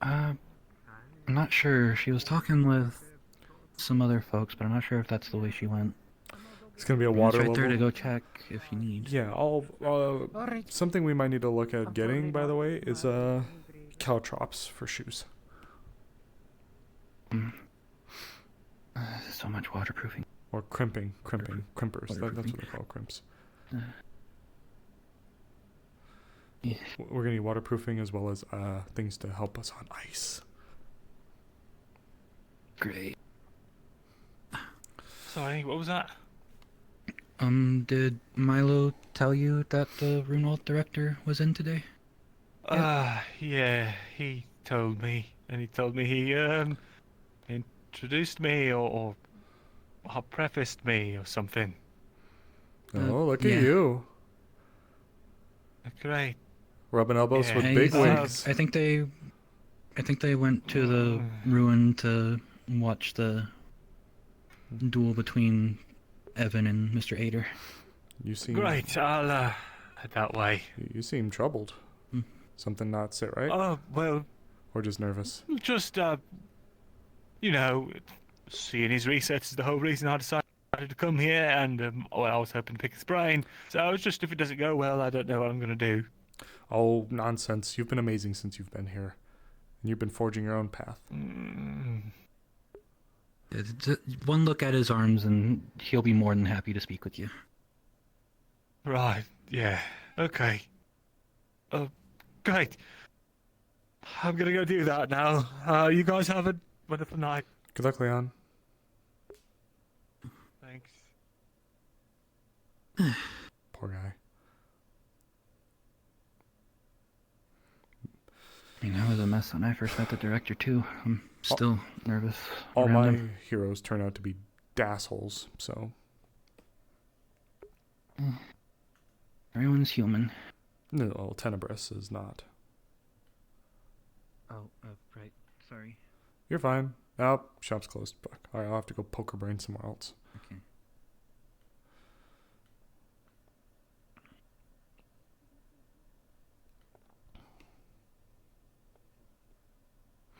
I'm not sure. She was talking with some other folks, but I'm not sure if that's the way she went. It's gonna be a It's water right level. there to go check if you need. Yeah, something we might need to look at getting, by the way, is caltrops for shoes. So much waterproofing. Or crimpers. That's what they call crimps. Yeah. We're gonna need waterproofing as well as things to help us on ice. Great. Sorry, what was that? Did Milo tell you that the Runewald director was in today? Yeah, he told me, and he told me he introduced me or prefaced me or something. Oh, look yeah. at you. Great. Rubbing elbows Yeah. with big wigs. I think they went to the ruin to watch the duel between Evan and Mr. Ader. You seem Great, I'll head that way. You seem troubled. Something not sit right? Oh, well... Or just nervous? Just, you know, seeing his research is the whole reason I decided to come here, and, well, I was hoping to pick his brain. So it's just, if it doesn't go well, I don't know what I'm going to do. Oh, nonsense. You've been amazing since you've been here. And you've been forging your own path. One look at his arms and he'll be more than happy to speak with you. Right, yeah, okay. Great. I'm gonna go do that now. You guys have a wonderful night. Good luck, Leon. Thanks. Poor guy. I mean, I was a mess when I first met the director, too. I'm still nervous. All around my him. heroes turn out to be dassholes, so... Everyone's human. No, well, Tenebris is not. Oh, right. Sorry. You're fine. Oh, shop's closed. Fuck. Alright, I'll have to go poke her brain somewhere else. Okay.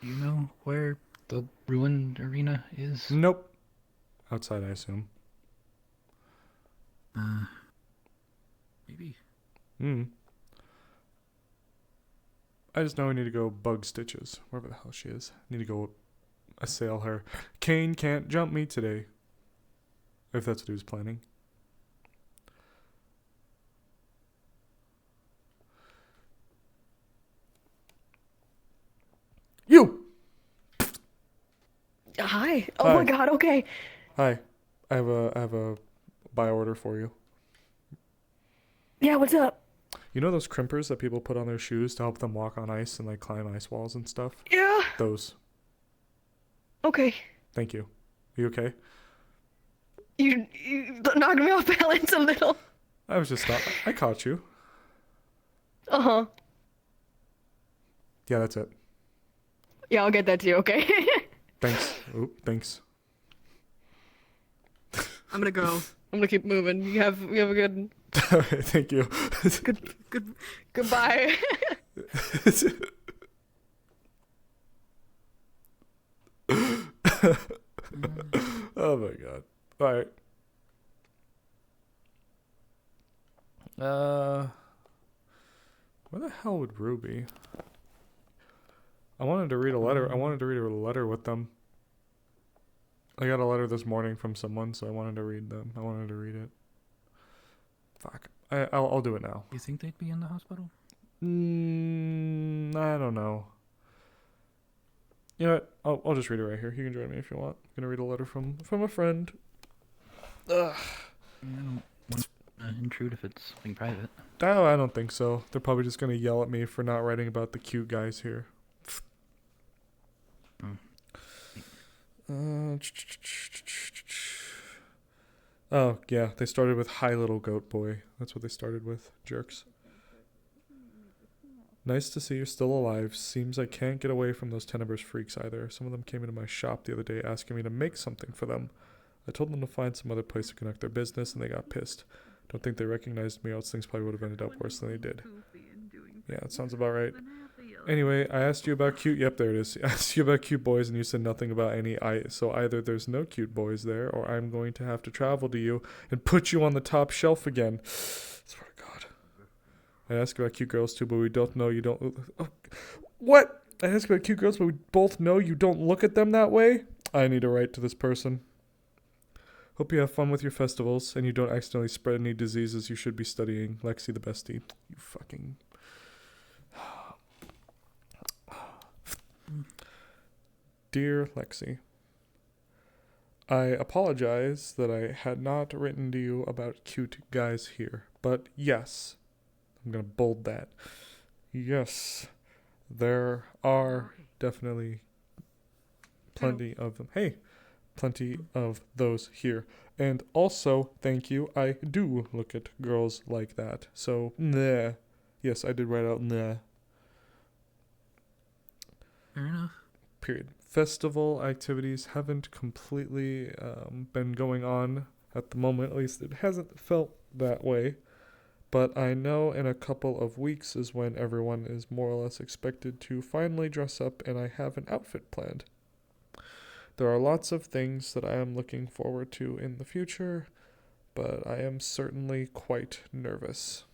Do you know where the ruined arena is? Nope. Outside, I assume. Maybe. I just know I need to go bug Stitches, wherever the hell she is. Need to go assail her. Kane can't jump me today. If that's what he was planning. You! Hi. Oh Hi. my god, okay. Hi. I have a buy order for you. Yeah, what's up? You know those crimpers that people put on their shoes to help them walk on ice and like climb ice walls and stuff? Yeah. Those. Okay. Thank you. You okay? You knocked me off balance a little. I was just I caught you. Uh-huh. Yeah, that's it. Yeah, I'll get that to you, okay? Thanks. Oop, thanks. I'm gonna go. I'm gonna keep moving. You have a good Okay, thank you. goodbye. Oh my god. Alright. Where the hell would Rue be? I wanted to read a letter. I wanted to read a letter with them. I got a letter this morning from someone, so I wanted to read them. I wanted to read it. Fuck. I'll do it now. You think they'd be in the hospital? I don't know. You know what? I'll just read it right here. You can join me if you want. I'm gonna read a letter from a friend. Ugh. I don't want to intrude if it's something private. No, I don't think so. They're probably just gonna yell at me for not writing about the cute guys here. Oh, yeah, they started with Hi Little Goat Boy. That's what they started with. Jerks. Nice to see you're still alive. Seems I can't get away from those Tenebris freaks either. Some of them came into my shop the other day asking me to make something for them. I told them to find some other place to conduct their business, and they got pissed. Don't think they recognized me, else things probably would have ended up worse than they did. Yeah, that sounds about right. Anyway, I asked you about cute... Yep, there it is. I asked you about cute boys, and you said nothing about any... So either there's no cute boys there, or I'm going to have to travel to you and put you on the top shelf again. Swear to God. I asked about cute girls too, but we don't know you don't... Oh, what? I asked about cute girls, but we both know you don't look at them that way? I need to write to this person. Hope you have fun with your festivals, and you don't accidentally spread any diseases you should be studying. Lexi the bestie. You fucking... Dear Lexi, I apologize that I had not written to you about cute guys here, but yes, I'm gonna bold that. Yes, there are definitely plenty of them. Hey, plenty of those here. And also, thank you, I do look at girls like that. So, nah. Yes, I did write out nah. Fair enough. Period. Festival activities haven't completely been going on at the moment. At least it hasn't felt that way. But I know in a couple of weeks is when everyone is more or less expected to finally dress up, and I have an outfit planned. There are lots of things that I am looking forward to in the future, but I am certainly quite nervous.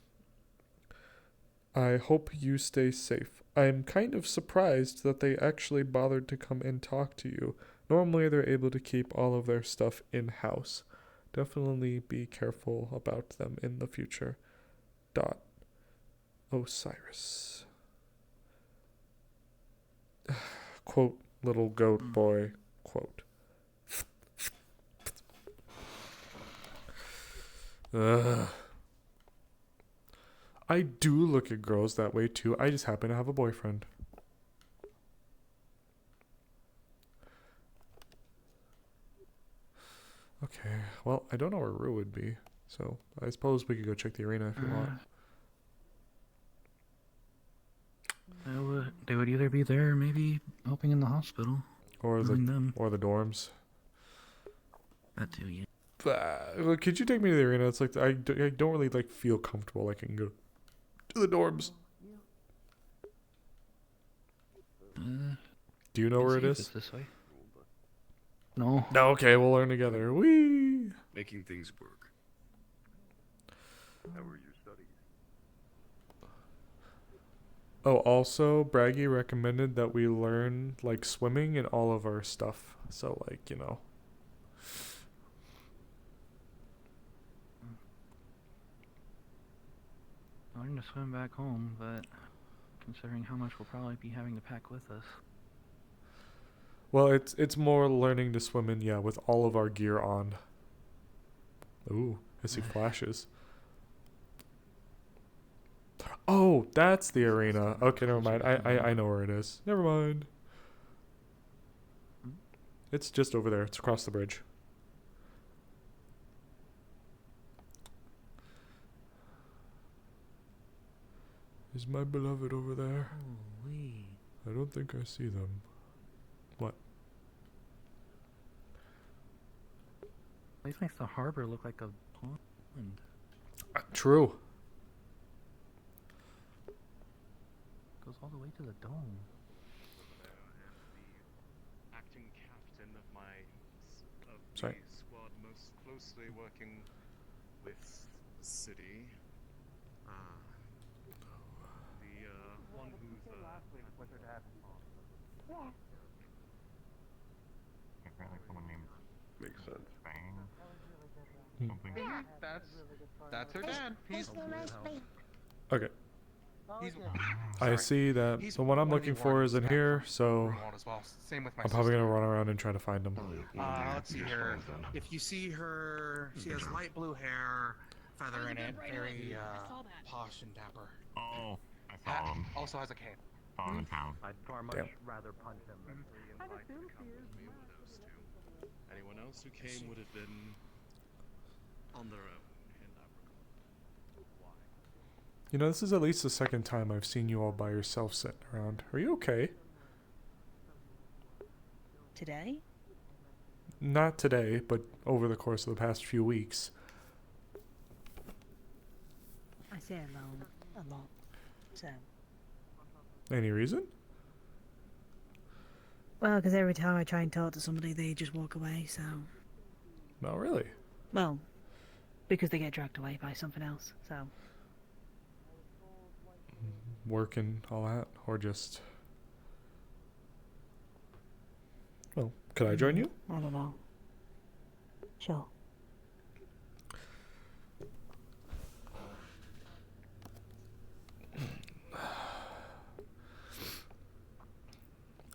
I hope you stay safe. I'm kind of surprised that they actually bothered to come and talk to you. Normally they're able to keep all of their stuff in-house. Definitely be careful about them in the future. Osiris. Quote, little goat boy. Quote. Ugh. I do look at girls that way too. I just happen to have a boyfriend. Okay, well, I don't know where Rue would be, so I suppose we could go check the arena if you want. They would either be there or maybe helping in the hospital. Or the dorms. That too, yeah. Look, could you take me to the arena? It's like I don't really like feel comfortable. I can go to the dorms. Do you know where it See if is? it's this way. No. No, okay, we'll learn together. Whee! Making things work. How were your studies? Oh, also, Braggy recommended that we learn, like, swimming in all of our stuff. So, like, you know. I wanted to swim back home, but considering how much we'll probably be having to pack with us. Well, it's more learning to swim in, yeah, with all of our gear on. Ooh, I see flashes. Oh, that's the arena. Okay, never mind. I know where it is. Never mind. It's just over there. It's across the bridge. Is my beloved over there? Holy. I don't think I see them. What? Place makes the harbor look like a pond. True. Goes all the way to the dome. Acting captain of Sorry. the squad most closely working with the city. The one who's Apparently someone named Makes sense. Bang. Hmm. Something. That's her dad. He's Okay. He's, I see that He's the one I'm one of looking the for ones is in back here, from so Greenwald as well. Same with my I'm probably sister. gonna run around and try to find them. Let's see here. If you see her, she has light blue hair, feather in it, very posh and dapper. Oh, I saw him. Also has a cane. Saw him in town. I'd far much Damn. rather punch him than anyone else who came would have been on their own in that regard. You know, this is at least the second time I've seen you all by yourself sitting around. Are you okay? Today? Not today, but over the course of the past few weeks. I say alone a lot, so. Any reason? Well, because every time I try and talk to somebody, they just walk away, so. No, really. Well, because they get dragged away by something else, so. Work and all that, or just... Well, could I join you? I don't know. Sure.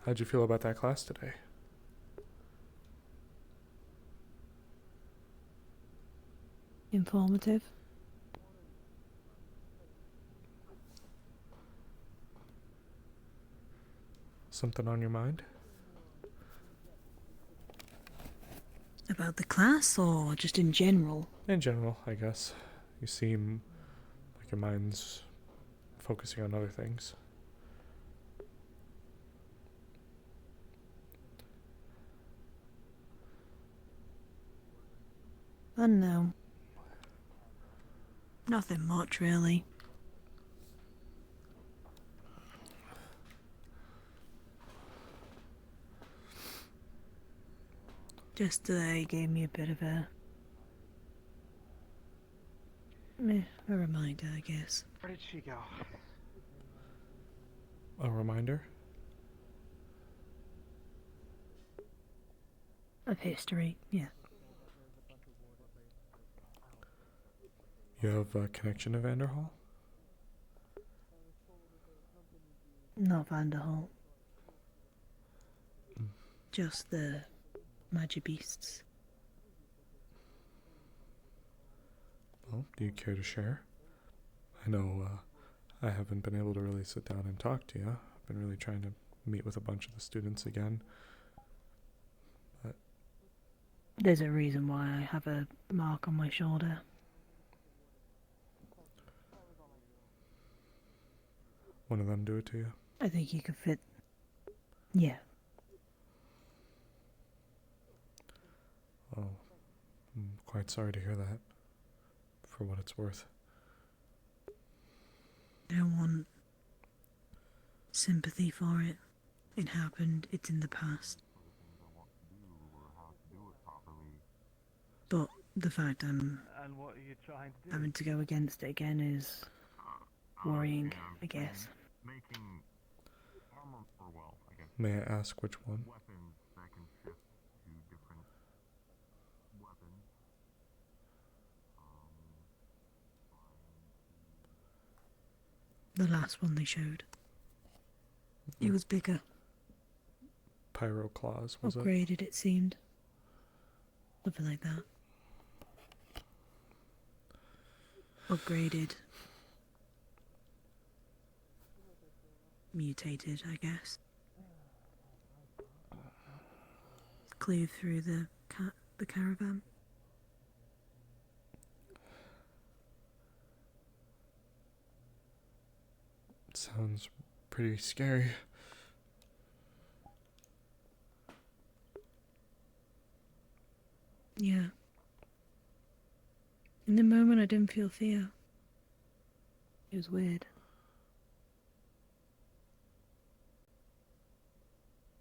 How'd you feel about that class today? Informative. Something on your mind? About the class, or just in general? In general, I guess. You seem like your mind's focusing on other things. I don't know. Nothing much, really. Just today gave me a bit of a reminder, I guess. Where did she go? A reminder? Of history, yeah. You have a connection to Vanderhall? Not Vanderhall. Just the magic beasts. Well, do you care to share? I know I haven't been able to really sit down and talk to you. I've been really trying to meet with a bunch of the students again. But There's a reason why I have a mark on my shoulder. one of them do it to you? I think you could fit. Yeah. Oh, I'm quite sorry to hear that, for what it's worth. I don't want sympathy for it. It happened, it's in the past. But the fact I'm And what are you trying to do? having to go against it again is worrying, I guess. Making armor for, well, I guess. May I ask which one? Weapons that can shift to different weapons. The last one they showed. It was bigger. Pyro claws, was it? Upgraded, it seemed. Something like that. Upgraded. Mutated, I guess. Cleave through the caravan. Sounds pretty scary. Yeah. In the moment, I didn't feel fear. It was weird.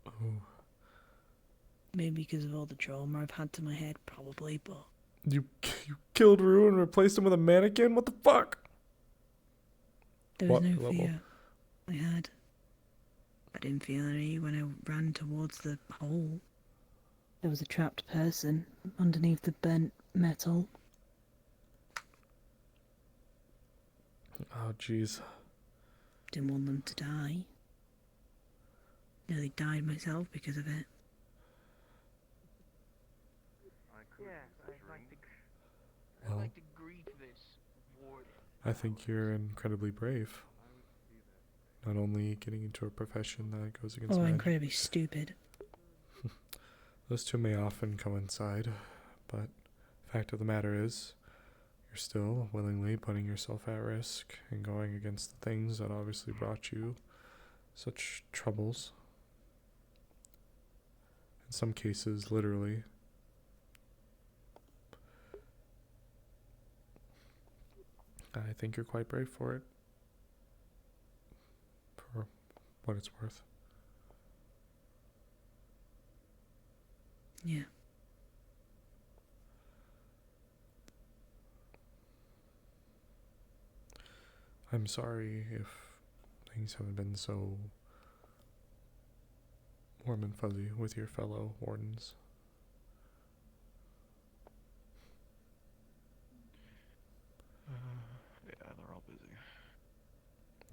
Oh. Maybe because of all the trauma I've had to my head, probably, but... You killed Rue and replaced him with a mannequin? What the fuck? There was What no level? fear I had. I didn't feel any when I ran towards the hole. There was a trapped person underneath the burnt metal. Oh, jeez. Didn't want them to die. Nearly died myself because of it. Well, like to greet this warden. I think you're incredibly brave. Not only getting into a profession that goes against Oh, magic. incredibly stupid. Those two may often coincide, but the fact of the matter is, you're still willingly putting yourself at risk and going against the things that obviously brought you such troubles. In some cases, literally. I think you're quite brave for it. For what it's worth. Yeah. I'm sorry if things haven't been so warm and fuzzy with your fellow wardens. Yeah, they're all busy.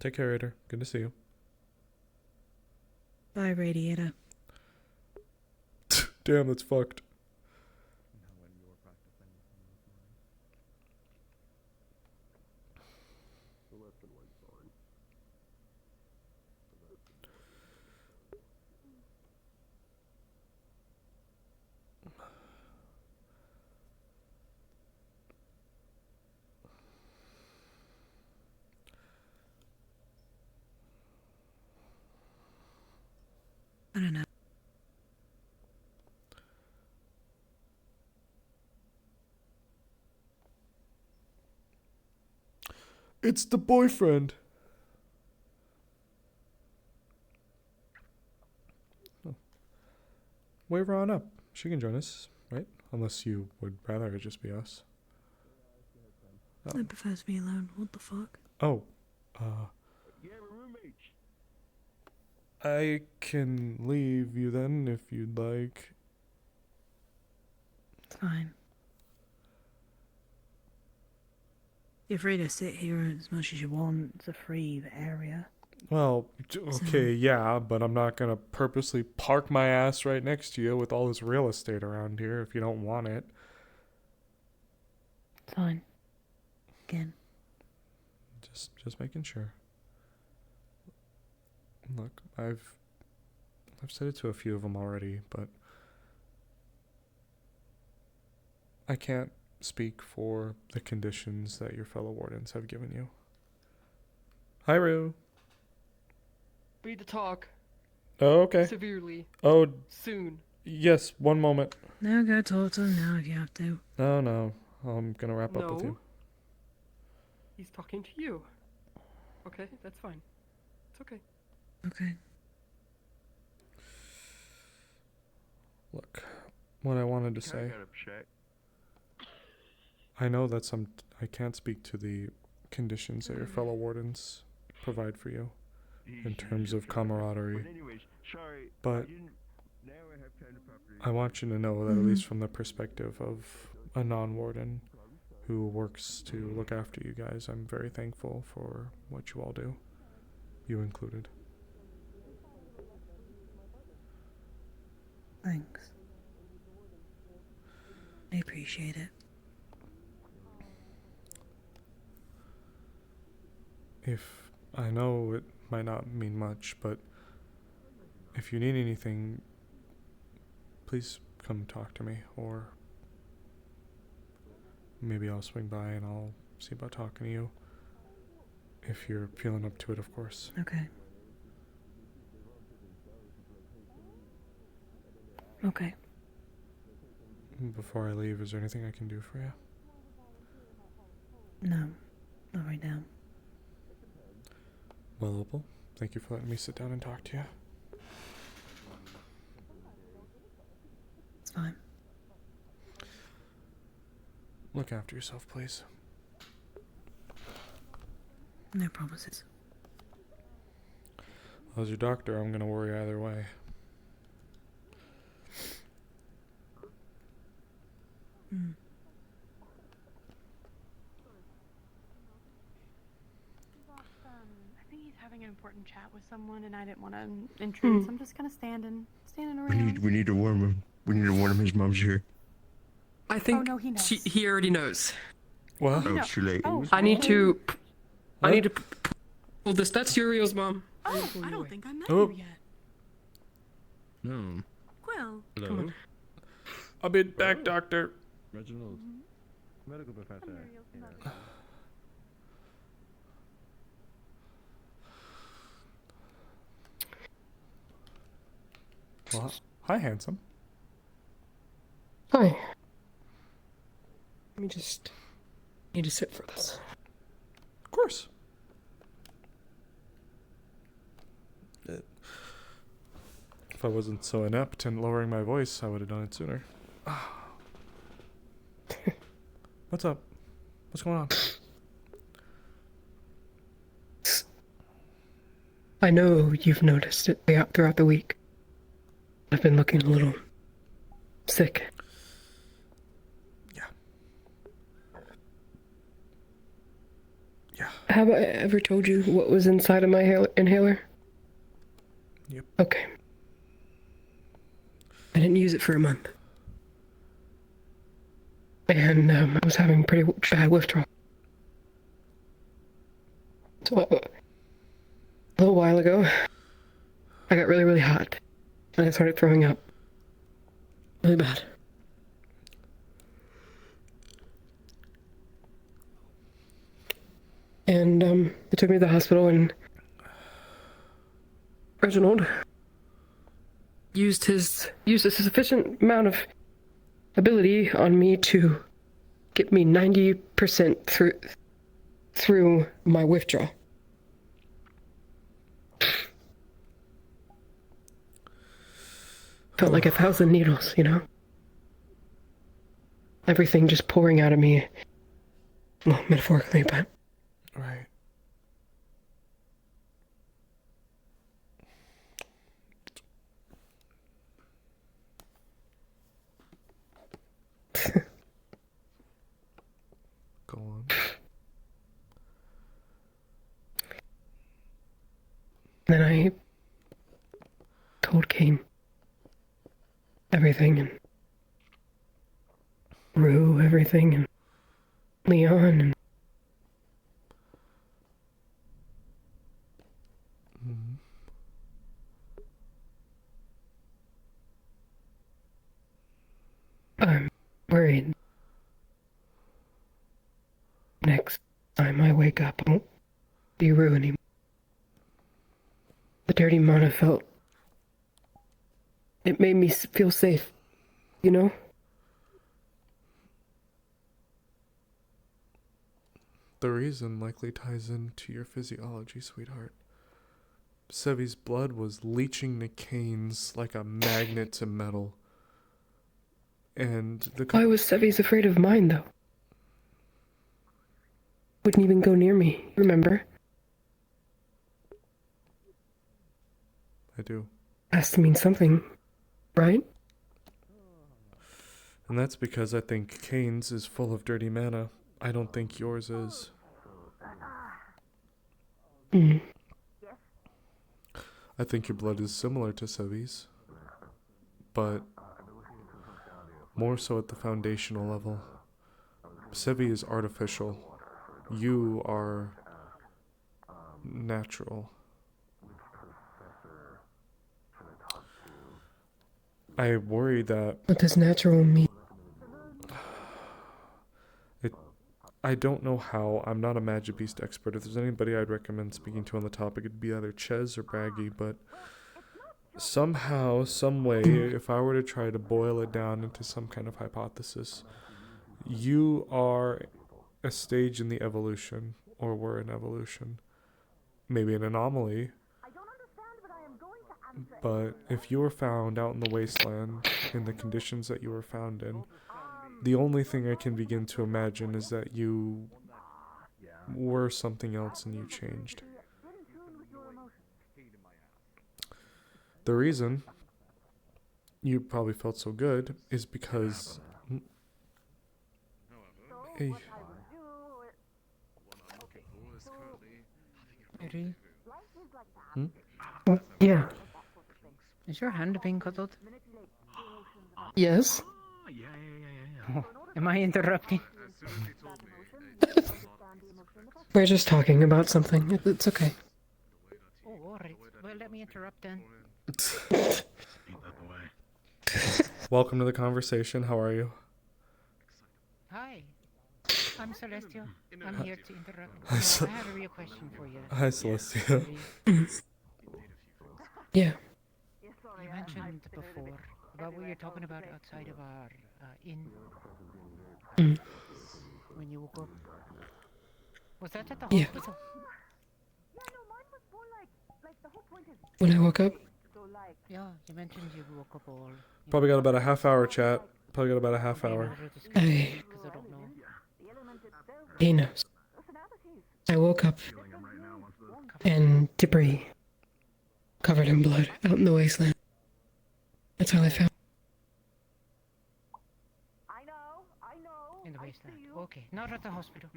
Take care, Raider. Good to see you. Bye, Radiator. Damn, that's fucked. I don't know. It's the boyfriend. Oh. Wave her on up. She can join us, right? Unless you would rather it just be us. Oh. I prefer to be alone. What the fuck? Oh. Yeah, we're roommates. I can leave you then if you'd like. It's fine. You're free to sit here as much as you want. It's a free area. Well, okay, yeah, but I'm not gonna purposely park my ass right next to you with all this real estate around here if you don't want it. It's fine. Again. Just making sure. Look, I've said it to a few of them already, but I can't speak for the conditions that your fellow wardens have given you. Hi, Rue. We need to talk. Oh, okay. Severely. Oh, soon. Yes, one moment. No, go talk to him now if you have to. No, I'm gonna wrap up with you. He's talking to you. Okay, that's fine. It's okay. Okay. Look, what I wanted to say. Got upset. I know that I can't speak to the conditions that your fellow wardens provide for you in terms of camaraderie. But anyways, sorry. But Now I have time to properly. I want you to know that at least from the perspective of a non-warden who works to look after you guys, I'm very thankful for what you all do. You included. Thanks. I appreciate it. If I know it might not mean much, but if you need anything, please come talk to me, or maybe I'll swing by and I'll see about talking to you. If you're feeling up to it, of course. Okay. Okay. Before I leave, is there anything I can do for you? No, not right now. Well, Opal, thank you for letting me sit down and talk to you. It's fine. Look after yourself, please. No promises. As your doctor, I'm gonna worry either way. Mm. I think he's having an important chat with someone, and I didn't want to intrude, so I'm just kind of standing around. We need to warn him. We need to warn him his mom's here. I think Oh, no, he knows. he already knows. What? Oh, it's too late. I need to pull this. That's Uriel's mom. Oh, I don't think I met Oh. you yet. No. Quill. Hello? I'll be back, doctor. Reginald. Medical professor. Well, hi, handsome. Hi. Let me just need to sit for this. Of course. If I wasn't so inept in lowering my voice, I would have done it sooner. What's up? What's going on? I know you've noticed it throughout the week. I've been looking a little sick. Yeah. Yeah. Have I ever told you what was inside of my inhaler? Yep. Okay. I didn't use it for a month. And I was having pretty bad withdrawal. So a little while ago, I got really, really hot. And I started throwing up. Really bad. And they took me to the hospital, and Reginald used a sufficient amount of ability on me to get me 90% through my withdrawal. Felt like 1,000 needles, you know? Everything just pouring out of me. Well, metaphorically, but... Right. Go on. Then I told Kane everything, and Rue everything, and Leon, and I'm worried. Next time I wake up, I won't be Rue anymore. The dirty Mana felt... It made me feel safe, you know? The reason likely ties into your physiology, sweetheart. Sevi's blood was leaching to Kane's like a magnet to metal. And the Why was Sevi's afraid of mine, though? Wouldn't even go near me, remember? I do. Has to mean something, right? And that's because I think Kane's is full of dirty mana. I don't think yours is. Hmm. I think your blood is similar to Sevi's, but more so at the foundational level. Sevi is artificial. You are natural. I worry that What does natural mean? I don't know how. I'm not a Magic Beast expert. If there's anybody I'd recommend speaking to on the topic, it'd be either Ches or Braggy, but somehow, some way, if I were to try to boil it down into some kind of hypothesis, you are a stage in the evolution, or were an evolution. Maybe an anomaly. But if you were found out in the wasteland, in the conditions that you were found in, the only thing I can begin to imagine is that you were something else and you changed. The reason you probably felt so good is because... Hey. Harry? Hmm? Yeah. Is your hand being cuddled? Yes? Oh, am I interrupting? We're just talking about something. It's okay. Oh, alright. Well, let me interrupt then. Welcome to the conversation. How are you? Hi. I'm Celestia. I'm here to interrupt. Hi, I have a real question for you. Hi, Celestia. Yeah. You mentioned before about what you're talking about outside of our inn. When you woke up. Was that at the Yeah. hospital? When I woke up? Yeah, you mentioned you woke up all... Probably got about a half hour, chat. Probably got about a half hour. He knows. I woke up and debris covered in blood out in the wasteland. That's all I found. In the wasteland. Okay, not at the hospital.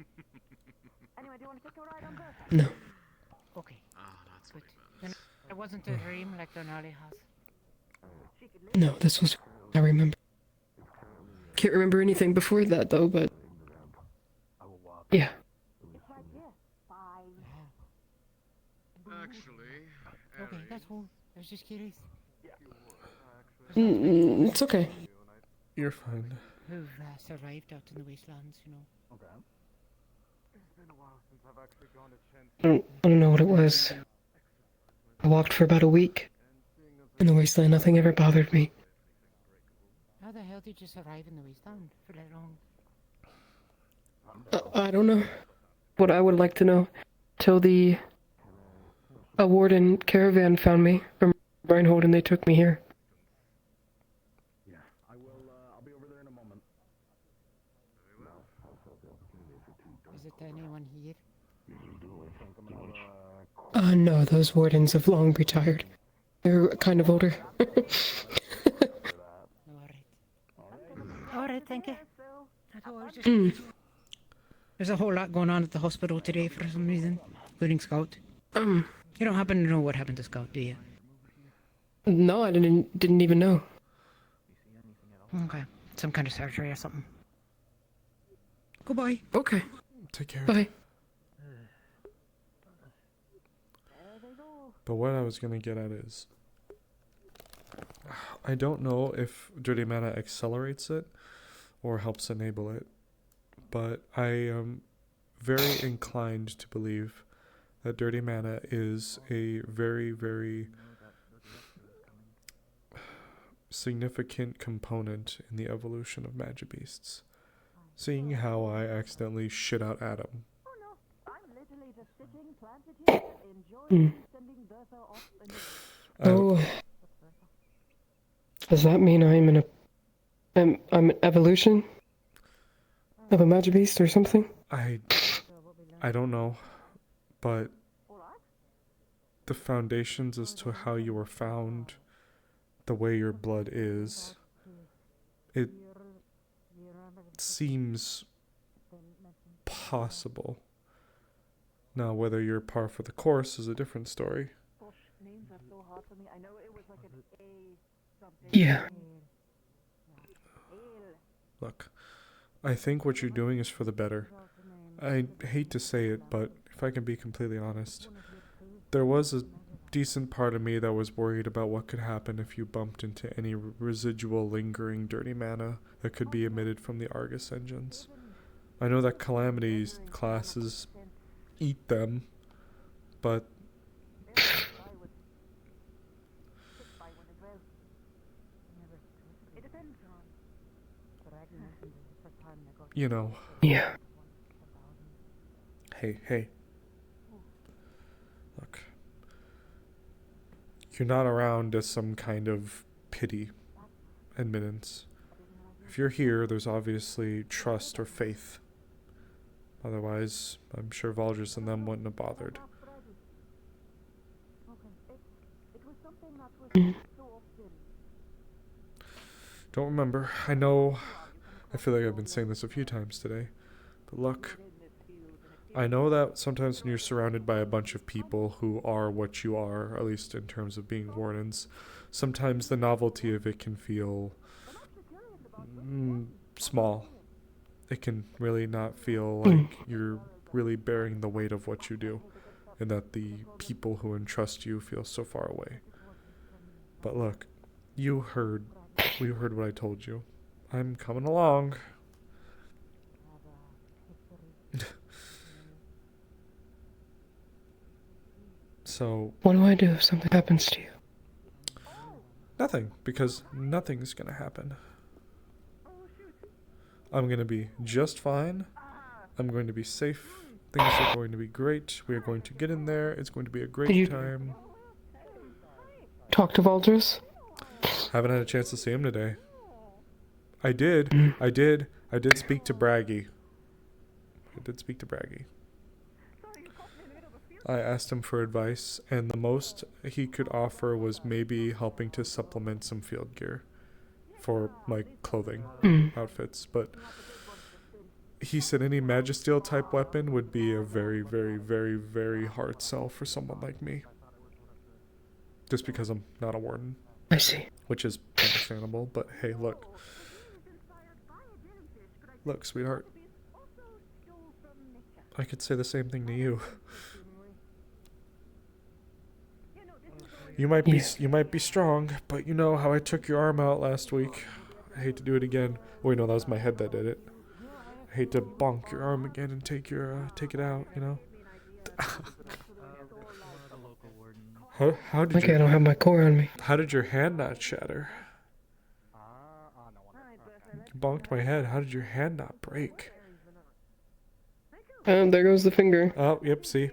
No. Okay. Good. Then it wasn't a dream like Donali has. No, this was... I remember. Can't remember anything before that, though, but... Yeah. Okay, that's cool. I was just curious. It's okay. You're fine. Who've survived out in the wastelands, you know. I don't know what it was. I walked for about a week. In the wasteland, nothing ever bothered me. How the hell did you survive in the wasteland for that long? I don't know. What I would like to know, till a warden caravan found me from Reinhold and they took me here. Is it anyone here? No, those wardens have long retired. They're kind of older. Alright, thank you. That's all I was just... There's a whole lot going on at the hospital today for some reason, including Scout. You don't happen to know what happened to Scout, do you? No, I didn't even know. Okay, some kind of surgery or something. Goodbye. Okay. Take care. Bye. But what I was gonna get at is, I don't know if dirty mana accelerates it or helps enable it, but I am very inclined to believe that dirty mana is a very, very significant component in the evolution of Magic Beasts. Seeing how I accidentally shit out Adam. Oh. Does that mean I'm in a I'm an evolution of a magic beast or something? I don't know, but the foundations as to how you were found, the way your blood is, it seems possible. Now, whether you're par for the course is a different story. Yeah. Look, I think what you're doing is for the better. I hate to say it, but if I can be completely honest, there was a decent part of me that was worried about what could happen if you bumped into any residual lingering dirty mana that could be emitted from the Argus engines. I know that Calamity classes eat them, but you know. Yeah. Hey. Look. You're not around as some kind of pity admittance. If you're here, there's obviously trust or faith. Otherwise, I'm sure Valdris and them wouldn't have bothered. Don't remember. I know. I feel like I've been saying this a few times today. But look, I know that sometimes when you're surrounded by a bunch of people who are what you are, at least in terms of being wardens, sometimes the novelty of it can feel small. It can really not feel like you're really bearing the weight of what you do, and that the people who entrust you feel so far away. But look, we heard what I told you. I'm coming along. So... What do I do if something happens to you? Nothing, because nothing's gonna happen. I'm gonna be just fine. I'm going to be safe. Things are going to be great. We are going to get in there. It's going to be a great time. Talk to Valdris? Haven't had a chance to see him today. I did speak to Braggy. I asked him for advice, and the most he could offer was maybe helping to supplement some field gear for, like, clothing outfits. But he said any Magisteel type weapon would be a very, very, very, very hard sell for someone like me. Just because I'm not a warden. I see. Which is understandable, but hey, look. Look, sweetheart. I could say the same thing to you. You might be strong, but you know how I took your arm out last week. I hate to do it again. Wait, no, that was my head that did it. I hate to bonk your arm again and take it out, you know? How did I don't have my core on me. How did your hand not shatter? You bonked my head. How did your hand not break? There goes the finger. Oh, yep, see?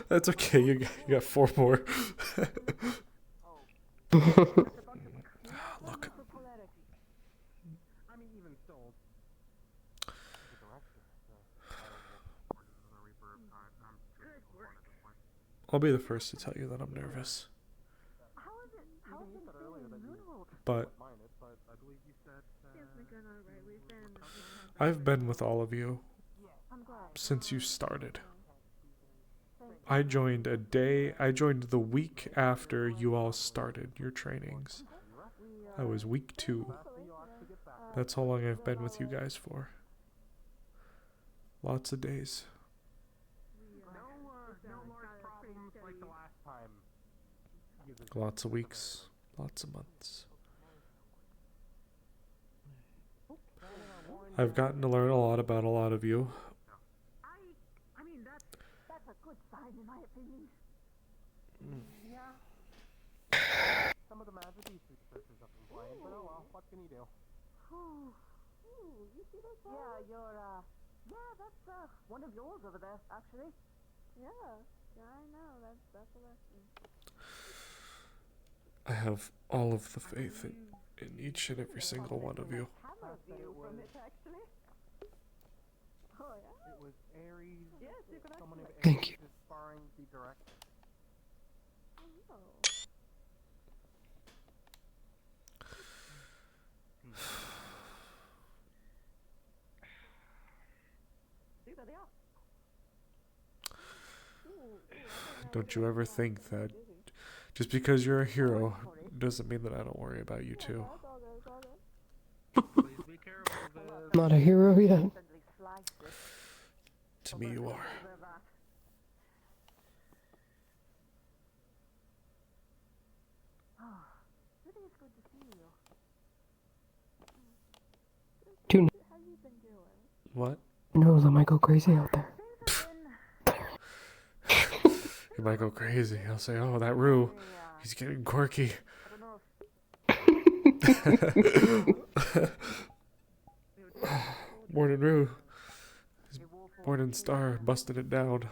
That's okay, you got 4 more. Look. I'll be the first to tell you that I'm nervous. But I've been with all of you since you started. I joined the week after you all started your trainings. I was week 2. That's how long I've been with you guys for. Lots of days. Lots of weeks, lots of months. I've gotten to learn a lot about a lot of you. I mean, that's a good sign in my opinion. Yeah. Some of the magic researchers up in play, but oh well, what can you do? You see this? Yeah, that's one of yours over there, actually. Yeah, I know. That's a lesson. I have all of the faith in each and every single one of you. It was Aries. Someone named Thank Aries is sparring the director. Don't you ever think that just because you're a hero doesn't mean that I don't worry about you too. Not a hero yet. To me, you are. Who What? knows? I might go crazy out there. You might go crazy. I'll say, oh, that Rue, he's getting quirky. Morning Rue. Morning Star busted it down. That's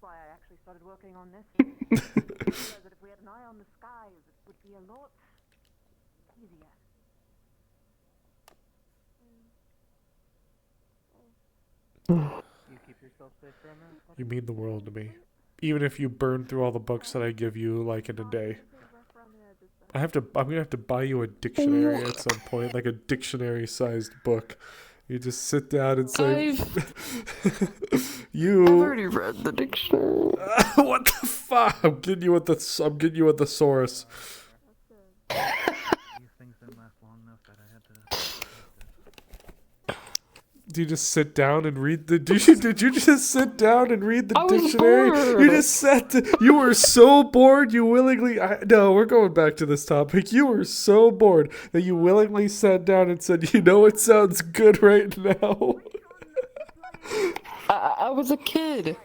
why I actually started working on this. I realized that if we had an eye on the skies, it would be a lot easier. You keep yourself safe from that? You mean the world to me. Even if you burn through all the books that I give you, like, in a day. I'm gonna have to buy you a dictionary at some point, like a dictionary-sized book. You just sit down and say, I've "You." already read the dictionary. What the fuck? I'm getting you with the thesaurus. These things didn't last long enough that I had to. Do you just sit down and read the? Did you just sit down and read the dictionary? bored. You just you were so bored. You willingly. No, we're going back to this topic. You were so bored that you willingly sat down and said, "You know, it sounds good right now." I was a kid.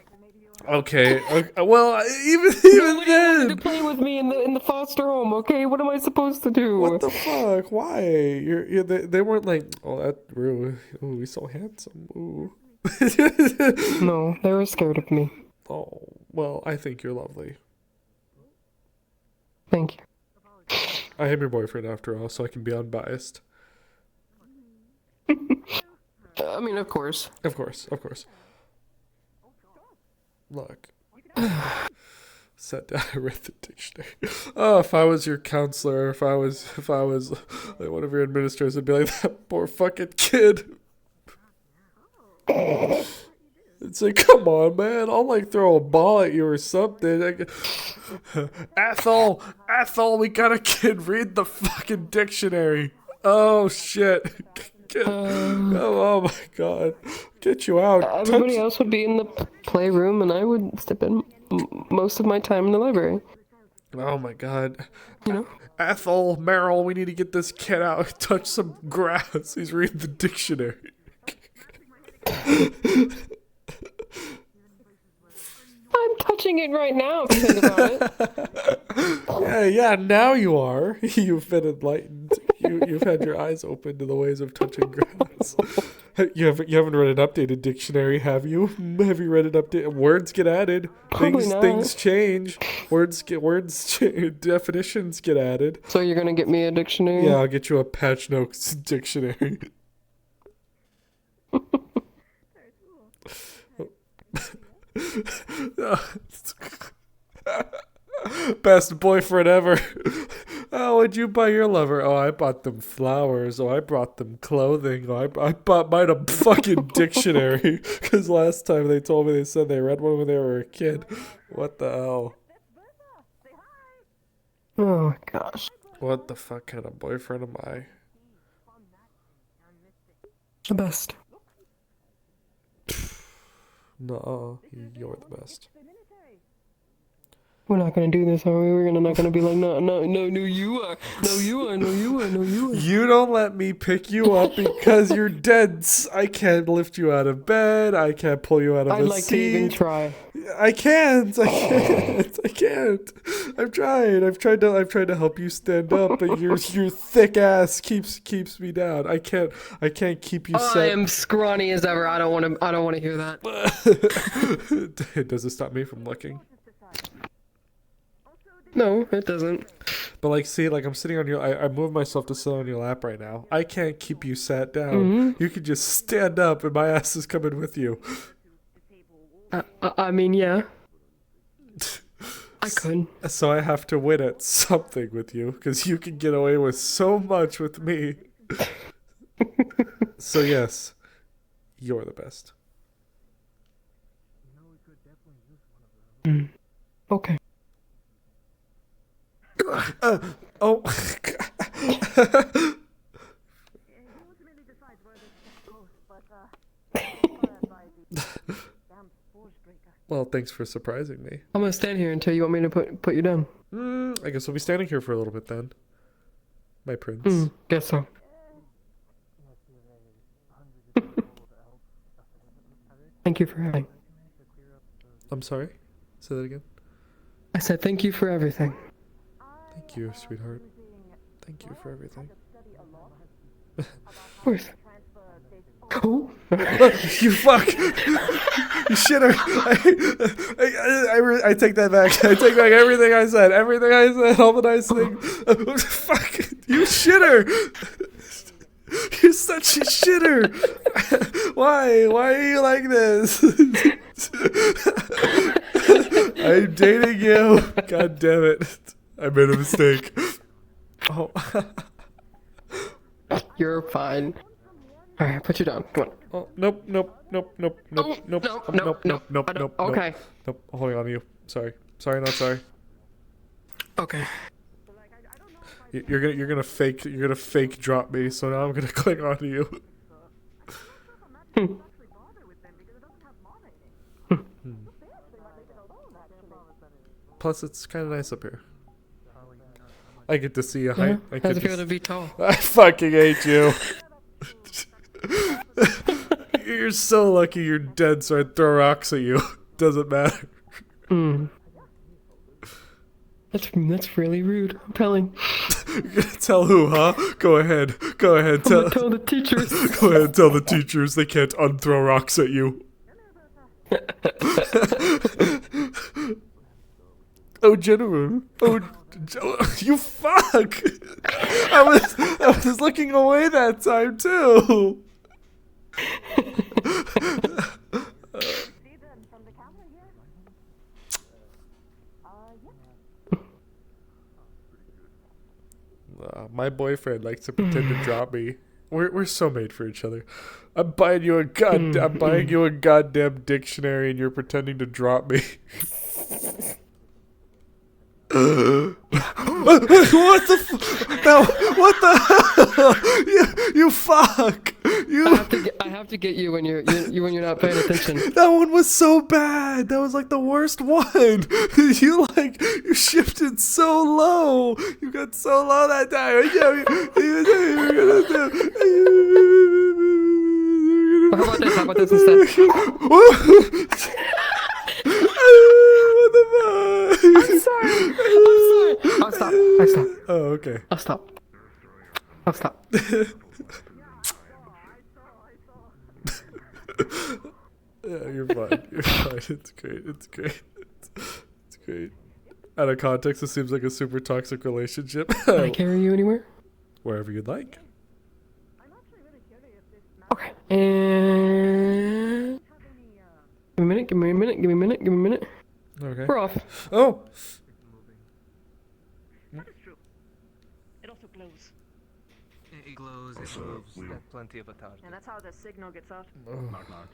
Okay. Well, even Nobody then. wanted to play with me in the foster home. Okay, what am I supposed to do? What the fuck? Why? They weren't like, oh, that Rue. Ooh, he's so handsome. Ooh. No, they were scared of me. Oh, well, I think you're lovely. Thank you. I am your boyfriend after all, so I can be unbiased. I mean, of course. Of course. Look. Sat down and read the dictionary. Oh, if I was your counselor, if I was like one of your administrators, I'd be like, that poor fucking kid. It's like, come on, man. I'll like throw a ball at you or something. Ethel, we got a kid. Read the fucking dictionary. Oh shit. Oh my god. Get you out. Everybody else would be in the playroom, and I would step in most of my time in the library. Oh my god. You know? Ethel, Meryl, we need to get this kid out. Touch some grass. He's reading the dictionary. I'm touching it right now, if you think about it. Yeah, now you are. You've been enlightened. You've had your eyes open to the ways of touching grass. You haven't read an updated dictionary, have you? Have you read an updated? Words get added. Probably not. Things change. Definitions get added. So you're gonna get me a dictionary? Yeah, I'll get you a Patch Notes dictionary. Best boyfriend ever. Oh, what'd you buy your lover? Oh, I bought them flowers. Oh, I brought them clothing. Oh, I bought mine a fucking dictionary. Because last time they told me they said they read one when they were a kid. What the hell? Oh my gosh. What the fuck kind of boyfriend am I? The best. No, you're the best. We're not gonna do this, are we? We're not gonna be like, no, you are. No, you are. No, you are. No, you are. You don't let me pick you up because you're dense. I can't lift you out of bed. I can't pull you out of a seat. I'd like to even try. I can't. I've tried to help you stand up, but your thick ass keeps me down. I can't keep you set. I am scrawny as ever. I don't want to hear that. Does it stop me from looking? No, it doesn't. But like, see, like I'm sitting on your, I moved myself to sit on your lap right now. I can't keep you sat down. You can just stand up, and my ass is coming with you. I mean, yeah. I could. So I have to win at something with you, because you can get away with so much with me. So yes, you're the best. Okay. Oh. Well, thanks for surprising me. I'm gonna stand here until you want me to put you down. I guess we'll be standing here for a little bit then. My prince. Guess so. Thank you for everything. I'm sorry? Say that again? I said thank you for everything. Thank you, sweetheart. Thank you for everything. Of course. Oh. You fuck! You shitter! I take that back. I take back everything I said. Everything I said. All the nice things. Fuck! You shitter! You're such a shitter! Why? Why are you like this? I'm dating you. God damn it. I made a mistake. Oh. You're fine. Alright, put you down. Come on. Oh, nope. Okay. Nope. I'm holding on to you. Sorry. Sorry, not sorry. Okay. You're gonna fake drop me, so now I'm gonna cling on to you. Plus, it's kind of nice up here. I get to see a height. Yeah, how's it feel to be tall? I fucking hate you. You're so lucky you're dead, so I'd throw rocks at you. Doesn't matter. That's really rude. I'm telling. You're gonna tell who, huh? Go ahead. Go ahead. I'm gonna tell the teachers. Go ahead and tell the teachers they can't unthrow rocks at you. Oh, General. Oh, you fuck! I was looking away that time too. My boyfriend likes to pretend to drop me. We're so made for each other. I'm buying you a goddamn dictionary, and you're pretending to drop me. What the no, what the hell? You fuck! I have to get you when you're not paying attention. That one was so bad. That was like the worst one. You shifted so low. You got so low that time. How about this instead? What the fuck? I'm sorry. I'll stop. Oh, okay. I'll stop. Yeah, you're fine. You're fine. It's great. It's great. Out of context, it seems like a super toxic relationship. Can I carry you anywhere? Wherever you'd like. Okay. And give me a minute. Okay. We're off. Oh. It also glows. It glows. There's plenty of attachment. And that's how the signal gets out. Knock.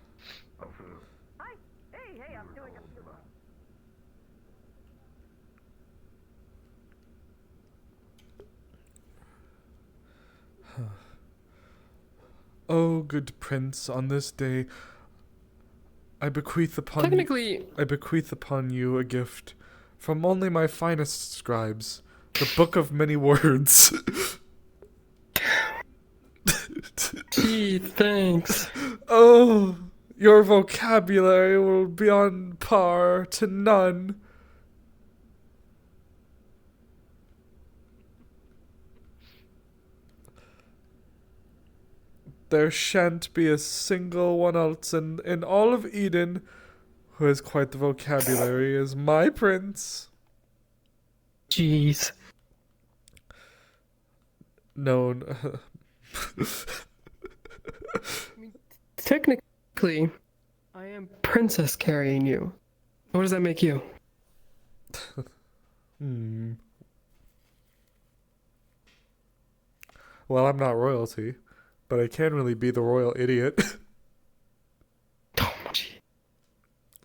Hi. Hey, I'm doing it. Oh, good prince, on this day I bequeath upon you a gift from only my finest scribes, the book of many words. Gee, thanks. Oh, your vocabulary will be on par to none. There shan't be a single one else in all of Eden who has quite the vocabulary as my prince. Jeez. known. Technically, I am princess carrying you. What does that make you? Well, I'm not royalty, but I can really be the royal idiot.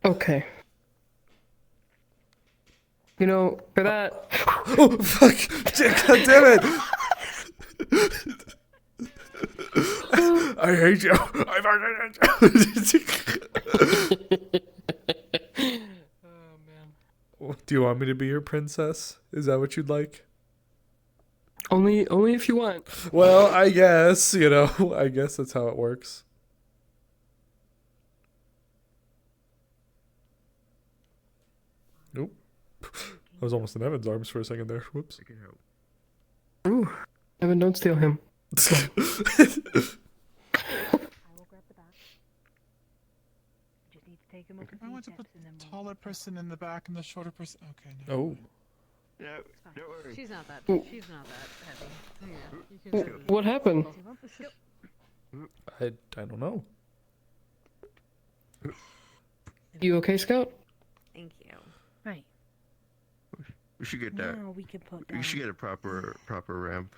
Okay. You know, for that. Oh, fuck! God damn it! I hate you! I fucking hate you! Do you want me to be your princess? Is that what you'd like? Only if you want. Well, I guess, you know, I guess that's how it works. Nope. I was almost in Evan's arms for a second there. Whoops. Ooh, Evan, don't steal him. I want to put the taller person in the back and the shorter person. Okay. No. Oh. No, don't worry. She's not that. She's not that heavy. Yeah, you can What happened? I don't know. You okay, Scout? Thank you. Right. We should get that. Now we can put We should down. get a proper ramp.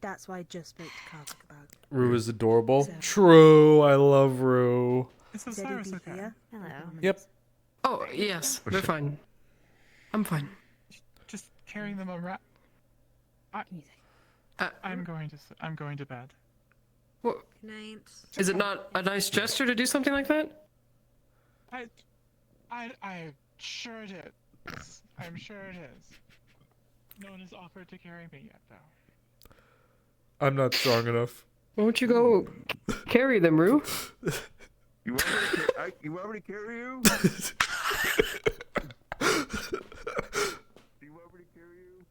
That's why I just spoke to Karvik about. Rue is adorable. True, I love Rue. Is Osiris okay? Here? Hello. Yep. Oh, yes, they're fine. I'm fine. Just carrying them around. I'm going to bed. What? Good night. Is it not a nice gesture to do something like that? I'm sure it is. I'm sure it is. No one has offered to carry me yet, though. I'm not strong enough. Why don't you go carry them, Rue? You want me to carry you? Do you want me to carry you?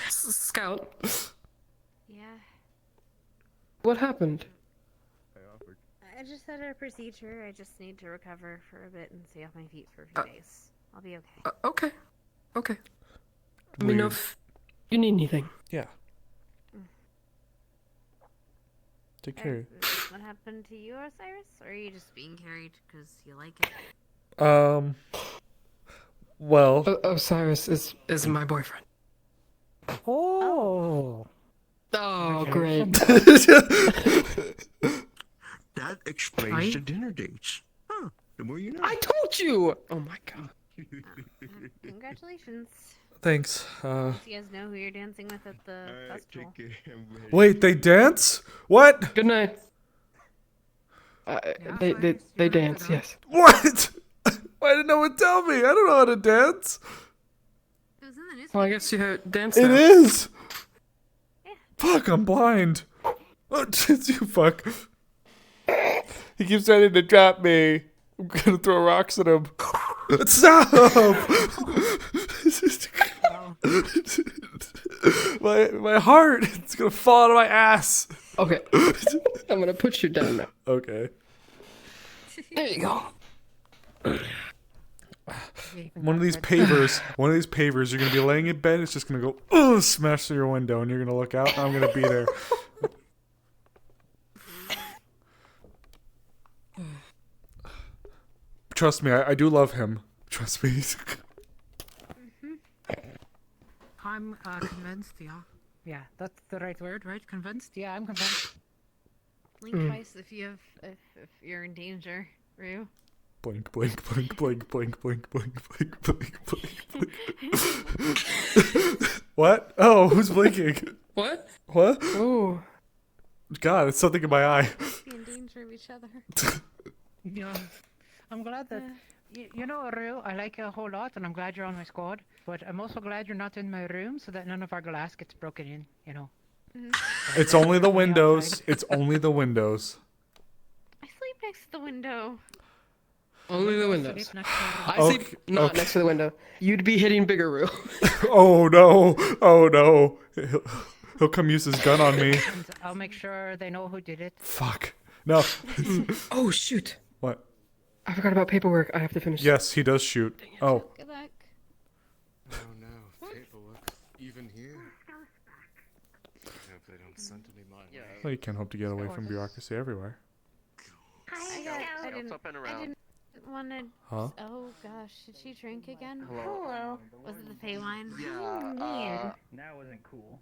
Scout, Yeah. what happened? I just had a procedure. I just need to recover for a bit and stay off my feet for a few days. I'll be okay. Okay. Okay. Let me know if you need anything. Yeah. Take care. What happened to you, Osiris? Or are you just being carried because you like it? Well. Osiris is my boyfriend. Oh. Oh, great. That explains the dinner dates. Huh. The more you know. I told you! Oh my god. Congratulations. Thanks. You guys know who you're dancing with at the festival. Wait, they dance? What? Good night. They dance, yes. What? Why did no one tell me? I don't know how to dance. Well, I guess you dance It now. is. Fuck, I'm blind. Oh, you fuck. He keeps trying to trap me. I'm gonna throw rocks at him. Stop! my heart, it's gonna fall out of my ass. Okay. I'm gonna put you down now. Okay. There you go. One of these pavers, you're gonna be laying in bed, it's just gonna go smash through your window, and you're gonna look out, and I'm gonna be there. Trust me, I do love him. Trust me. I'm convinced, yeah. Yeah, that's the right word, right? Convinced? Yeah, I'm convinced. Blink twice if you're in danger, Rue. Blink, blink, blink, blink, blink, blink, blink, blink, blink, blink, blink. What? Oh, who's blinking? What? What? Oh. God, it's something in my eye. Be in danger of each other. Yeah. I'm glad that, you know, Rue, I like you a whole lot, and I'm glad you're on my squad, but I'm also glad you're not in my room so that none of our glass gets broken in, you know. It's only the windows. It's only the windows. I sleep next to the window. Only the windows. I Okay, sleep not okay. next to the window. You'd be hitting bigger, Rue. Oh no! Oh no! He'll come use his gun on me. And I'll make sure they know who did it. Fuck. No. Oh shoot! What? I forgot about paperwork. I have to finish. Yes, he does shoot. Oh. Good luck. Well, you can't hope to get away from bureaucracy everywhere. I didn't want to. Huh? Oh gosh, did she drink again? Hello. Was it the Fey wine? Yeah. That wasn't cool.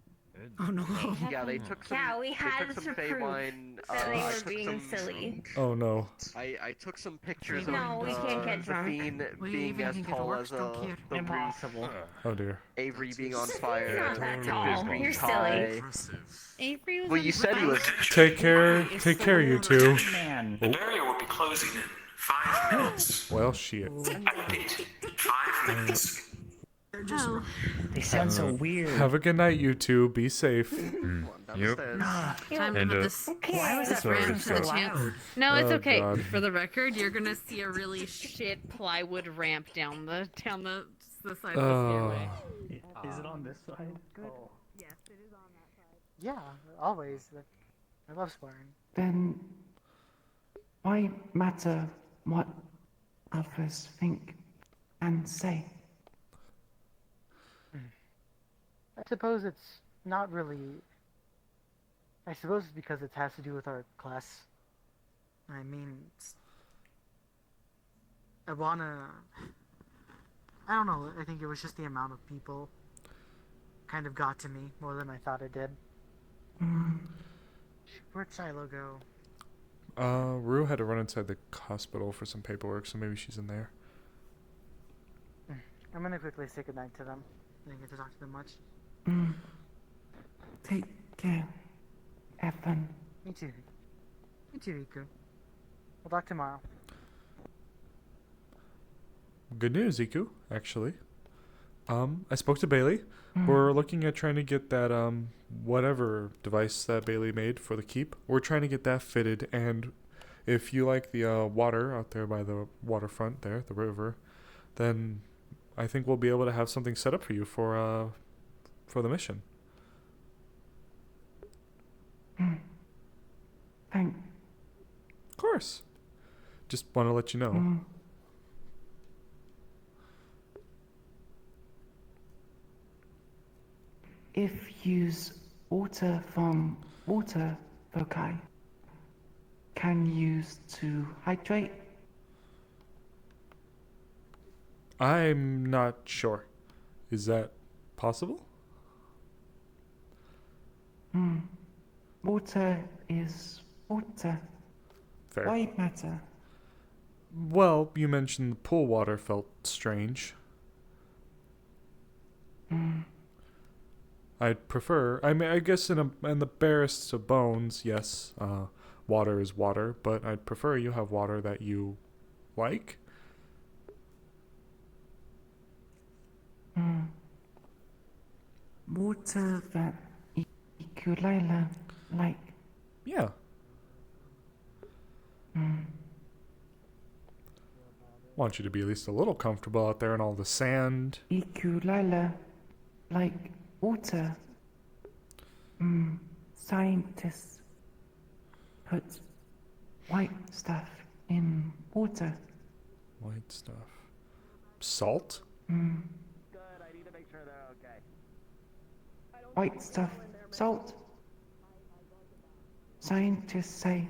Oh no. Yeah, they took some. Yeah, we had they took to some Fey prove wine. that they I were took being some, silly. Oh no. I took some pictures No, of we can't get the drunk. fiend We being even as can get tall orcs, as don't care. the Impossible. Oh dear. Avery being on fire. Not that with tall. his green You're tie. silly. Avery was Well, on you said he fire. was. Take care, you two. Man. An area will be closing in 5 minutes. Well, shit. 5 minutes. Oh. They sound so weird. Have a good night, you two. Be safe. Yep. Time to And, put this. Why was that Sorry, person so sorry. loud? No, it's Oh, okay. God. For the record, you're gonna see a really shit plywood ramp down the side of the stairway. Is it on this side? Good. Yes, it is on that side. Yeah, always. I love swearing. Then why matter what others think and say? I suppose it's not really. I suppose it's because it has to do with our class. I mean, I don't know. I think it was just the amount of people kind of got to me more than I thought it did. Where'd Shiloh go? Rue had to run inside the hospital for some paperwork, so maybe she's in there. I'm gonna quickly say goodnight to them. I didn't get to talk to them much. Take care, Evan. Me too. Me too, Iku. We'll talk tomorrow. Good news, Iku, actually. I spoke to Bailey. We're looking at trying to get that, whatever device that Bailey made for the keep. We're trying to get that fitted, and if you like the, water out there by the waterfront there, the river, then I think we'll be able to have something set up for you for the mission. Thank. Of course. Just want to let you know. If use water from water foci can use to hydrate. I'm not sure. Is that possible? Water is water. Fair. Why matter? Well, you mentioned the pool water felt strange. I'd prefer. I mean, I guess in the barest of bones, yes, water is water, but I'd prefer you have water that you like. Water that Ikulila like. Yeah. Want you to be at least a little comfortable out there in all the sand. Ikulila like water. Scientists put white stuff in water. White stuff. Salt? White stuff, salt. Scientists say,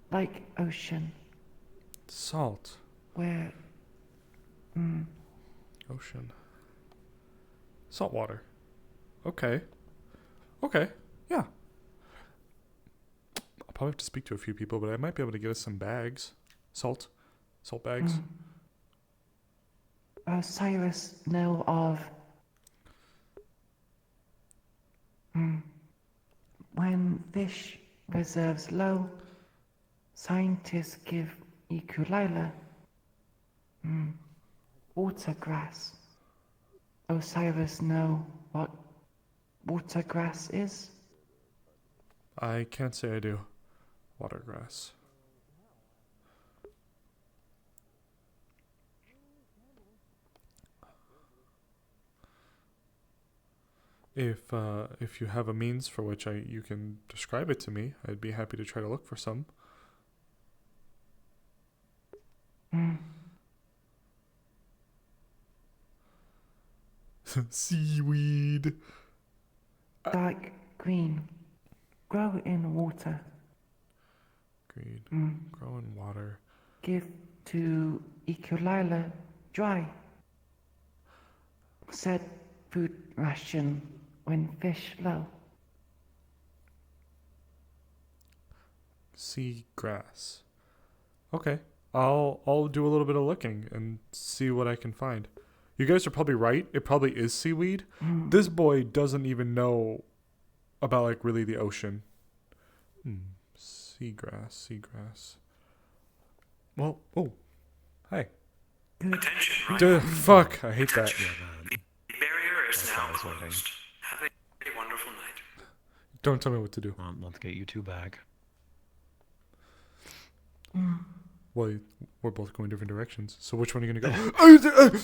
like ocean, Salt. where Ocean. Salt water. Okay. Okay. Yeah. I'll probably have to speak to a few people, but I might be able to get us some bags. Salt. Salt bags. Osiris know of. When fish reserves low, scientists give Ikulila water grass. Osiris know what water grass is? I can't say I do. Watergrass. If you have a means for which you can describe it to me, I'd be happy to try to look for some. Seaweed. Dark green. Grow in water. Agreed. Mm. Grow in water. Give to Ecolila dry. Set food ration when fish low. Sea grass. Okay. I'll do a little bit of looking and see what I can find. You guys are probably right. It probably is seaweed. Mm. This boy doesn't even know about like really the ocean. Seagrass, seagrass. Well, oh, hi. Attention, right. Duh, fuck, I hate that. The barrier is now closed. Have a wonderful night. Don't tell me what to do. Let's get you two back. Well, we're both going different directions. So which one are you gonna go?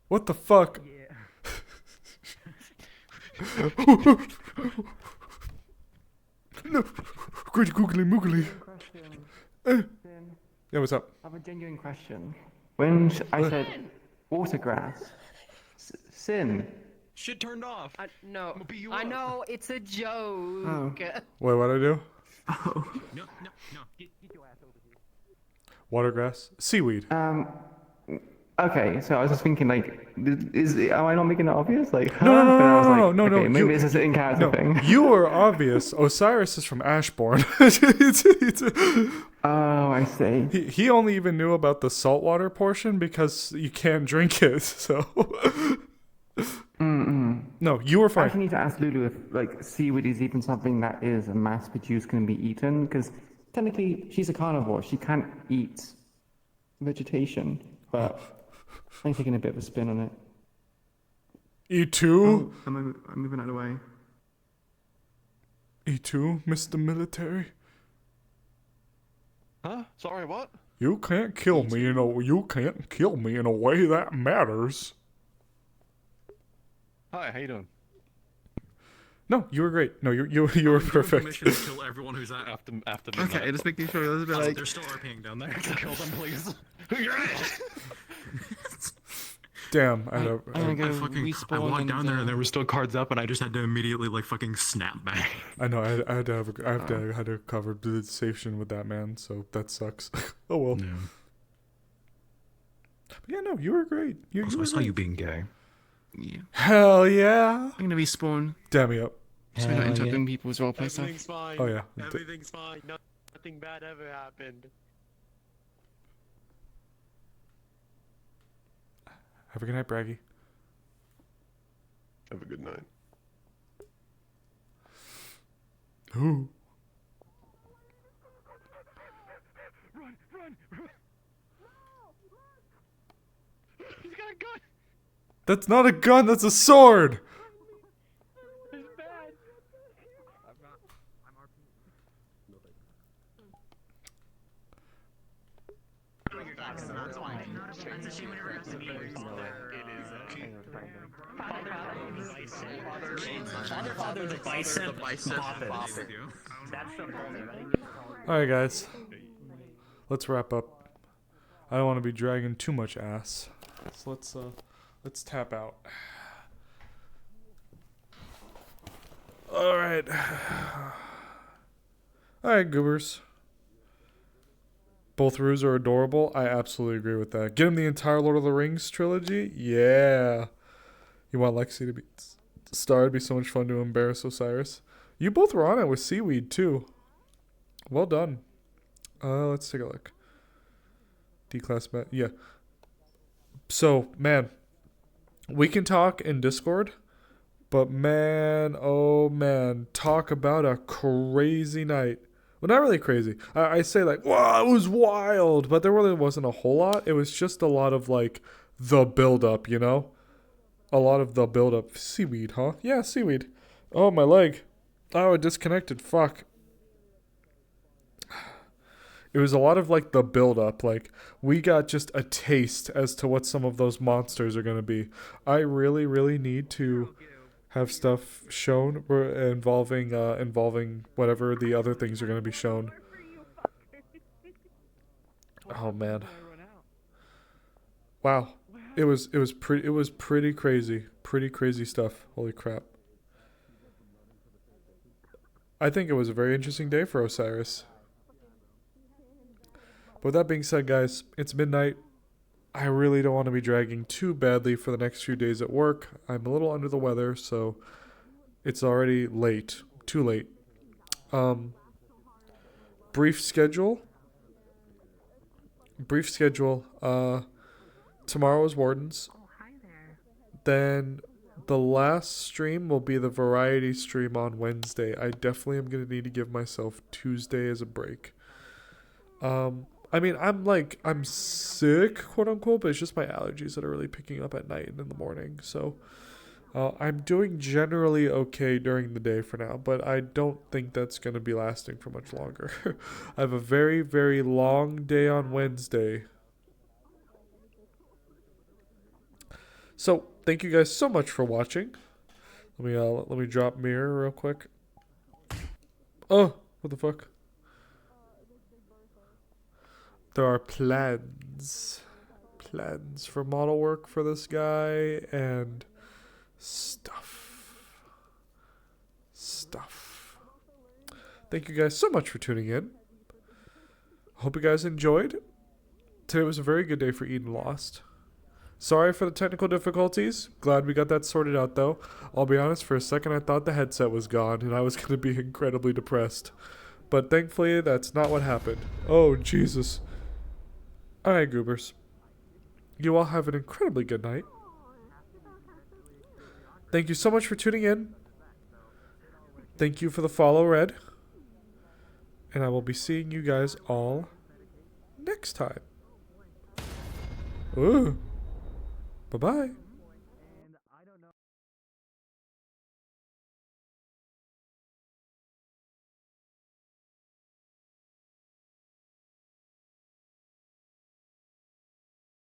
What the fuck? No, great googly moogly. Yeah, what's up? I have a genuine question. When I said watergrass, Sin. Shit turned off. No, I know it's a joke. Oh. Wait, what'd I do? No, no, no. Get your ass over here. Watergrass, seaweed. Okay, so I was just thinking, like, am I not making it obvious? Like, No, no, no, But I was no, like, no, no, no. okay, maybe it's just an in-character thing. You are obvious. Osiris is from Ashbourne. Oh, I see. He only even knew about the saltwater portion because you can't drink it. So. No, you were I fine. actually need to ask Lulu if, like, seaweed is even something that is mass-produced, can be eaten, because technically she's a carnivore. She can't eat vegetation, but I'm taking a bit of a spin on it. E2? I'm moving out of the way. E2, Mr. Military? Huh? Sorry, what? You can't kill me in a way that matters. Hi, how you doing? No, you were great. No, you were perfect. Permission to kill everyone who's after midnight. Okay, just making sure there's a bit like... They're still RPing down there. Kill them, please. Damn, I walked down there and there were still cards up, and I just had to immediately like fucking snap back. I know. I had to cover the station with that man, so that sucks. Oh well. Yeah. But yeah, no, you were great. I saw you being gay. Yeah. Hell yeah. I'm gonna be Spawn. Damn me up. So we're not interrupting people's roleplay stuff. Everything's fine. Oh yeah. Everything's fine. Nothing bad ever happened. Have a good night, Braggy. Have a good night. Who? Run, run, run. He's got a gun. That's not a gun. That's a sword. It's bad. Father the bison. Alright, guys. Let's wrap up. I don't want to be dragging too much ass. So let's tap out. Alright. Alright, goobers. Both Roos are adorable. I absolutely agree with that. Get him the entire Lord of the Rings trilogy? Yeah. You want Lexi to be star? It'd be so much fun to embarrass Osiris. You both were on it with Seaweed, too. Well done. Let's take a look. D-class bet. Yeah. So, man. We can talk in Discord. But man, oh man. Talk about a crazy night. Well, not really crazy. I say like, wow, it was wild. But there really wasn't a whole lot. It was just a lot of like the build-up, you know? A lot of the build-up. Seaweed, huh? Yeah, seaweed. Oh, my leg. Oh, it disconnected. Fuck. It was a lot of like the build-up. Like, we got just a taste as to what some of those monsters are going to be. I really, really need to have stuff shown involving whatever the other things are going to be shown. Oh man. Wow. It was pretty crazy. Pretty crazy stuff. Holy crap. I think it was a very interesting day for Osiris. But with that being said, guys, it's midnight. I really don't want to be dragging too badly for the next few days at work. I'm a little under the weather, so it's already late. Too late. Brief schedule. Tomorrow is Wardens. Then the last stream will be the variety stream on Wednesday. I definitely am going to need to give myself Tuesday as a break. I mean, I'm sick, quote unquote, but it's just my allergies that are really picking up at night and in the morning. So I'm doing generally okay during the day for now, but I don't think that's going to be lasting for much longer. I have a very, very long day on Wednesday. So thank you guys so much for watching. Let me drop mirror real quick. Oh, what the fuck? There are plans for model work for this guy and stuff. Thank you guys so much for tuning in. Hope you guys enjoyed. Today was a very good day for Eden Lost. Sorry for the technical difficulties. Glad we got that sorted out though. I'll be honest, for a second I thought the headset was gone and I was going to be incredibly depressed. But thankfully that's not what happened. Oh Jesus. Alright, goobers. You all have an incredibly good night. Thank you so much for tuning in. Thank you for the follow, Red. And I will be seeing you guys all next time. Ooh. Bye-bye.